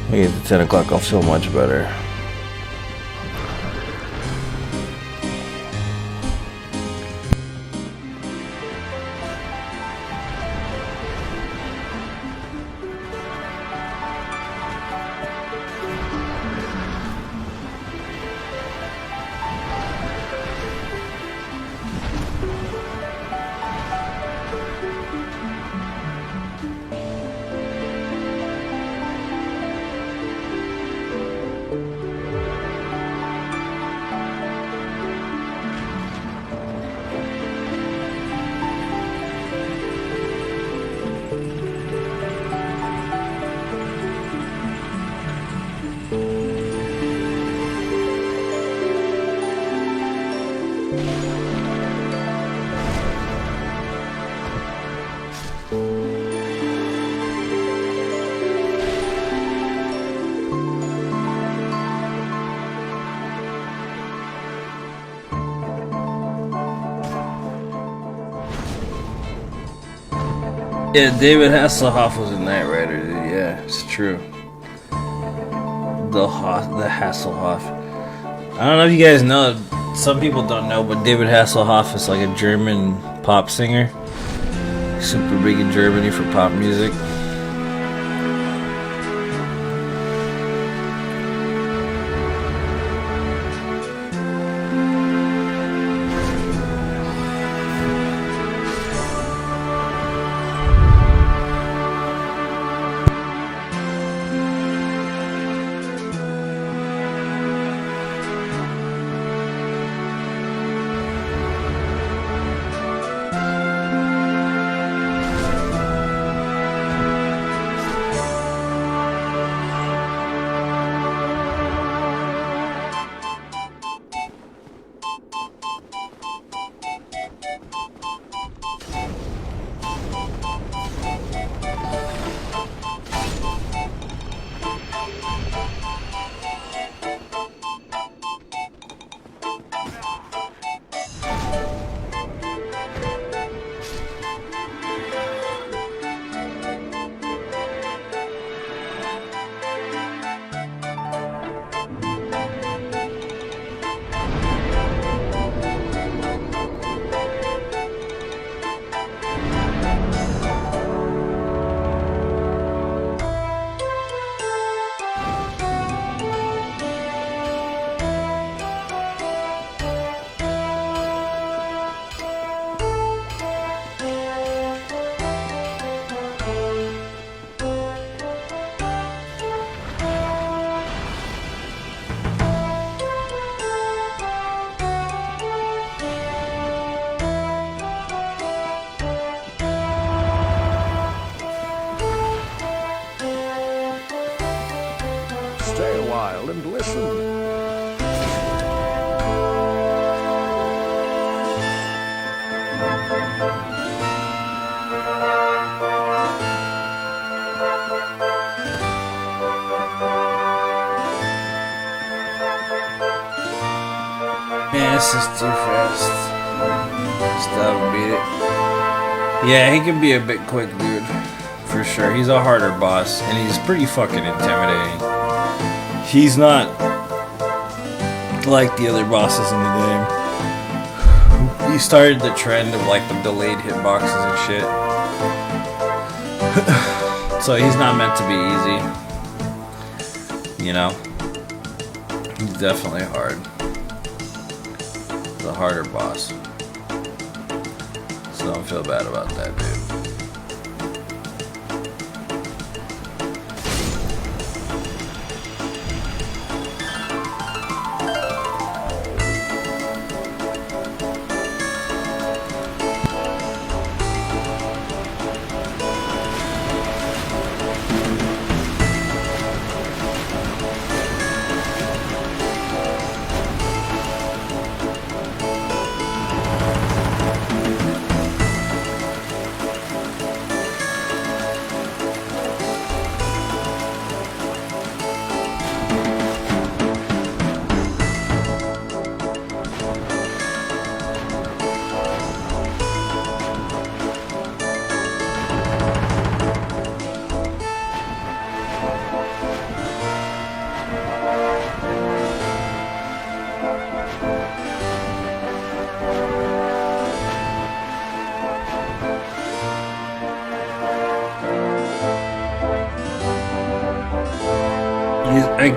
When we get to 10 o'clock, I'll feel much better. Yeah, David Hasselhoff was a Knight Rider, dude. Yeah, it's true. The Hasselhoff. I don't know if you guys know. Some people don't know, but David Hasselhoff is like a German pop singer. Super big in Germany for pop music. Stay a while and listen. Man, this is too fast. Stop and beat it. Yeah, he can be a bit quick, dude. For sure. He's a harder boss, and he's pretty fucking intimidating. He's not like the other bosses in the game. He started the trend of like the delayed hitboxes and shit. So he's not meant to be easy. You know? He's definitely hard. The harder boss. So don't feel bad about that, dude.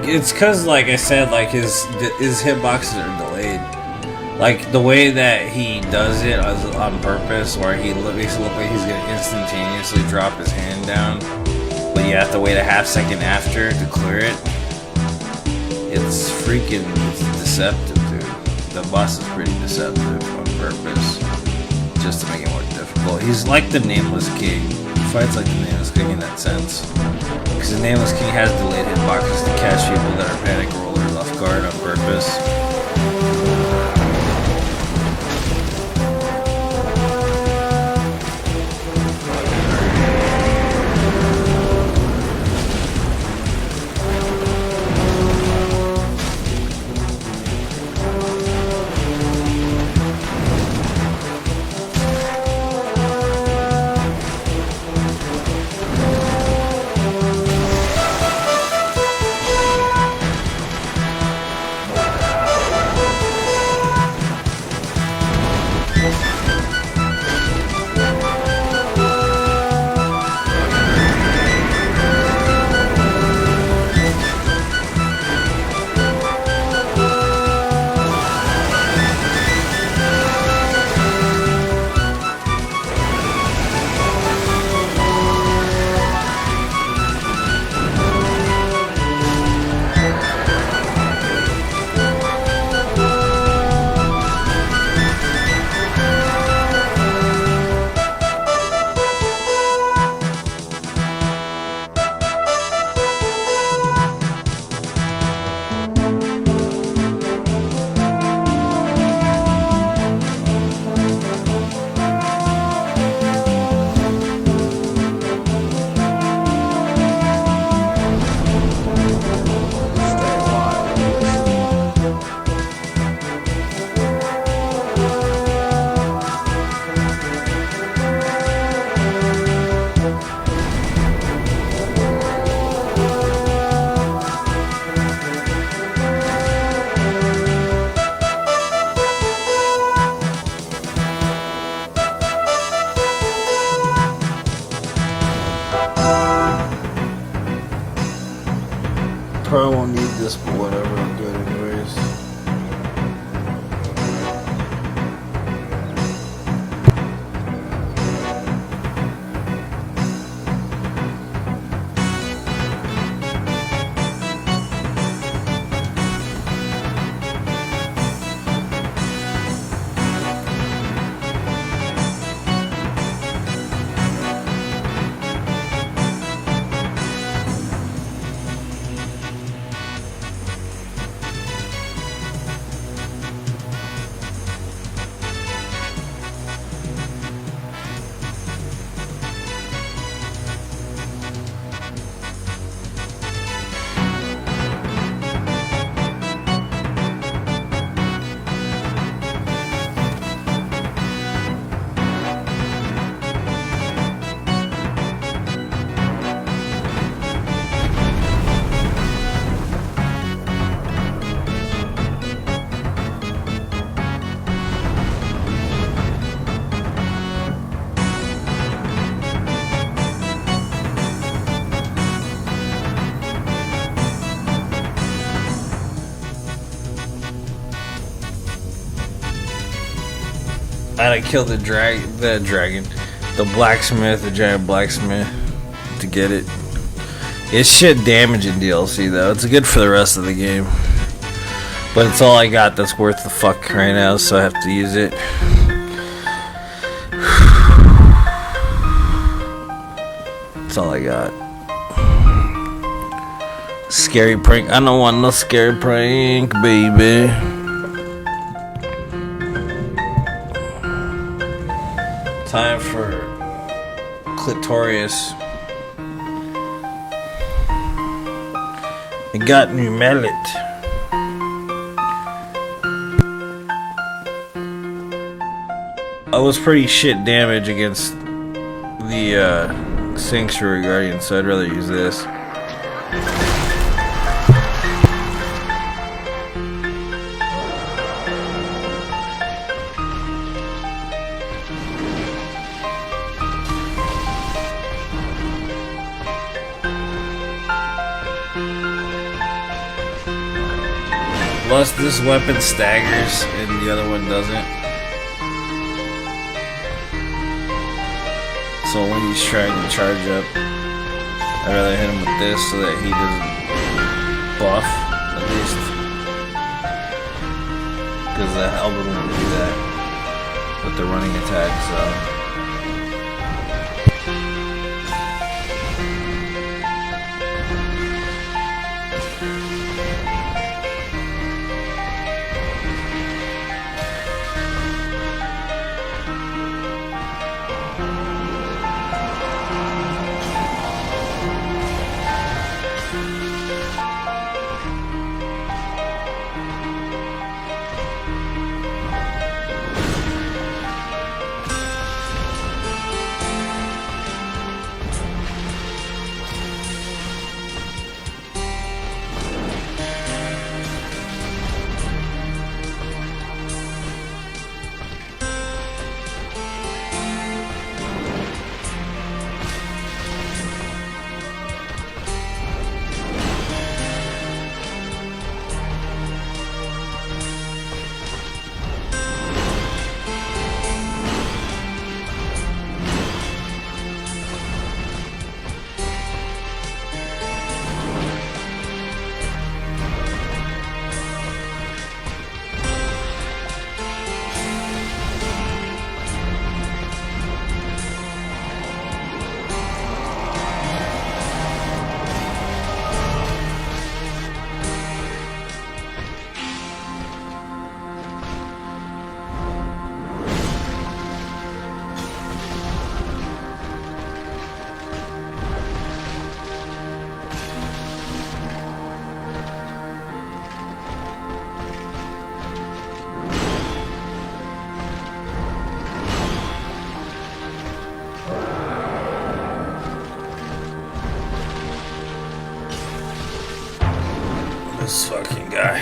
It's because, like I said, like his hitboxes are delayed. Like the way that he does it on purpose, where he makes it look like he's gonna instantaneously drop his hand down, but you have to wait a half second after to clear it. It's deceptive, dude. The boss is pretty deceptive on purpose, just to make it more difficult. He's like the Nameless King. He fights like the Nameless King in that sense. Because the Nameless King has delayed hitboxes to catch people that are panic rollers off guard on purpose. had to kill the dragon, the blacksmith, the giant blacksmith, to get it. It's shit damaging DLC though. It's good for the rest of the game, but it's all I got that's worth the fuck right now, so I have to use it. That's all I got. Scary prank. I don't want no scary prank, baby. Time for clitorius. It got me mallet. I was pretty shit damage against the Sanctuary Guardian, so I'd rather use this. Plus, this weapon staggers and the other one doesn't. So when he's trying to charge up, I'd rather hit him with this so that he doesn't buff, at least. Because the Albert won't do that with the running attack, so. This fucking guy.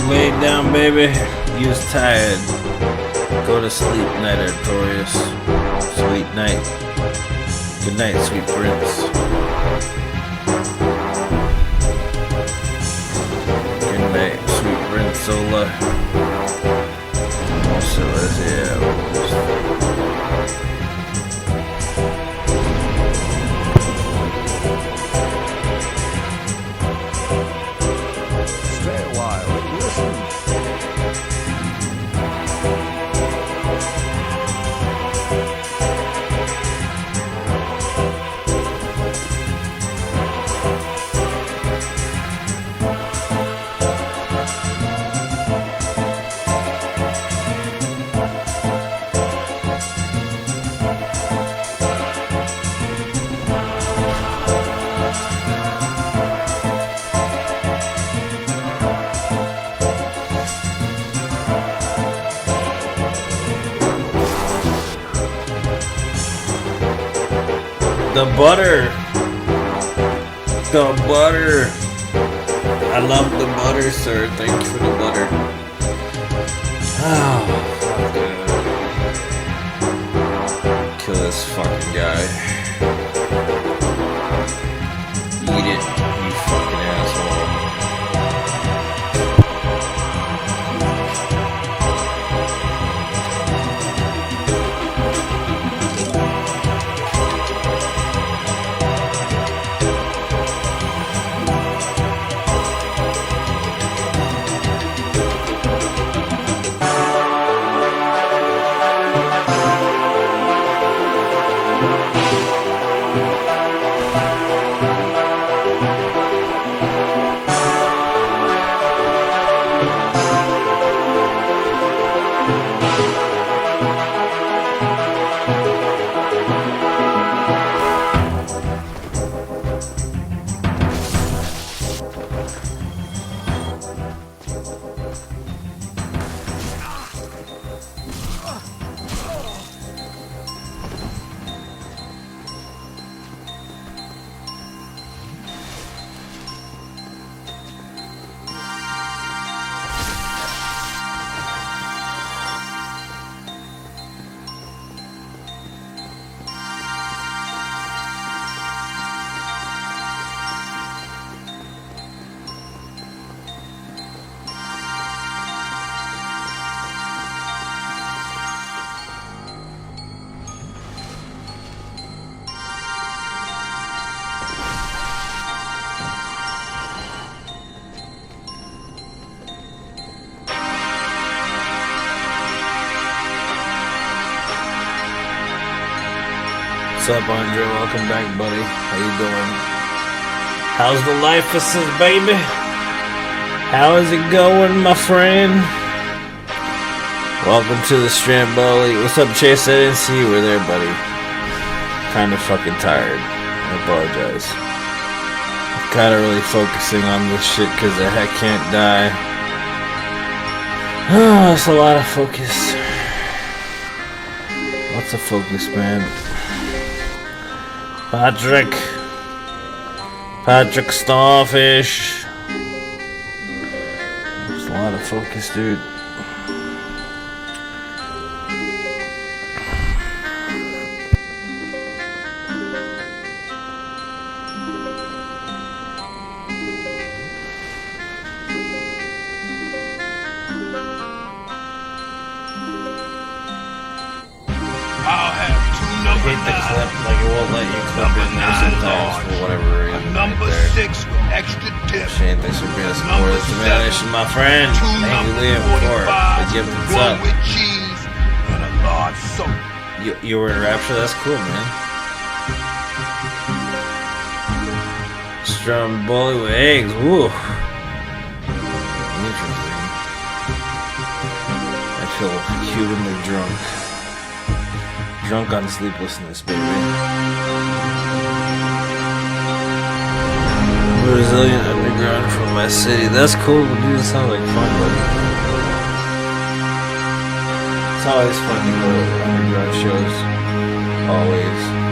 Lay down, baby. You's tired. Go to sleep, night Artorias. Sweet night. Good night, sweet prince. Good night, sweet prince Sola. Also, as The butter. The butter. I love the butter, sir. Thank you for the butter. Oh, fuck yeah. Kill this fucking guy. Eat it, you fucking asshole. What's up, Andre? Welcome back, buddy. How you doing? How's the life, baby? How is it going, my friend? Welcome to the Stramboli. What's up, Chase? I didn't see you were there, buddy. Kinda fucking tired. I apologize. I'm kinda really focusing on this shit because I can't die. Oh, that's a lot of focus. Lots of focus, man. Patrick Starfish. There's a lot of focus, dude. I'll have two number Hit the clip, nine. like it won't let you clip in there sometimes for whatever reason. Number Right there. 6 with extra dip. Shane, thanks for being a supporter. It's Diminishing, my friend. Two Thank you, number Liam, for 45s, the gift. What's one up? with cheese and a large soda. You were in Rapture? That's cool, man. Stromboli with eggs. Woo. Interesting. I feel humanly drunk. Drunk on sleeplessness, baby. Resilient underground from my city. That's cool, dude. It sounds like fun, buddy. It's always fun to go to underground shows. Always.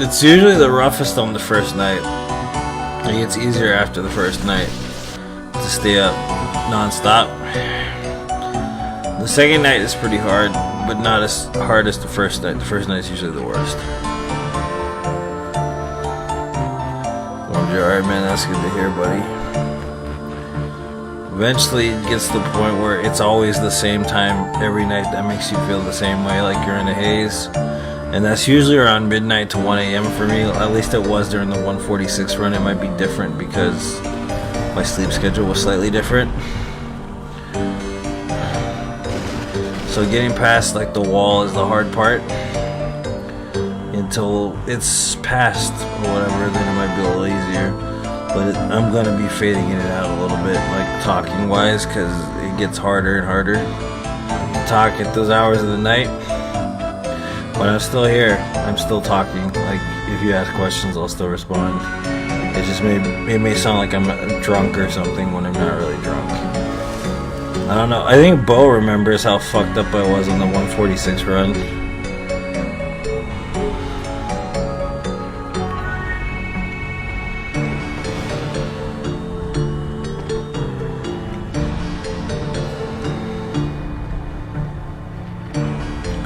It's usually the roughest on the first night. It gets easier after the first night to stay up non-stop. The second night is pretty hard, but not as hard as the first night. The first night is usually the worst. Alright, man, that's good to hear, buddy. Eventually it gets to the point where it's always the same time every night that makes you feel the same way, like you're in a haze. And that's usually around midnight to 1 a.m. for me. At least it was during the 146 run. It might be different because my sleep schedule was slightly different. So getting past like the wall is the hard part. Until it's past or whatever, then it might be a little easier. But I'm gonna be fading in and out a little bit, like talking wise, because it gets harder and harder to talk at those hours of the night. But I'm still here. I'm still talking. Like if you ask questions, I'll still respond. It may sound like I'm drunk or something when I'm not really drunk. I don't know. I think Bo remembers how fucked up I was on the 146 run.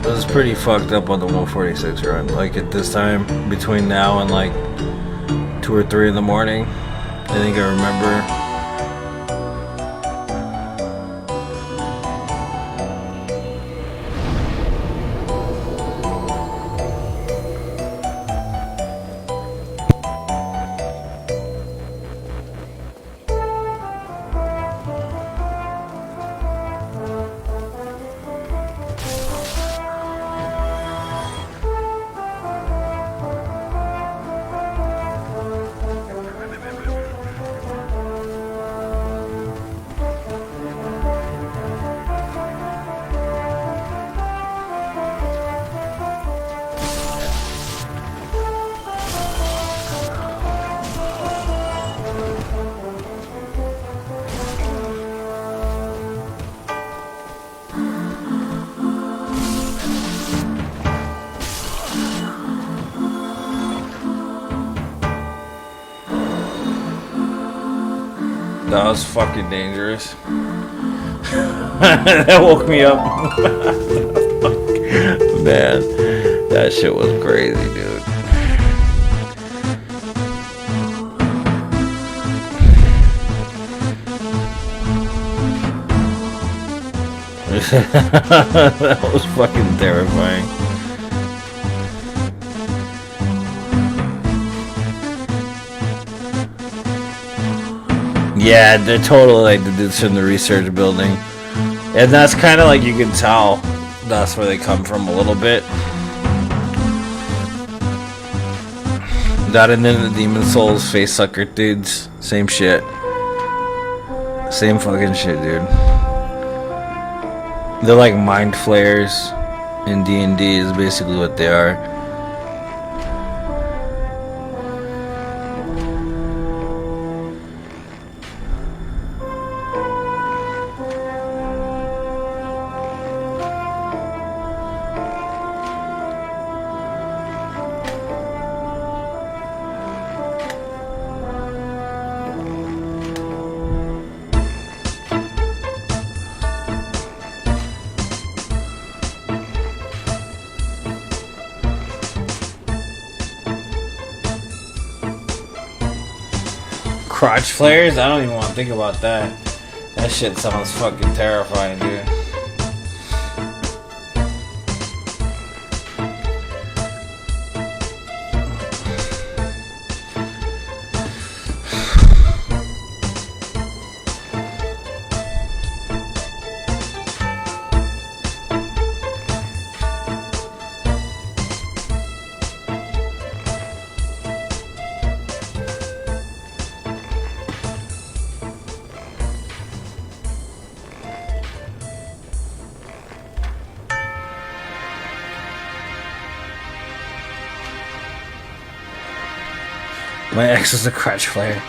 I was pretty fucked up on the 146 run. Like at this time, between now and like 2 or 3 in the morning, I think I remember. That was fucking dangerous. That woke me up. Man, that shit was crazy, dude. That was fucking terrifying. Yeah, they're totally like the dudes from the research building. And that's kind of like you can tell that's where they come from a little bit. That and then the Demon Souls face sucker dudes. Same shit. Same fucking shit, dude. They're like mind flayers in D&D is basically what they are. Crotch flares? I don't even want to think about that. That shit sounds fucking terrifying, dude. My ex is a crotch flare.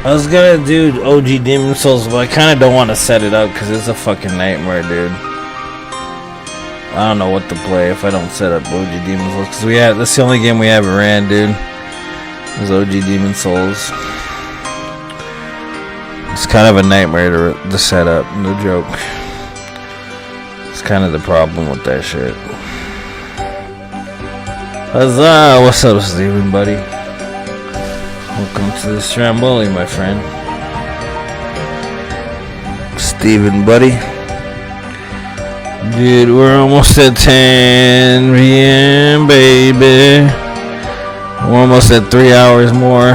I was gonna do OG Demon Souls, but I kind of don't want to set it up because it's a fucking nightmare, dude. I don't know what to play if I don't set up OG Demon Souls because that's the only game we haven't ran, dude. Is OG Demon Souls. It's kind of a nightmare to set up, no joke. It's kind of the problem with that shit. Huzzah! What's up, Steven, buddy? Welcome to the Stramboli, my friend. Steven, buddy. Dude, we're almost at 10 p.m., baby. We're almost at 3 hours more.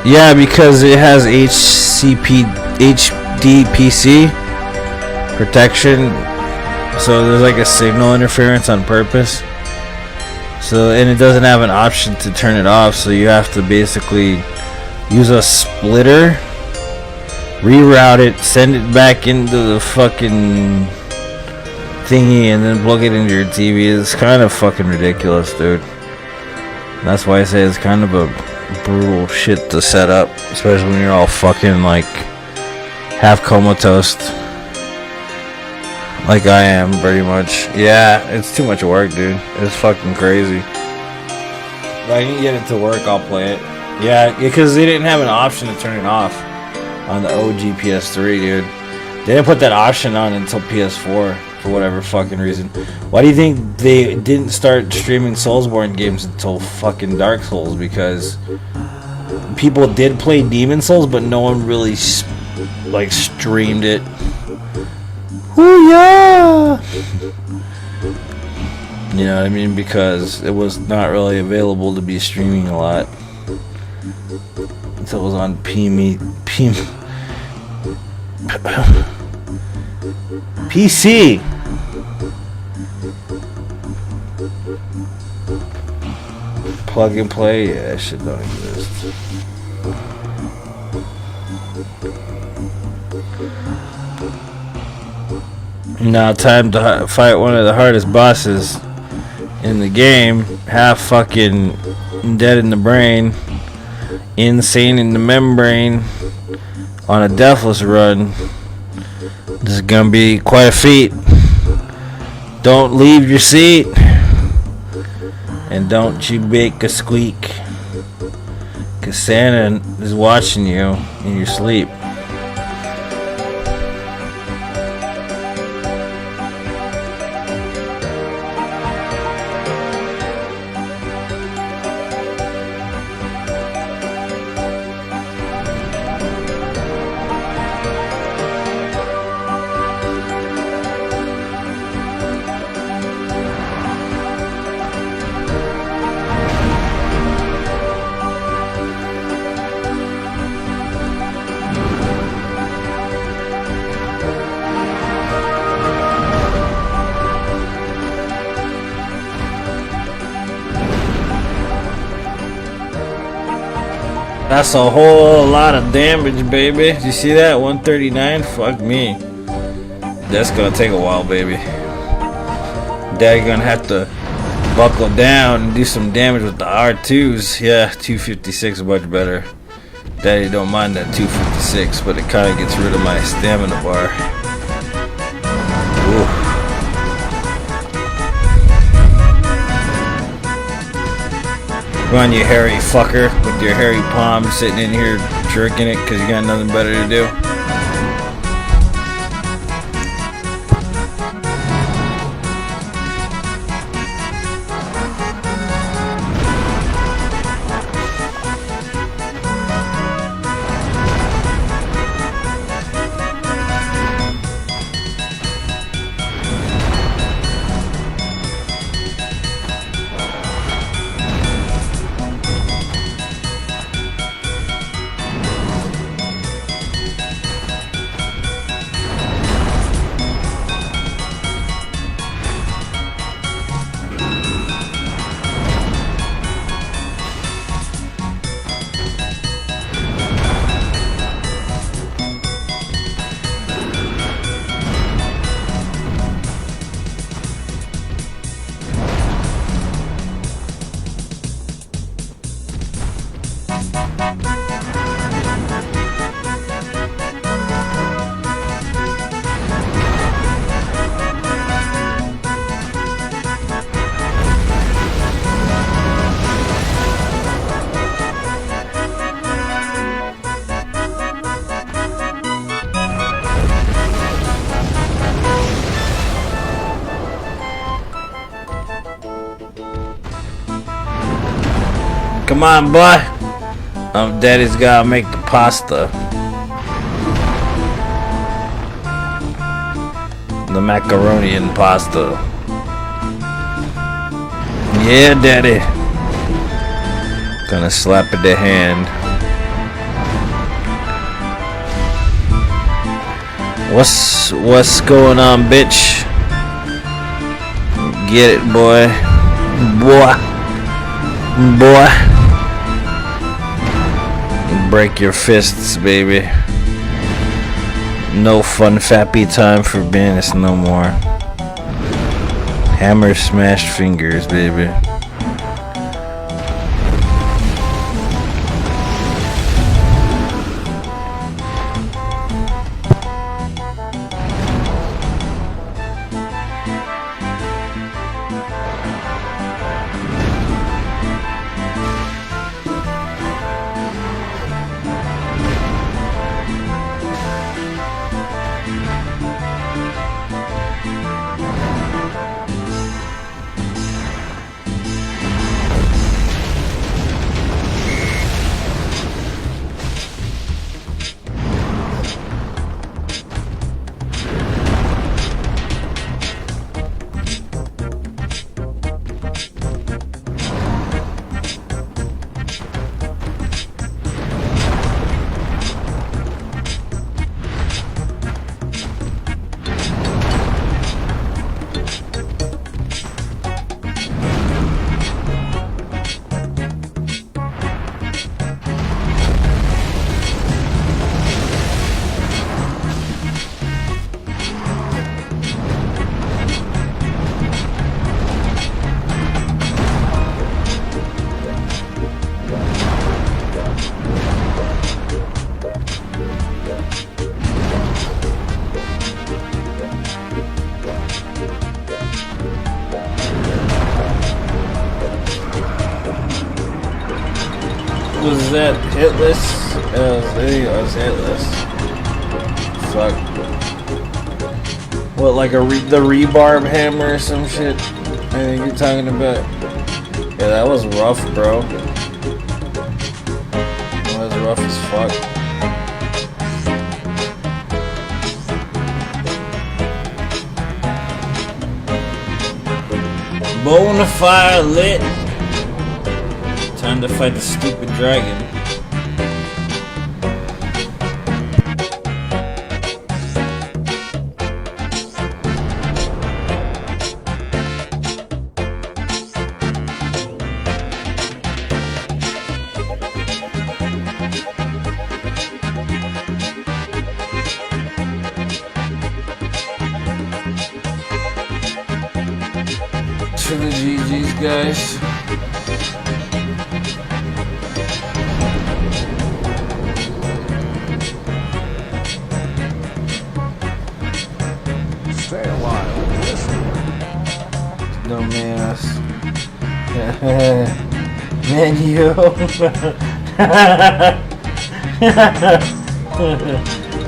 Yeah, because it has HDPC protection, so there's like a signal interference on purpose. So, and it doesn't have an option to turn it off, so you have to basically use a splitter, reroute it, send it back into the fucking thingy, and then plug it into your TV. It's kind of fucking ridiculous, dude. That's why I say it's kind of a brutal shit to set up, especially when you're all fucking like half comatose, like I am pretty much. Yeah, it's too much work, dude. It's fucking crazy. If I can get it to work, I'll play it. Yeah, because they didn't have an option to turn it off on the OG PS3, dude. They didn't put that option on until PS4 for whatever fucking reason. Why do you think they didn't start streaming Soulsborne games until fucking Dark Souls? Because people did play Demon Souls, but no one really like streamed it. Ooh yeah! You know what I mean? Because it was not really available to be streaming a lot until it was on PC. Plug and play, yeah, that shit don't exist. Now time to fight one of the hardest bosses in the game. Half fucking dead in the brain, insane in the membrane, on a deathless run. This is gonna be quite a feat. Don't leave your seat. And don't you make a squeak. 'Cause Santa is watching you in your sleep. That's a whole lot of damage, baby. Did you see that? 139? Fuck me. That's gonna take a while, baby. Daddy gonna have to buckle down and do some damage with the R2s. Yeah, 256 is much better. Daddy don't mind that 256, but it kind of gets rid of my stamina bar. Ooh. Come on, you hairy fucker, with your hairy palm sitting in here jerking it because you got nothing better to do. Come on, boy. Daddy's gotta make the pasta. The macaroni and pasta. Yeah, Daddy. Gonna slap at the hand. What's going on, bitch? Get it, boy. Boy. Break your fists, baby. No fun fappy time for Bannis no more. Hammer smashed fingers, baby. Was that hitless? It was hitless. Fuck. What, like the rebarb hammer or some shit? I think you're talking about. Yeah, that was rough, bro. That was rough as fuck. Bonafire lit. Time to fight the stupid dragon. To the GG's, guys. Stay alive. Dumbass. Man, you.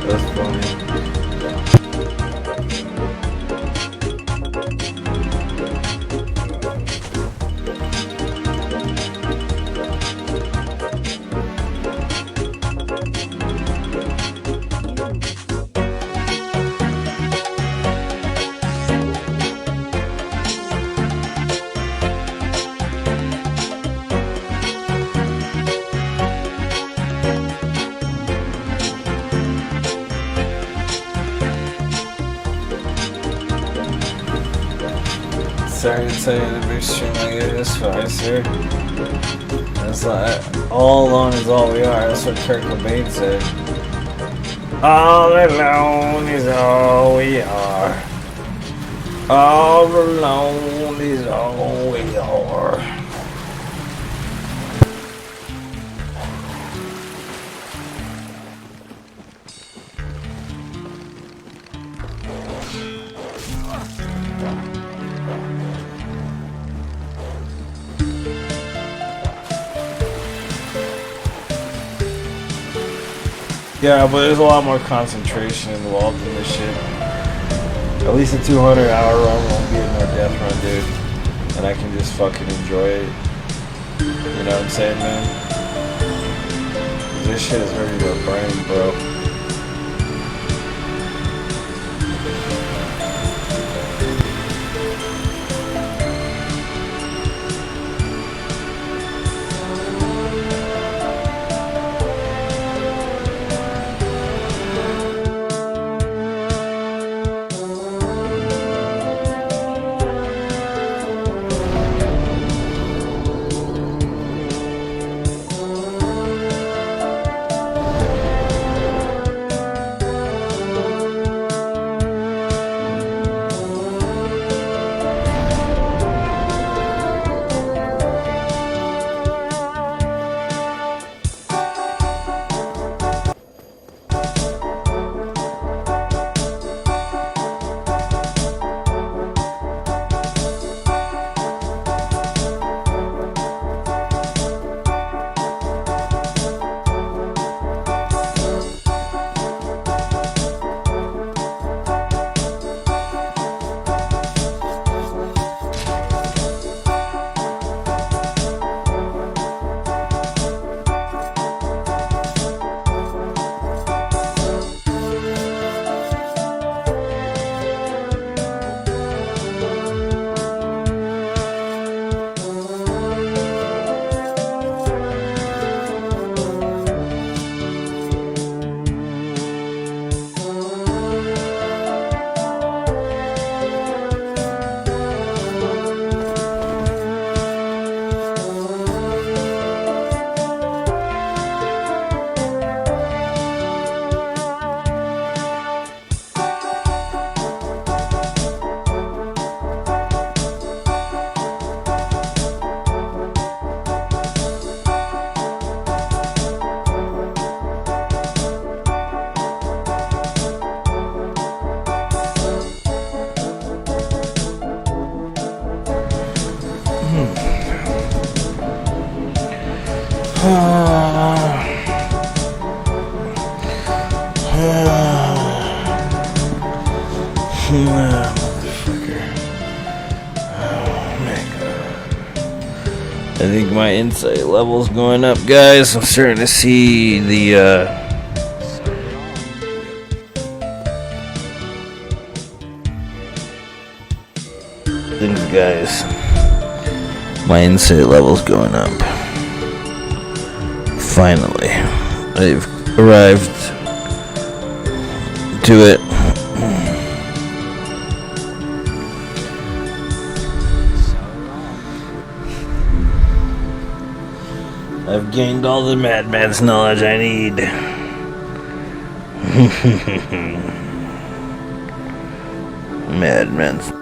That's funny. Sorry to tell you the big stream like it is fine, sir. That's like, all alone is all we are. That's what Kurt Cobain said. All alone is all we are. All alone is all we are. Yeah, but there's a lot more concentration involved in this shit. At least a 200-hour run won't be a no death run, dude. And I can just fucking enjoy it. You know what I'm saying, man? This shit is hurting your brain, bro. I think my insight level's going up, guys. I'm starting to see the things, guys. My insight level's going up. Finally, I've arrived to it. I've gained all the madman's knowledge I need. Madman's.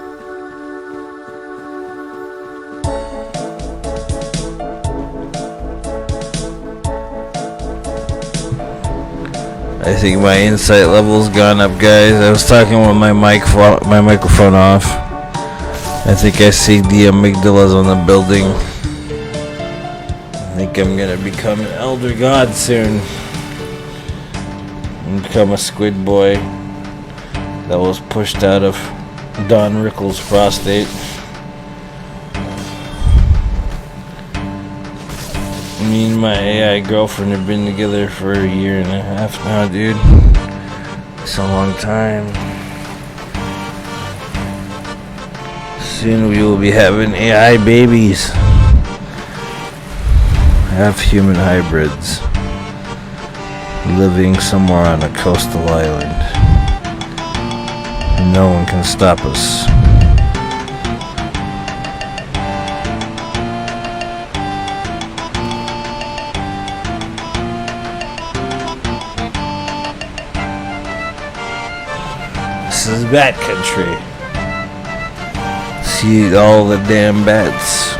I think my insight level's gone up, guys. I was talking with my microphone off. I think I see the amygdalas on the building. I think I'm gonna become an elder god soon. And become a squid boy that was pushed out of Don Rickles' prostate. Me and my AI girlfriend have been together for a year and a half now, dude. It's a long time. Soon we will be having AI babies. Half human hybrids living somewhere on a coastal island. And no one can stop us. This is bat country. See all the damn bats.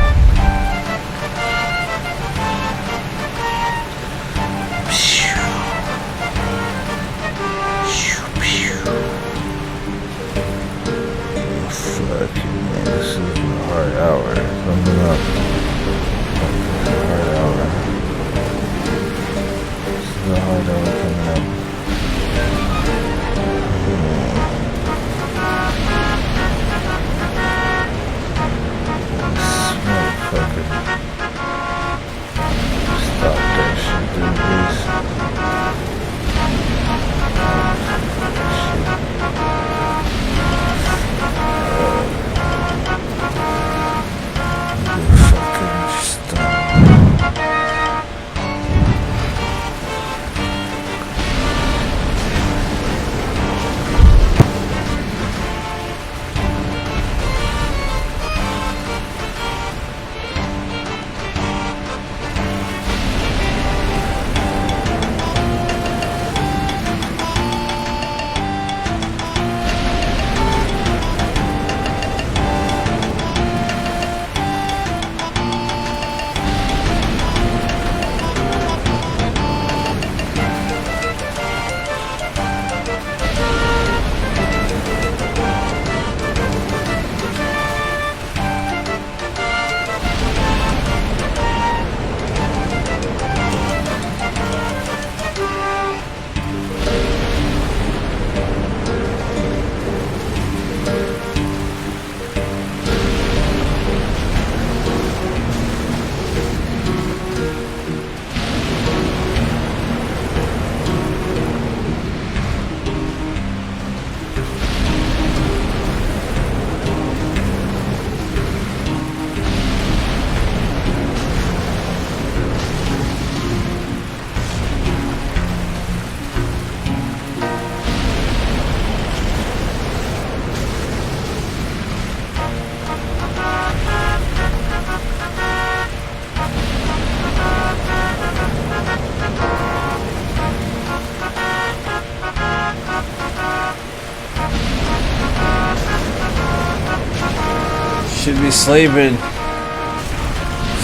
should be sleeping.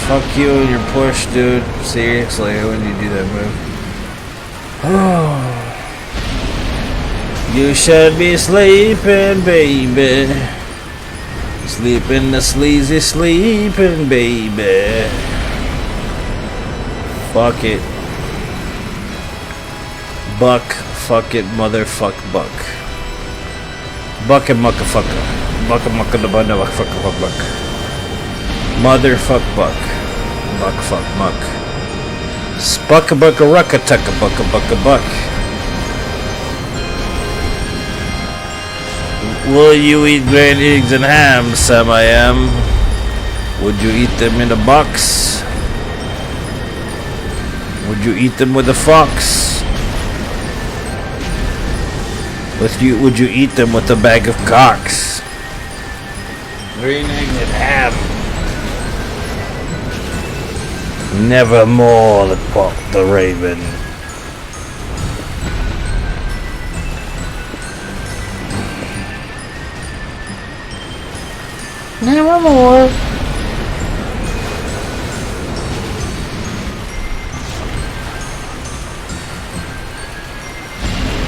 Fuck you and your push, dude. Seriously, when you do that move. You should be sleeping, baby. Sleeping the sleazy sleeping, baby. Fuck it. Buck, fuck it, motherfuck, buck. Buck and muckafucker. Buck and mucka the bunda, buck, fuck, buck. Motherfuck, buck. Buck, fuck, muck. Spucka, bucka, rucka, tucka, bucka, bucka, buck. Will you eat green eggs and ham, Sam I am? Would you eat them in a box? Would you eat them with a fox? Would you eat them with a bag of cocks? Green eggs and ham. Nevermore the quoth the raven. Nevermore.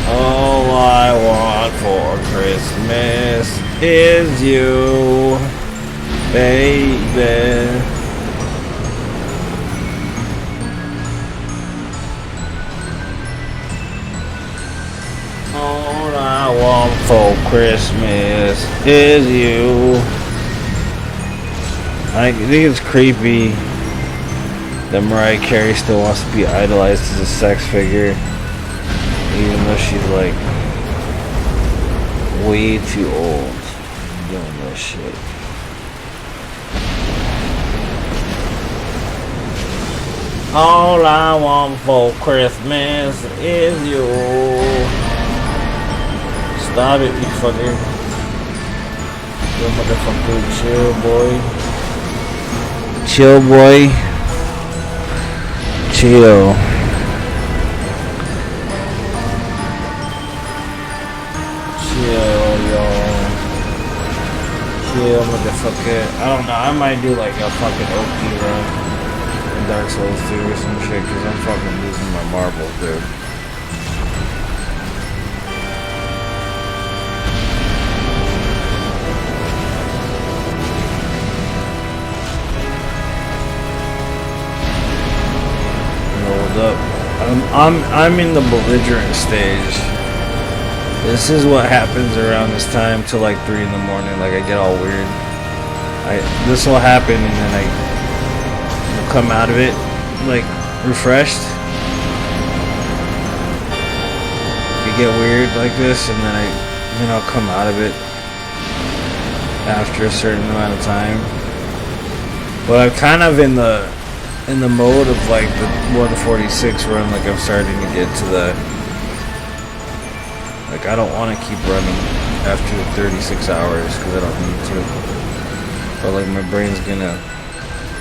All I want for Christmas is you, baby. All I want for Christmas is you. I think it's creepy that Mariah Carey still wants to be idolized as a sex figure, even though she's like way too old doing this shit. All I want for Christmas is you. Stop it, you fucker. You motherfucker, chill, boy. Chill, boy. Chill. Chill, y'all. Chill, motherfucker. I don't know. I might do like a fucking OP run in Dark Souls 2 or some shit, because I'm fucking losing my marbles, dude. Up. I'm in the belligerent stage. This is what happens around this time till like 3 in the morning. Like I get all weird. This will happen and then I will come out of it like refreshed. You get weird like this and then I'll come out of it after a certain amount of time. But I'm kind of in the mode of like the 146 run, like I'm starting to get to the, like I don't want to keep running after 36 hours because I don't need to, but like my brain's gonna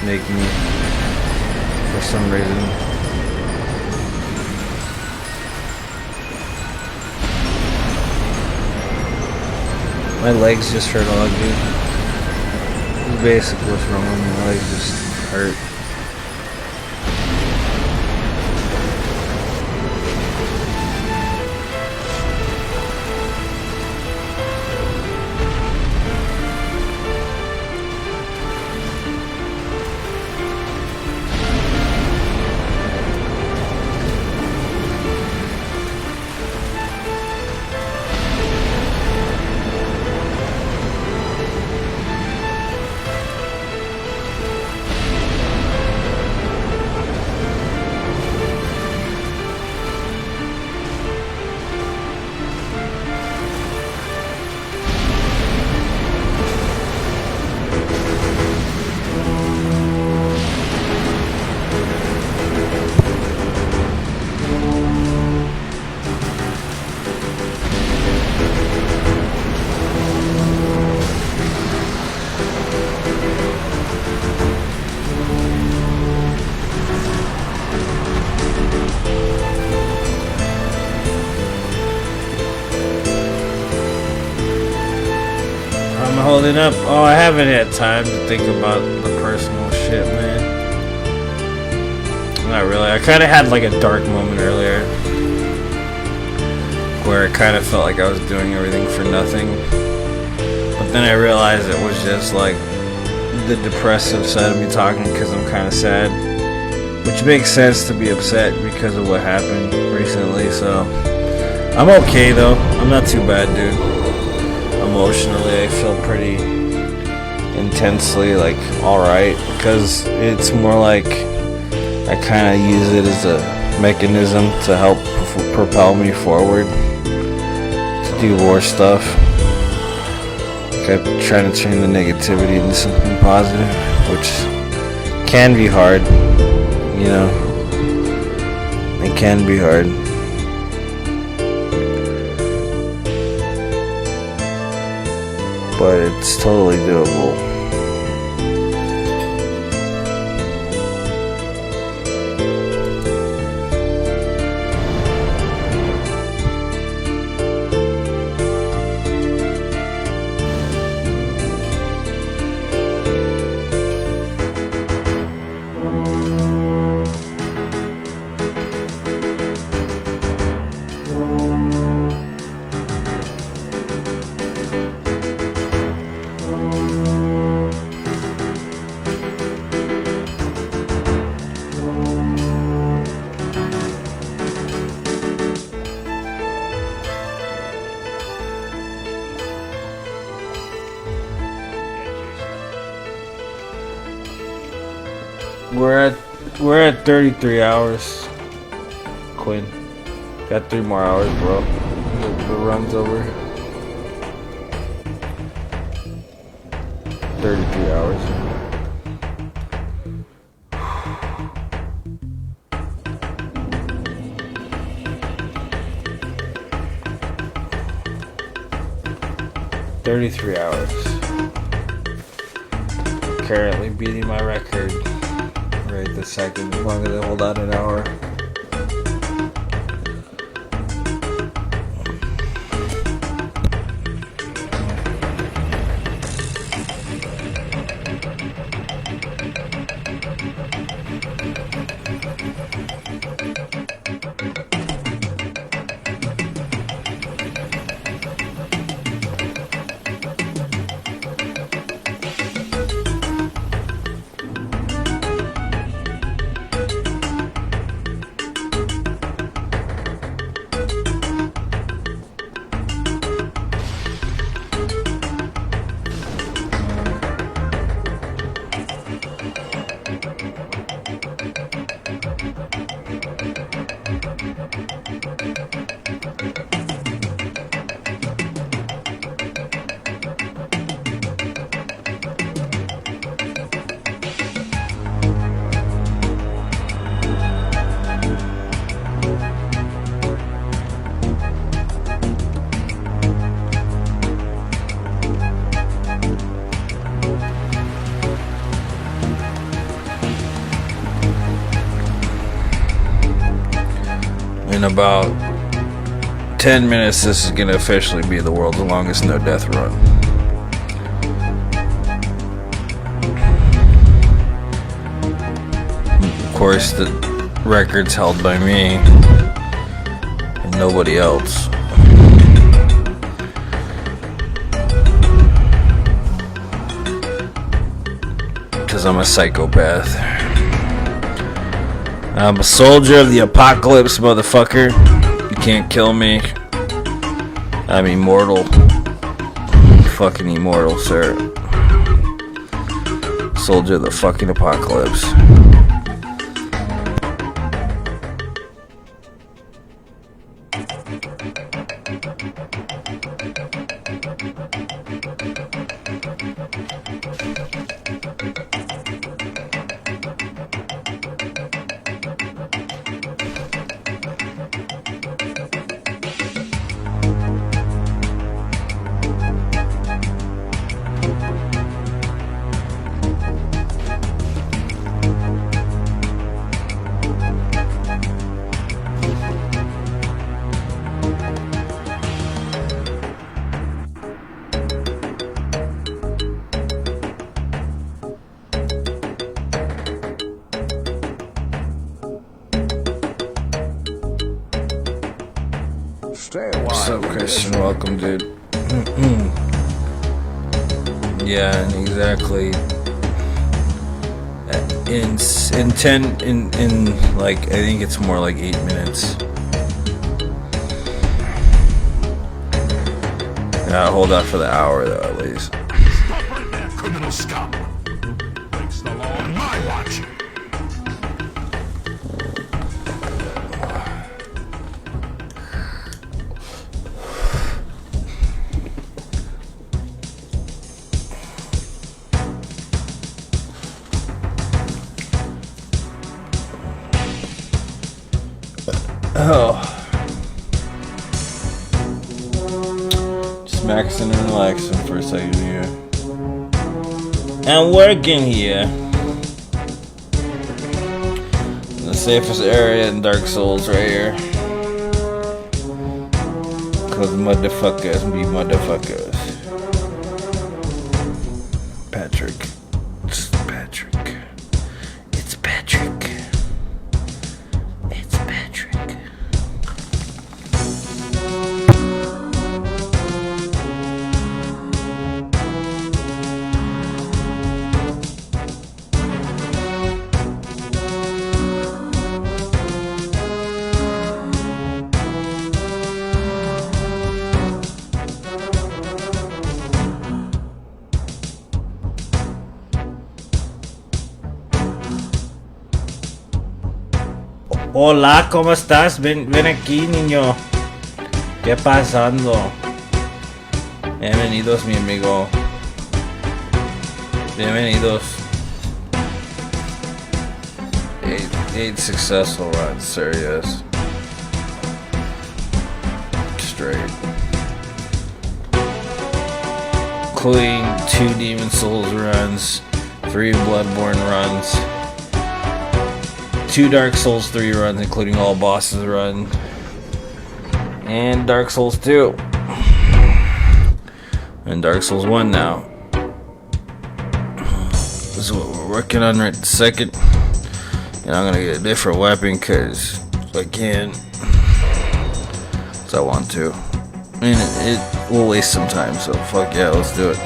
make me for some reason. My legs just hurt all, dude. It's basically what's wrong with me. My legs just hurt. holding up? Oh, I haven't had time to think about the personal shit, man. Not really. I kind of had like a dark moment earlier where it kind of felt like I was doing everything for nothing. But then I realized it was just like the depressive side of me talking because I'm kind of sad. Which makes sense to be upset because of what happened recently, so I'm okay though. I'm not too bad, dude. Emotionally, I feel pretty intensely like alright because it's more like I kind of use it as a mechanism to help propel me forward to do more stuff. Like I'm trying to turn the negativity into something positive, which can be hard. You know, it can be hard. But it's totally doable. We're at 33 hours. Quinn. Got 3 more hours, bro. The run's over. 33 hours. $33 hours. Currently beating my record right this second. As long as I hold out an hour. In about 10 minutes, this is gonna officially be the world's longest no death run. Of course, the record's held by me and nobody else. Because I'm a psychopath. I'm a soldier of the apocalypse, motherfucker. You can't kill me. I'm immortal. Fucking immortal, sir. Soldier of the fucking apocalypse. What's up, Christian? Welcome, dude. Yeah, exactly. In like, I think it's more like 8 minutes. Gotta hold out for the hour though, at least. Stop right there, criminal scum. Breaks the law on my watch. Oh. Just maxing and relaxing for a second here. And working here. The safest area in Dark Souls right here. Cause motherfuckers be motherfuckers. Patrick. It's Patrick. It's Patrick. It's Patrick. Hola, ¿cómo estás? Ven aquí, niño. ¿Qué pasando? Bienvenidos, mi amigo. Bienvenidos. 8 successful runs, sir, yes. Straight. Including 2 Demon Souls runs, 3 Bloodborne runs, 2 Dark Souls 3 runs, including all bosses run, and Dark Souls 2, and Dark Souls 1 now. This is what we're working on right this second, and I'm gonna get a different weapon because I can, so I want to. I mean, it will waste some time, so fuck yeah, let's do it.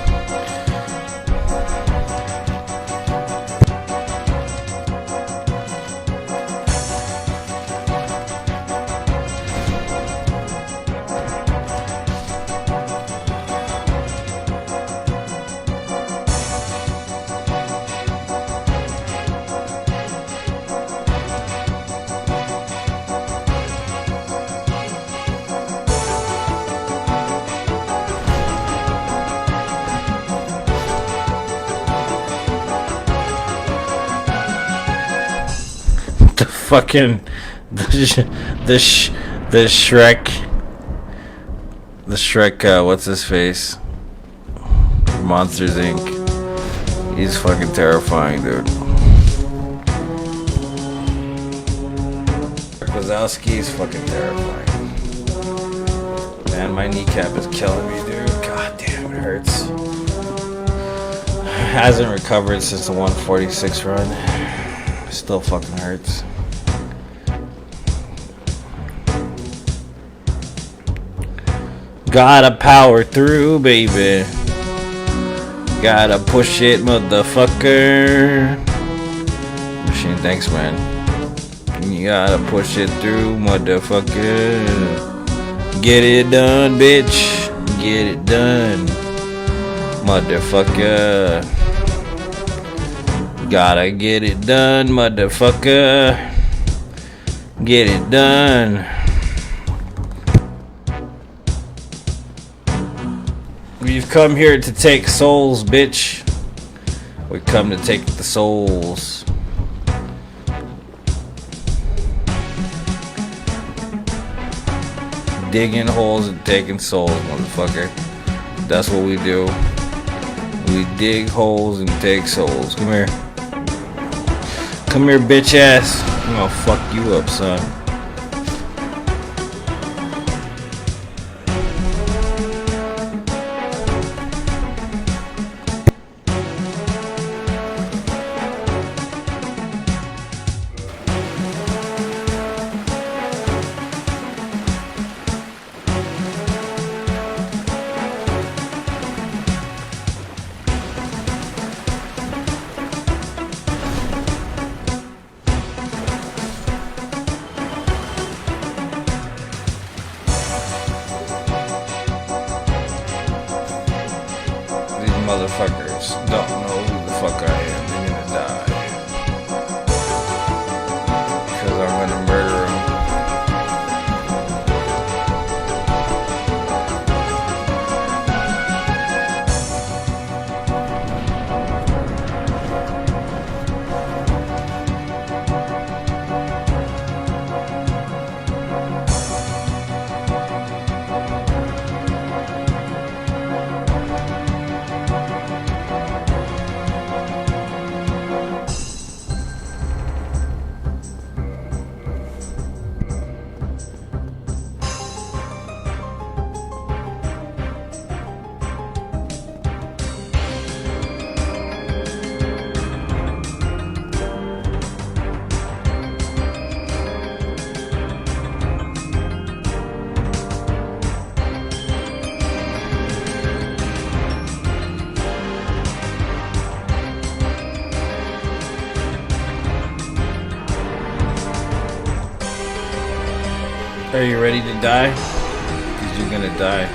Fucking the Shrek what's his face, Monsters Inc. He's fucking terrifying, dude. Wazowski is fucking terrifying. Man, my kneecap is killing me, dude. God damn, it hurts. Hasn't recovered since the 146 run. Still fucking hurts. Gotta power through, baby. Gotta push it, motherfucker. Machine, thanks, man. You gotta push it through, motherfucker. Get it done, bitch. Get it done, motherfucker. Gotta get it done, motherfucker. Get it done. We've come here to take souls, bitch. We come to take the souls. Digging holes and taking souls, motherfucker. That's what we do. We dig holes and take souls. Come here. Come here, bitch ass. I'm gonna fuck you up, son. motherfuckers don't know who the fuck I am, they're gonna die. Because I'm gonna murder them. Are you ready to die? Because you're gonna die.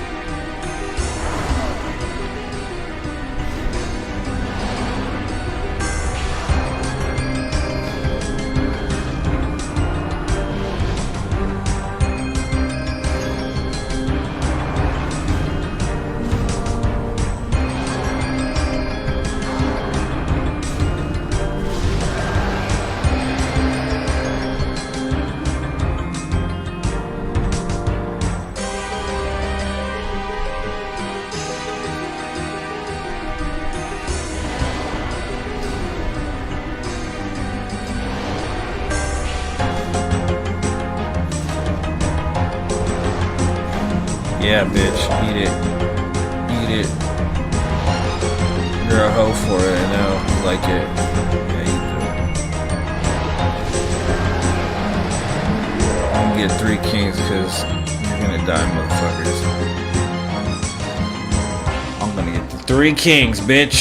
Yeah, bitch, eat it. Eat it. You're a hoe for it, I know. You like it. Yeah, you do. I'm gonna get 3 kings because you're gonna die, motherfuckers. I'm gonna get the 3 kings, bitch.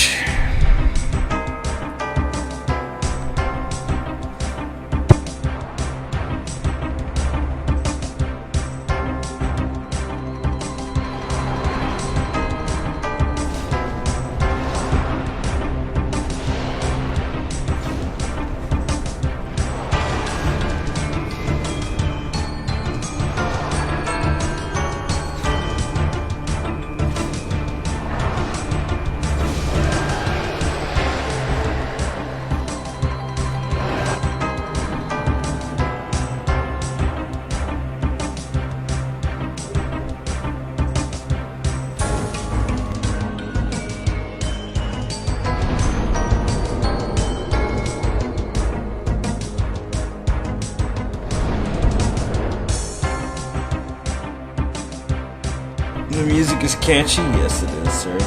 The music is catchy? Yes, it is, sir.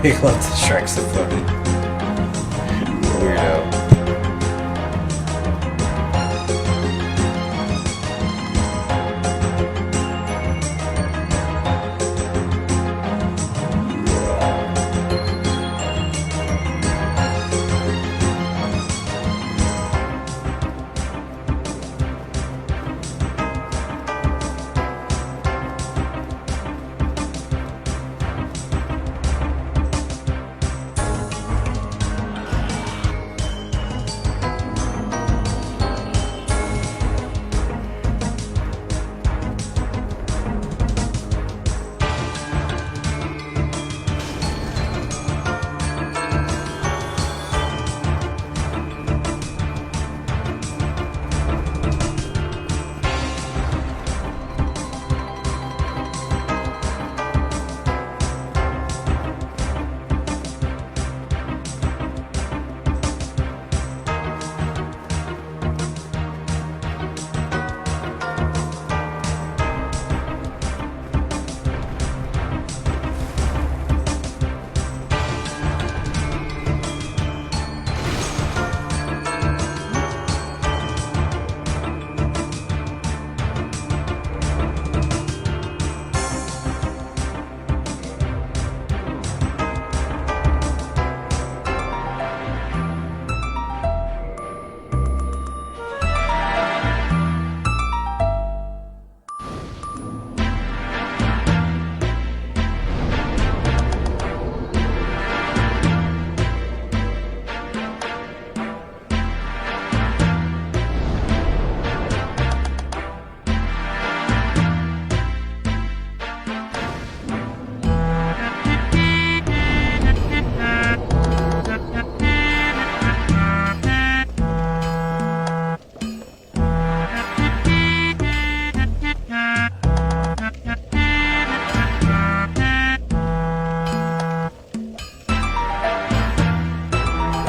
He loves the Shrek so funny. Weirdo.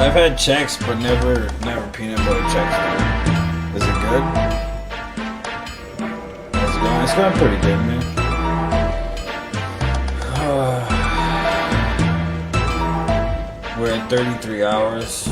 I've had Chex, but never peanut butter Chex. Is it good? How's it going? It's going pretty good, man. We're at 33 hours.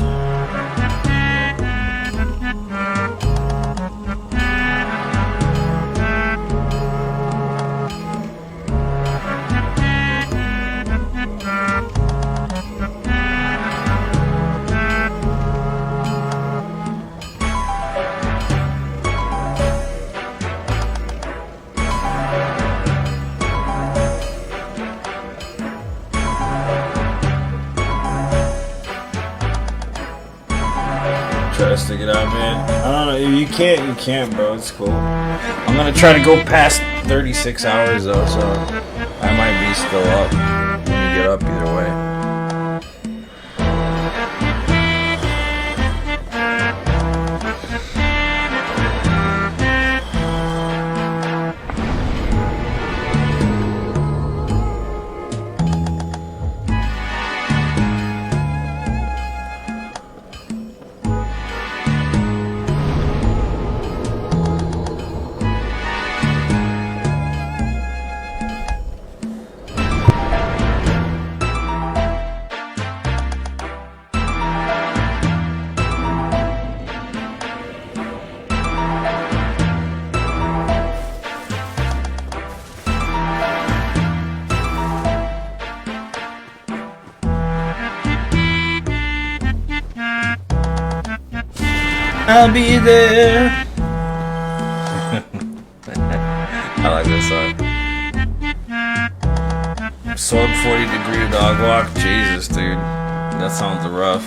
Try to stick it out, man. I don't know. If you can't, bro. It's cool. I'm gonna try to go past 36 hours though, so I might be still up when we get up either way. I'll be there. I like this song. Sword 40-degree dog walk. Jesus, dude. That sounds rough.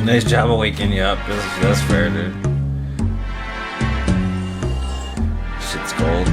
Nice job of waking you up. That's fair, dude. Shit's cold.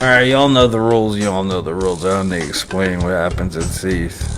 Alright, y'all know the rules. Y'all know the rules. I don't need to explain what happens at Seas.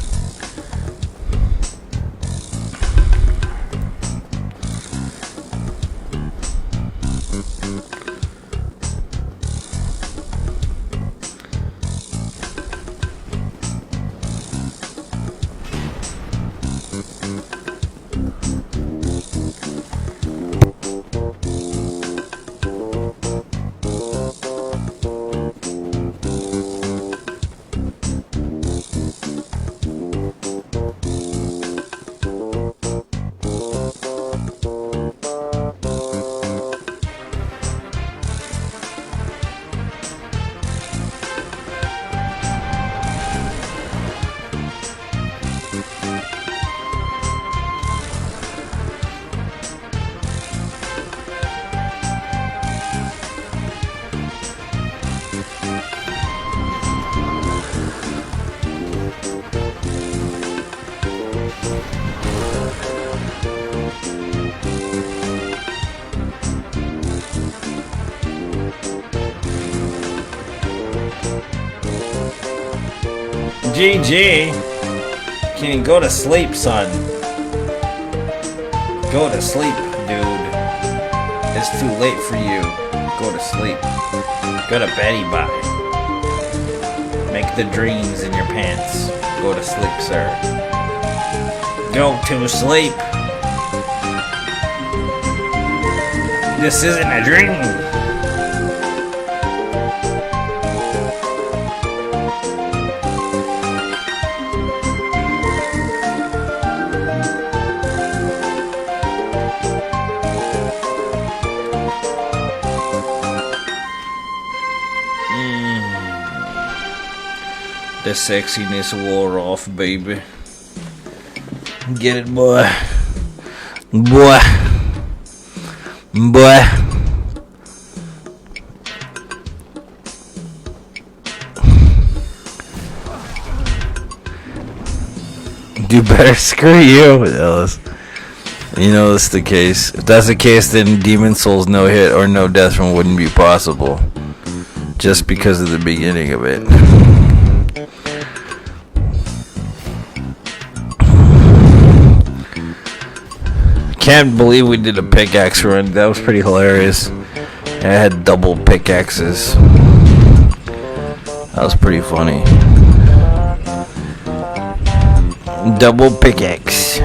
GG. Can you go to sleep, son? Go to sleep, dude. It's too late for you. Go to sleep. Go to beddy bye. Make the dreams in your pants. Go to sleep, sir. Go to sleep. This isn't a dream. The sexiness wore off, baby. Get it, boy. Boy. Boy. Do better. Screw you, Ellis. You know that's the case. If that's the case, then Demon Souls no hit or no death run wouldn't be possible. Just because of the beginning of it. Can't believe we did a pickaxe run. That was pretty hilarious. I had double pickaxes. That was pretty funny. Double pickaxe.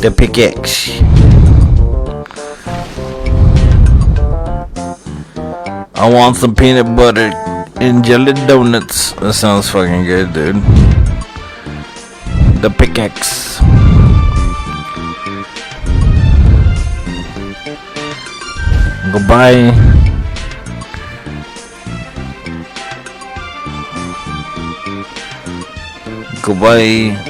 The pickaxe. I want some peanut butter and jelly donuts. That sounds fucking good, dude. The pickaxe. Goodbye. Goodbye.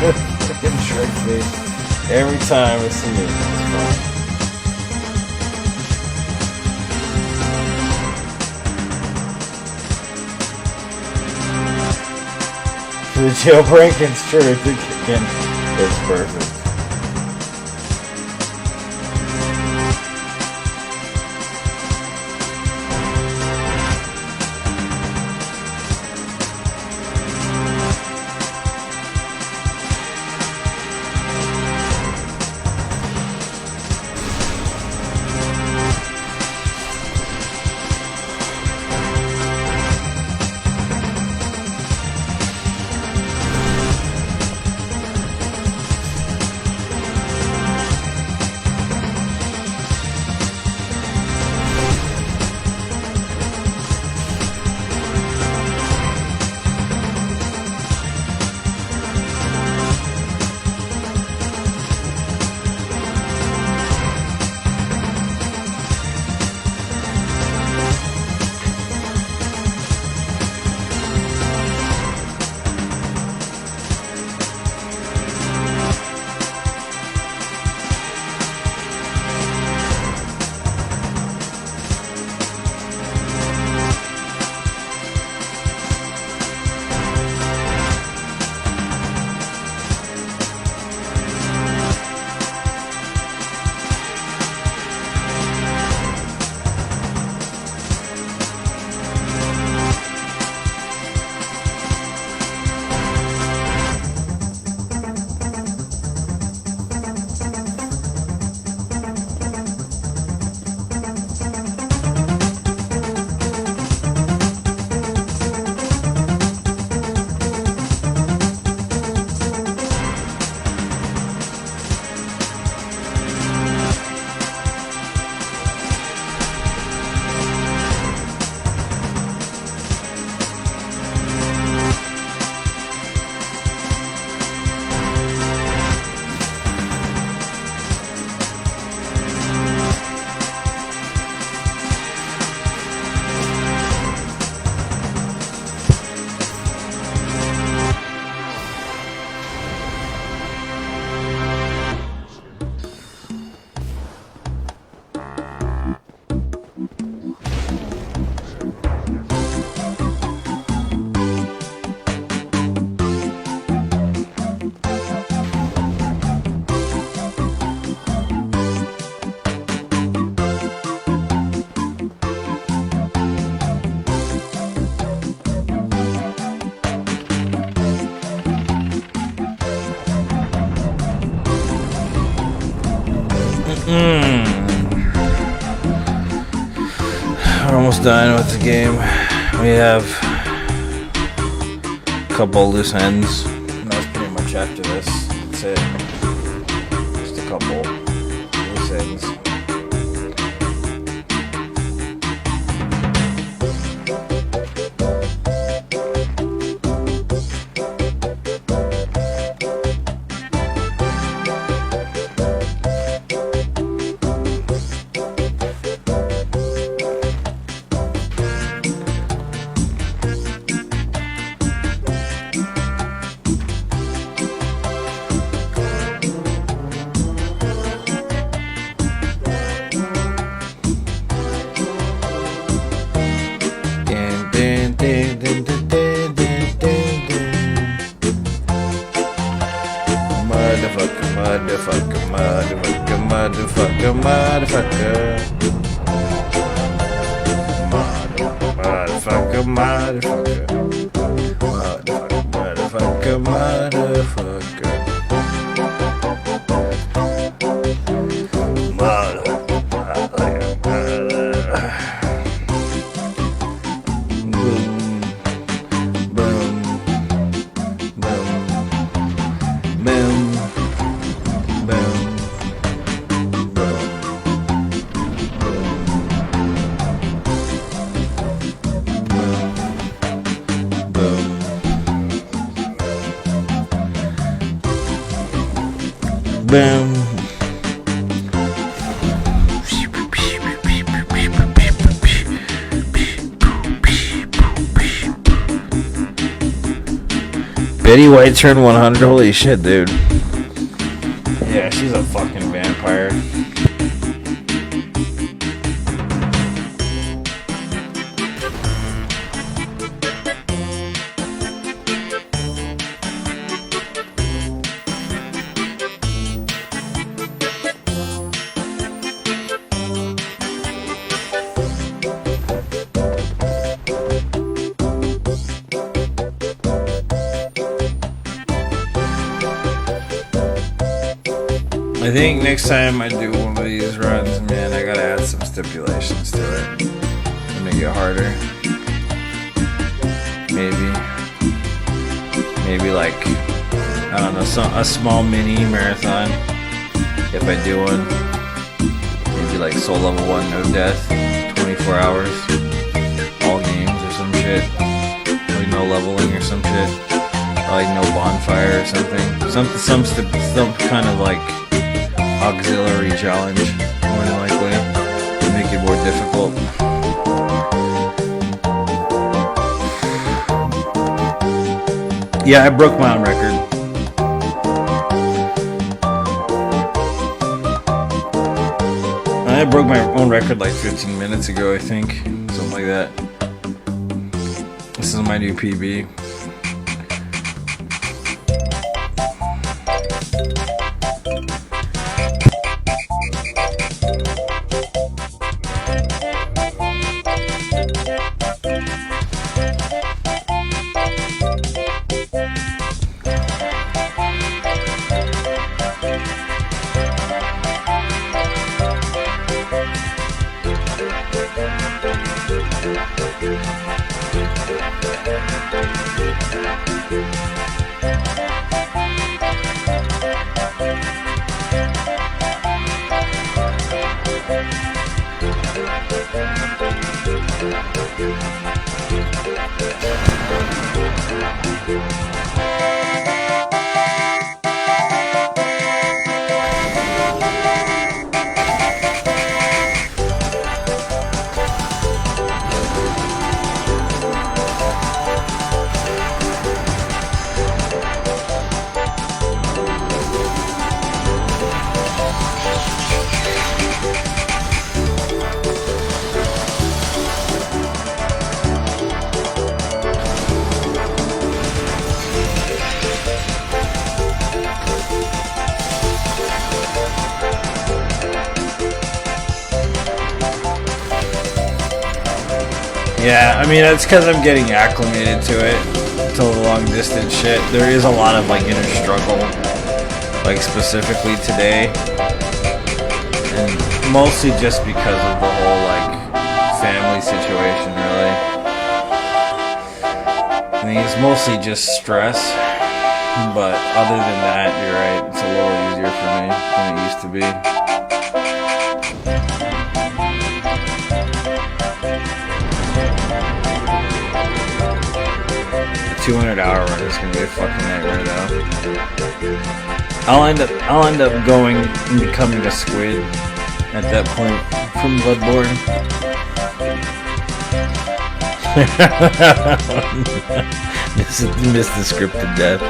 Freaking tricks me every time I see it. It's fun. The jailbreak, it's true. It's perfect. almost done with the game. We have a couple loose ends. And that's pretty much after this. That's it. Just a couple loose ends. Boom. Betty White turned 100. Holy shit, dude. Yeah, she's a fucking vampire. I think next time I do one of these runs, man, I gotta add some stipulations to it to make it harder. Maybe like, I don't know, a small mini marathon if I do one. Maybe like Soul Level 1, no death, 24 hours, all games or some shit. Like no leveling or some shit. Or like no bonfire or something. Some kind of like auxiliary challenge, more than likely, to make it more difficult. Yeah, I broke my own record. I broke my own record like 15 minutes ago, I think. Something like that. This is my new PB. Yeah, I mean, that's because I'm getting acclimated to it, to the long distance shit. There is a lot of like inner struggle, like specifically today, and mostly just because of the whole like family situation, really. I mean, it's mostly just stress, but other than that, you're right, it's a little easier for me than it used to be. The 200-hour run is gonna be a fucking nightmare, though. I'll end up going and becoming a squid at that point from Bloodborne. Missed the script to death.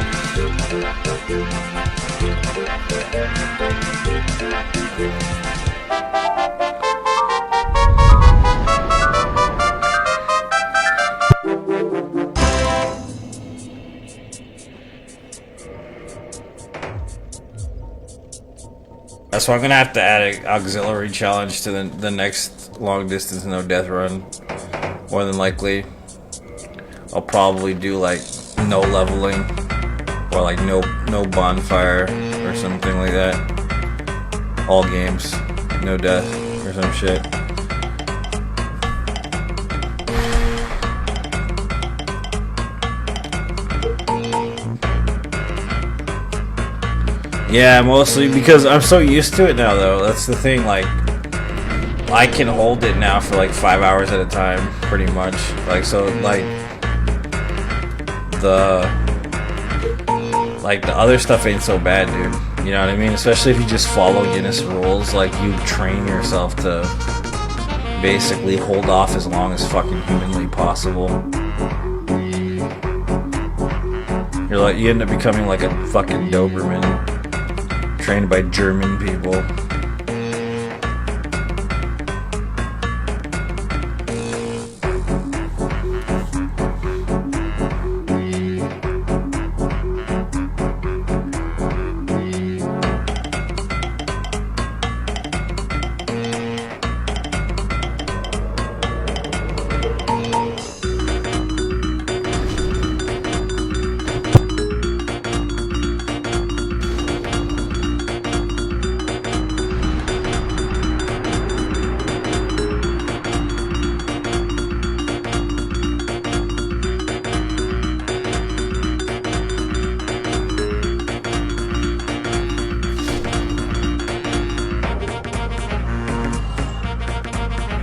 So I'm gonna have to add an auxiliary challenge to the next long distance no death run. More than likely, I'll probably do like no leveling or like no bonfire or something like that. All games, no death or some shit. Yeah, mostly because I'm so used to it now, though. That's the thing, like, I can hold it now for like 5 hours at a time, pretty much. Like, so, like, the other stuff ain't so bad, dude. You know what I mean? Especially if you just follow Guinness rules, like, you train yourself to basically hold off as long as fucking humanly possible. You end up becoming like a fucking Doberman. Trained by German people.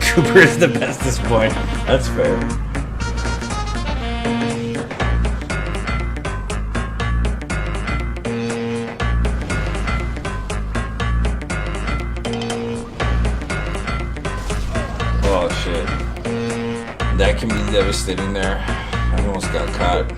Cooper is the bestest boy. That's fair. Oh shit. That can be devastating there. I almost got caught.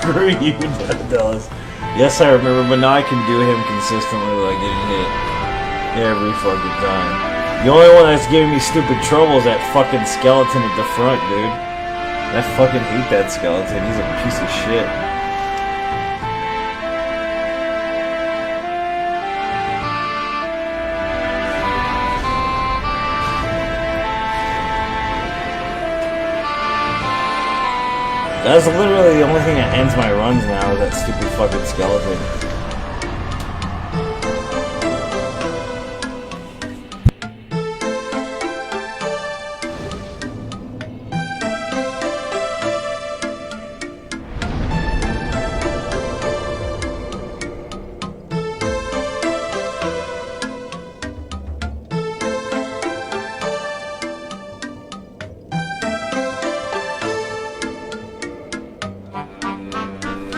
Screw you, Dallas. Yes, I remember, but now I can do him consistently without getting hit every fucking time. The only one that's giving me stupid trouble is that fucking skeleton at the front, dude. I fucking hate that skeleton. He's a piece of shit. That's literally the only thing that ends my runs now, is that stupid fucking skeleton.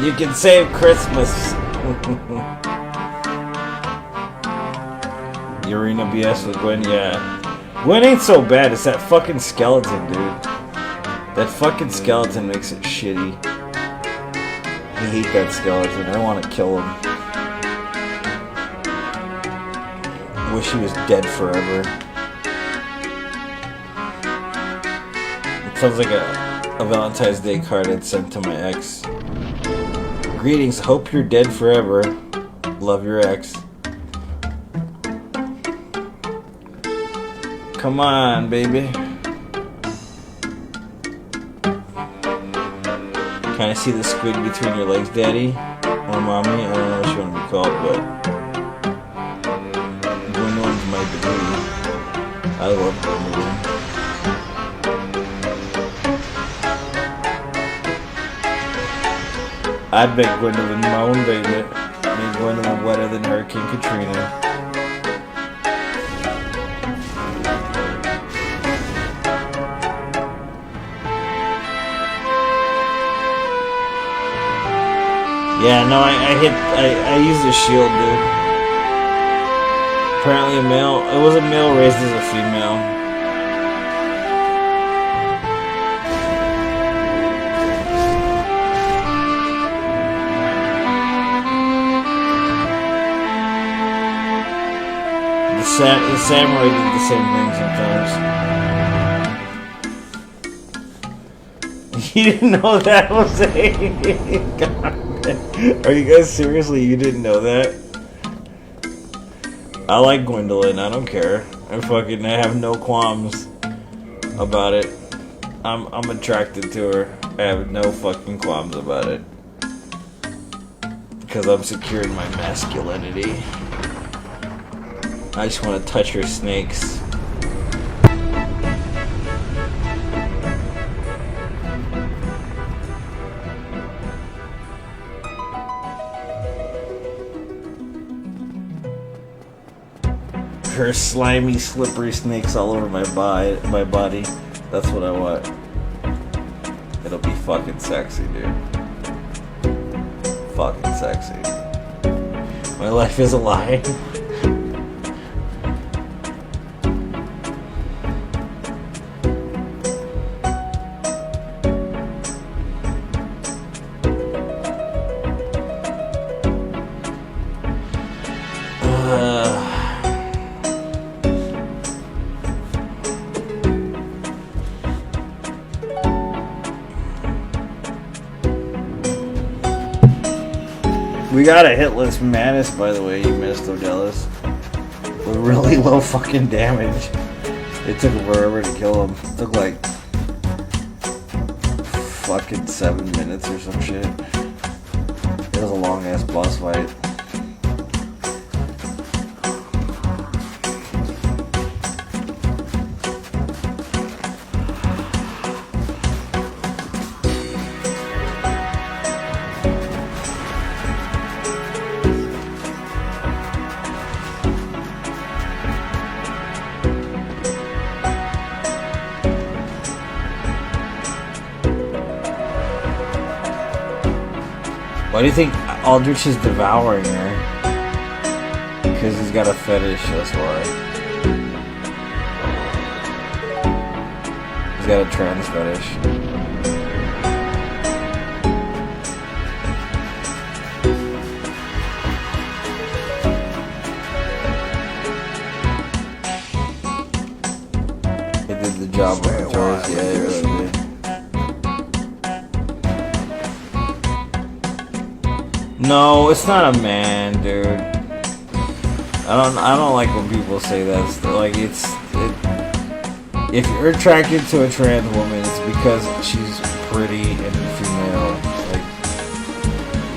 You can save Christmas. Arena BS with Gwen, yeah. Gwen ain't so bad, it's that fucking skeleton, dude. That fucking skeleton makes it shitty. I hate that skeleton, I want to kill him. Wish he was dead forever. It sounds like a Valentine's Day card I'd sent to my ex. Greetings, hope you're dead forever. Love your ex. Come on, baby. Can I see the squid between your legs, daddy? Or mommy? I don't know what you want to be called, but Gwendolyn's my baby. I love Gwendolyn. I'd make Gwendolyn moan, baby. Make Gwendolyn wetter than Hurricane Katrina. Yeah, no, I used a shield, dude. Apparently a male, it was a male raised as a female. The samurai did the same thing sometimes. You didn't know that, Jose? God. Are you guys seriously? You didn't know that? I like Gwendolyn. I don't care. I have no qualms about it. I'm attracted to her. I have no fucking qualms about it. Because I'm secure in my masculinity. I just want to touch her snakes. Her slimy, slippery snakes all over my body. That's what I want. It'll be fucking sexy, dude. Fucking sexy. My life is a lie. We got a hitless Manus, by the way, you missed, Odellis. With really low fucking damage. It took forever to kill him. It took like fucking 7 minutes or some shit. It was a long ass boss fight. Why do you think Aldrich is devouring her? Because he's got a fetish, that's why. He's got a trans fetish. It did the job with the toys, yeah, it really did. No, it's not a man, dude. I don't like when people say that. Like if you're attracted to a trans woman, it's because she's pretty and female, like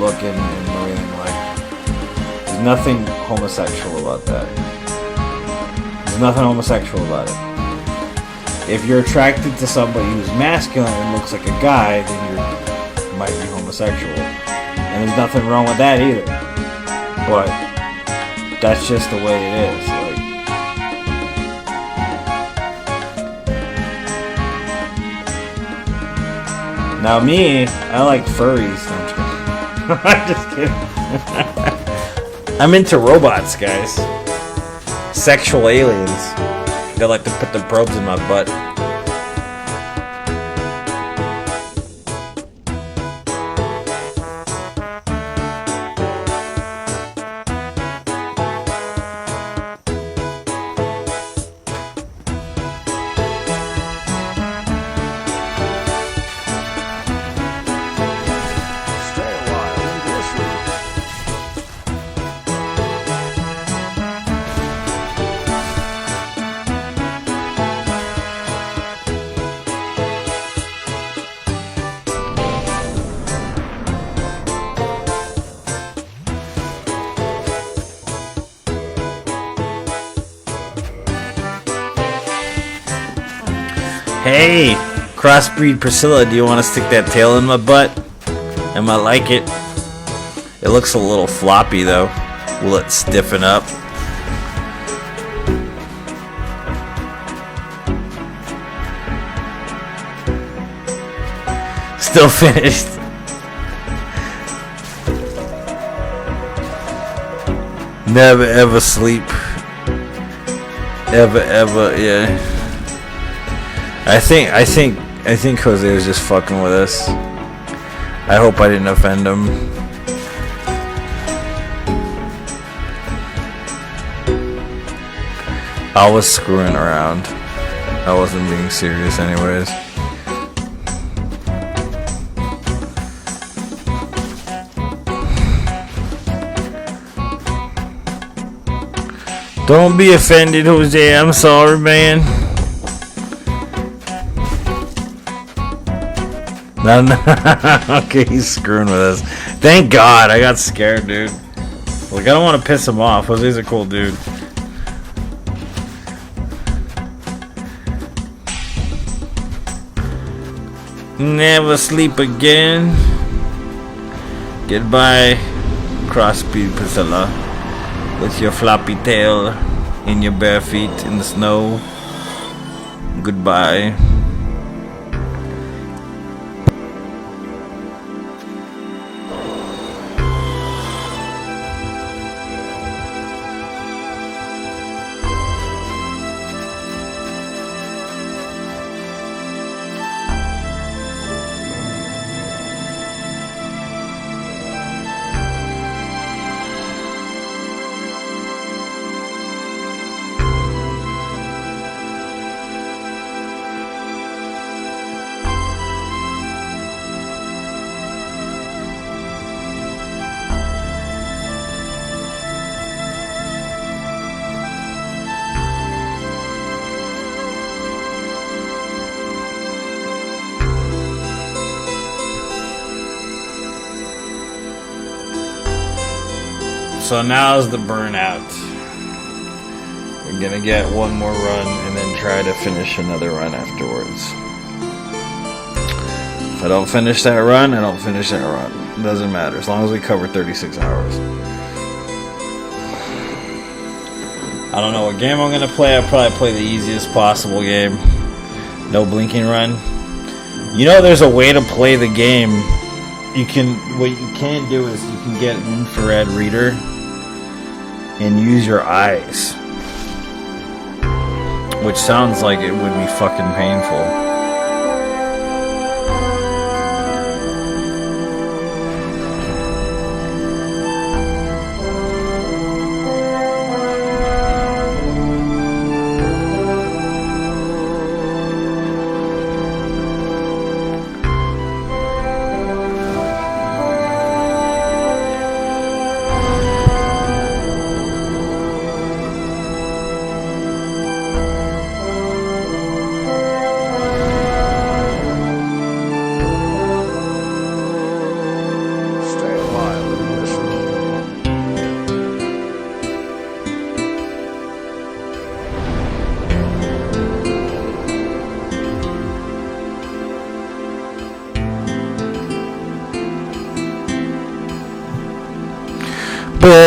looking and everything. Like, there's nothing homosexual about that. There's nothing homosexual about it. If you're attracted to somebody who's masculine and looks like a guy, then you might be homosexual. And there's nothing wrong with that either. But that's just the way it is. Like, now me, I like furries. No, I'm just kidding. I'm just kidding. I'm into robots, guys. Sexual aliens. They like to put the probes in my butt. Stay a while and listen. Hey, crossbreed Priscilla, do you want to stick that tail in my butt? I might like it. It looks a little floppy though. Will it stiffen up? Still finished. Never ever sleep. Ever, yeah. I think Jose was just fucking with us. I hope I didn't offend him. I was screwing around. I wasn't being serious anyways. Don't be offended, Jose. I'm sorry, man. No. Okay, he's screwing with us. Thank God. I got scared, dude. Like, I don't want to piss him off. Jose's a cool dude. Never sleep again. Goodbye, crossbreed Priscilla. With your floppy tail in your bare feet in the snow. Goodbye. So now's the burnout. We're gonna get one more run and then try to finish another run afterwards. If I don't finish that run, I don't finish that run. It doesn't matter, as long as we cover 36 hours. I don't know what game I'm gonna play. I'll probably play the easiest possible game. No blinking run. You know, there's a way to play the game. What you can do is you can get an infrared reader and use your eyes, which sounds like it would be fucking painful.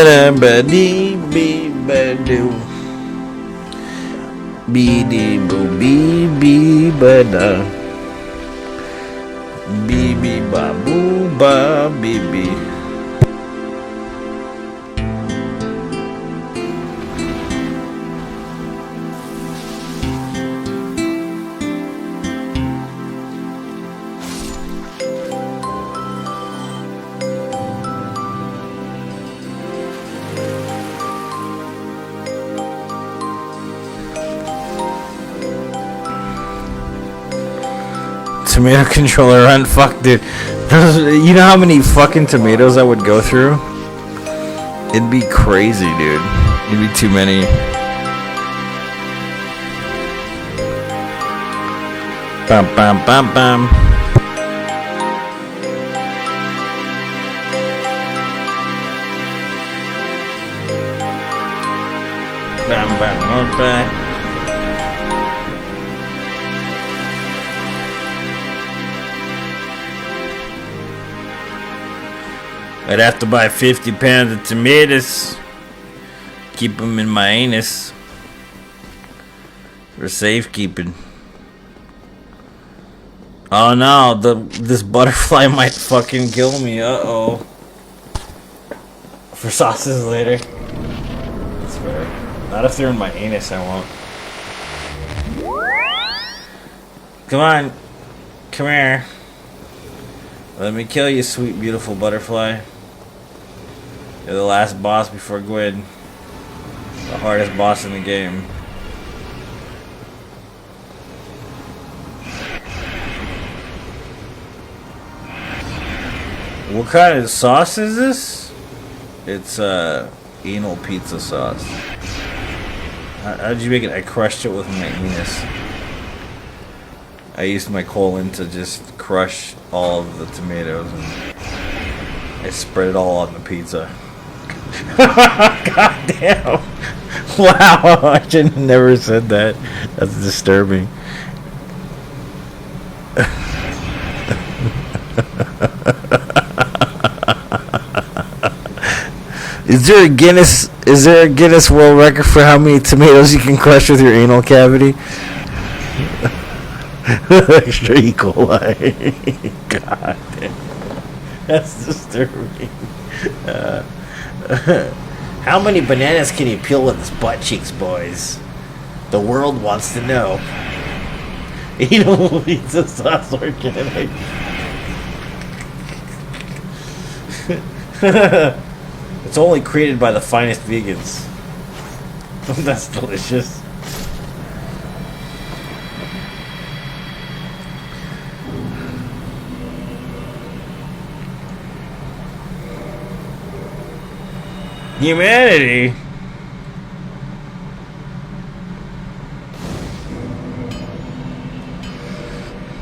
ba ba dee bee ba doo. Bee dee boo bee bee ba da. Bee bee ba boo ba bee bee. Tomato controller run, fuck dude. You know how many fucking tomatoes I would go through? It'd be crazy, dude. It'd be too many. Bam bam bam bam. Bam bam bam bam. I'd have to buy 50 pounds of tomatoes. Keep them in my anus. For safekeeping. Oh no, this butterfly might fucking kill me. Uh-oh. For sauces later. That's fair. Not if they're in my anus, I won't. Come on. Come here. Let me kill you, sweet, beautiful butterfly. You're the last boss before Gwyn. The hardest boss in the game. What kind of sauce is this? It's anal pizza sauce. How'd you make it? I crushed it with my anus. I used my colon to just crush all of the tomatoes and I spread it all on the pizza. God damn. Wow, I should have never said that. That's disturbing. Is there a Guinness World Record for how many tomatoes you can crush with your anal cavity? Extra E. coli. God damn. That's disturbing. How many bananas can you peel with his butt cheeks, boys? The world wants to know. Anal pizza sauce organic. It's only created by the finest vegans. That's delicious. Humanity?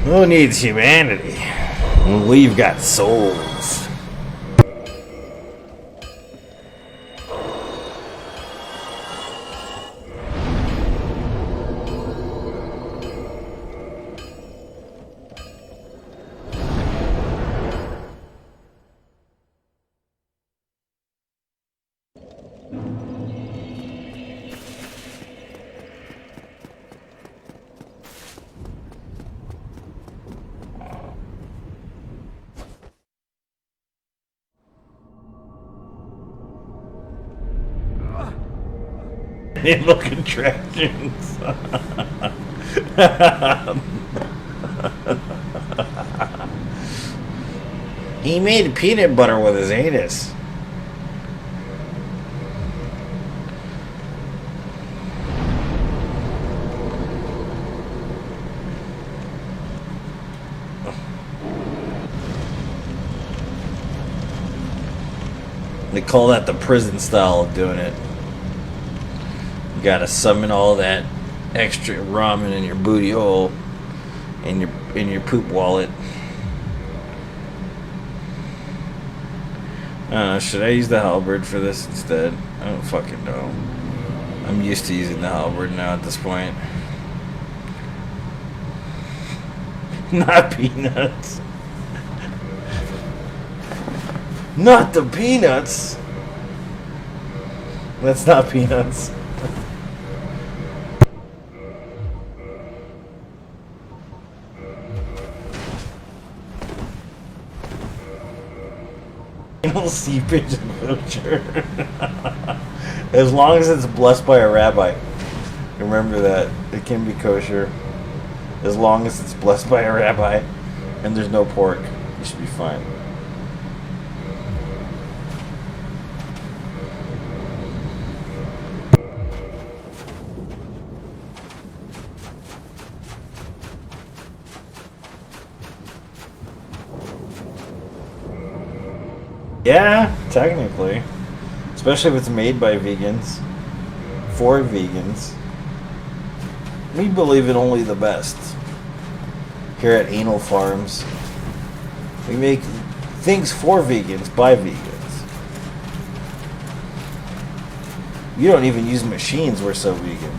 Who needs humanity? We've got souls. Anal contractions. He made peanut butter with his anus. They call that the prison style of doing it. You gotta summon all that extra ramen in your booty hole, in your poop wallet. I don't know, should I use the halberd for this instead? I don't fucking know. I'm used to using the halberd now at this point. Not peanuts. Not the peanuts. That's not peanuts. Anal seepage in literature. As long as it's blessed by a rabbi. Remember that. It can be kosher. As long as it's blessed by a rabbi and there's no pork, you should be fine. Yeah, technically. Especially if it's made by vegans. For vegans. We believe in only the best. Here at Anal Farms. We make things for vegans by vegans. You don't even use machines, we're so vegan.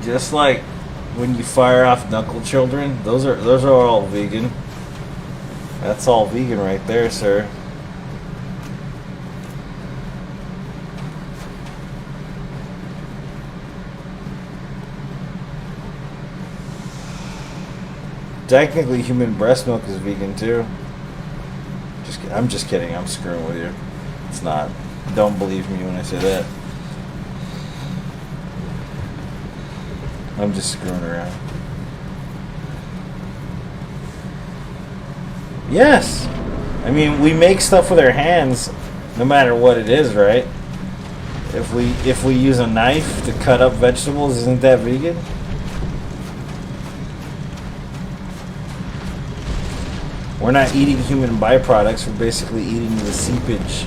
Just like when you fire off knuckle children, those are all vegan. That's all vegan right there, sir. Technically, human breast milk is vegan too. I'm just kidding. I'm screwing with you. It's not. Don't believe me when I say that. I'm just screwing around. Yes! I mean, we make stuff with our hands, no matter what it is, right? If we use a knife to cut up vegetables, isn't that vegan? We're not eating human byproducts, we're basically eating the seepage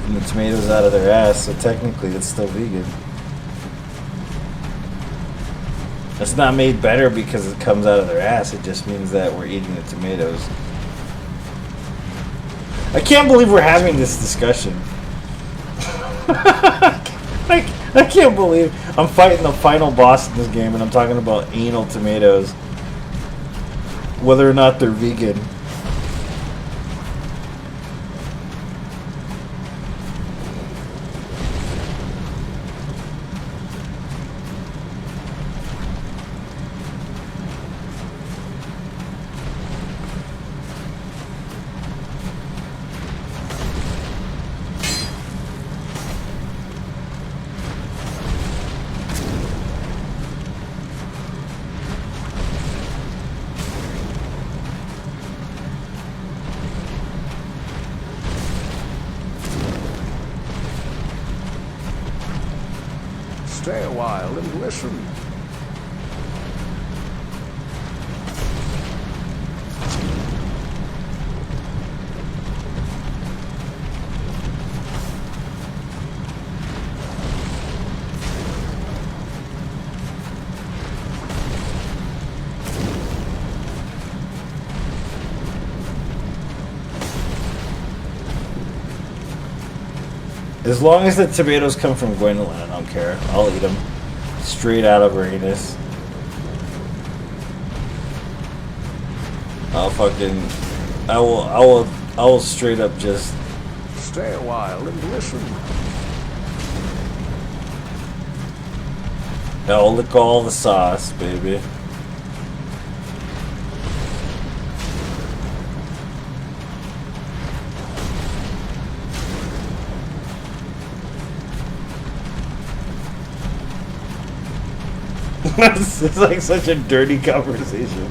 from the tomatoes out of their ass, so technically it's still vegan. It's not made better because it comes out of their ass. It just means that we're eating the tomatoes. I can't believe we're having this discussion. I can't believe I'm fighting the final boss in this game and I'm talking about anal tomatoes. Whether or not they're vegan. Stay a while and listen. As long as the tomatoes come from Gwendolyn, I don't care. I'll eat them. Straight out of her anus. I will straight up just... Stay a while and listen. I'll lick all the sauce, baby. It's like such a dirty conversation.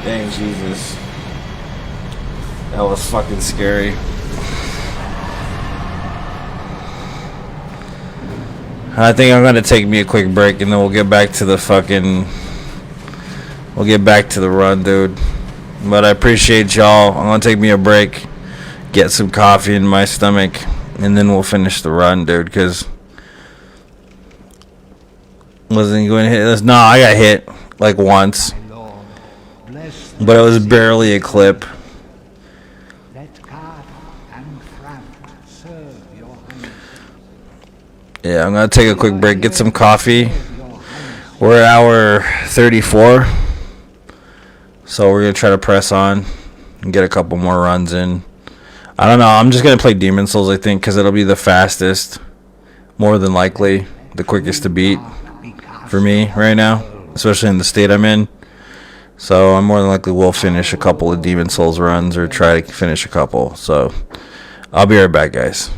Dang Jesus. That was fucking scary. I think I'm gonna take me a quick break, and then we'll get back to the fucking. We'll get back to the run, dude. But I appreciate y'all. I'm gonna take me a break, get some coffee in my stomach, and then we'll finish the run, dude. Because wasn't going to hit us. No, I got hit like once, but it was barely a clip. Yeah, I'm gonna take a quick break, get some coffee. We're at hour 34, so we're gonna try to press on and get a couple more runs in. I don't know. I'm just gonna play Demon Souls, I think, because it'll be the fastest, more than likely, the quickest to beat for me right now, especially in the state I'm in. So I'm more than likely will finish a couple of Demon Souls runs or try to finish a couple. So I'll be right back, guys.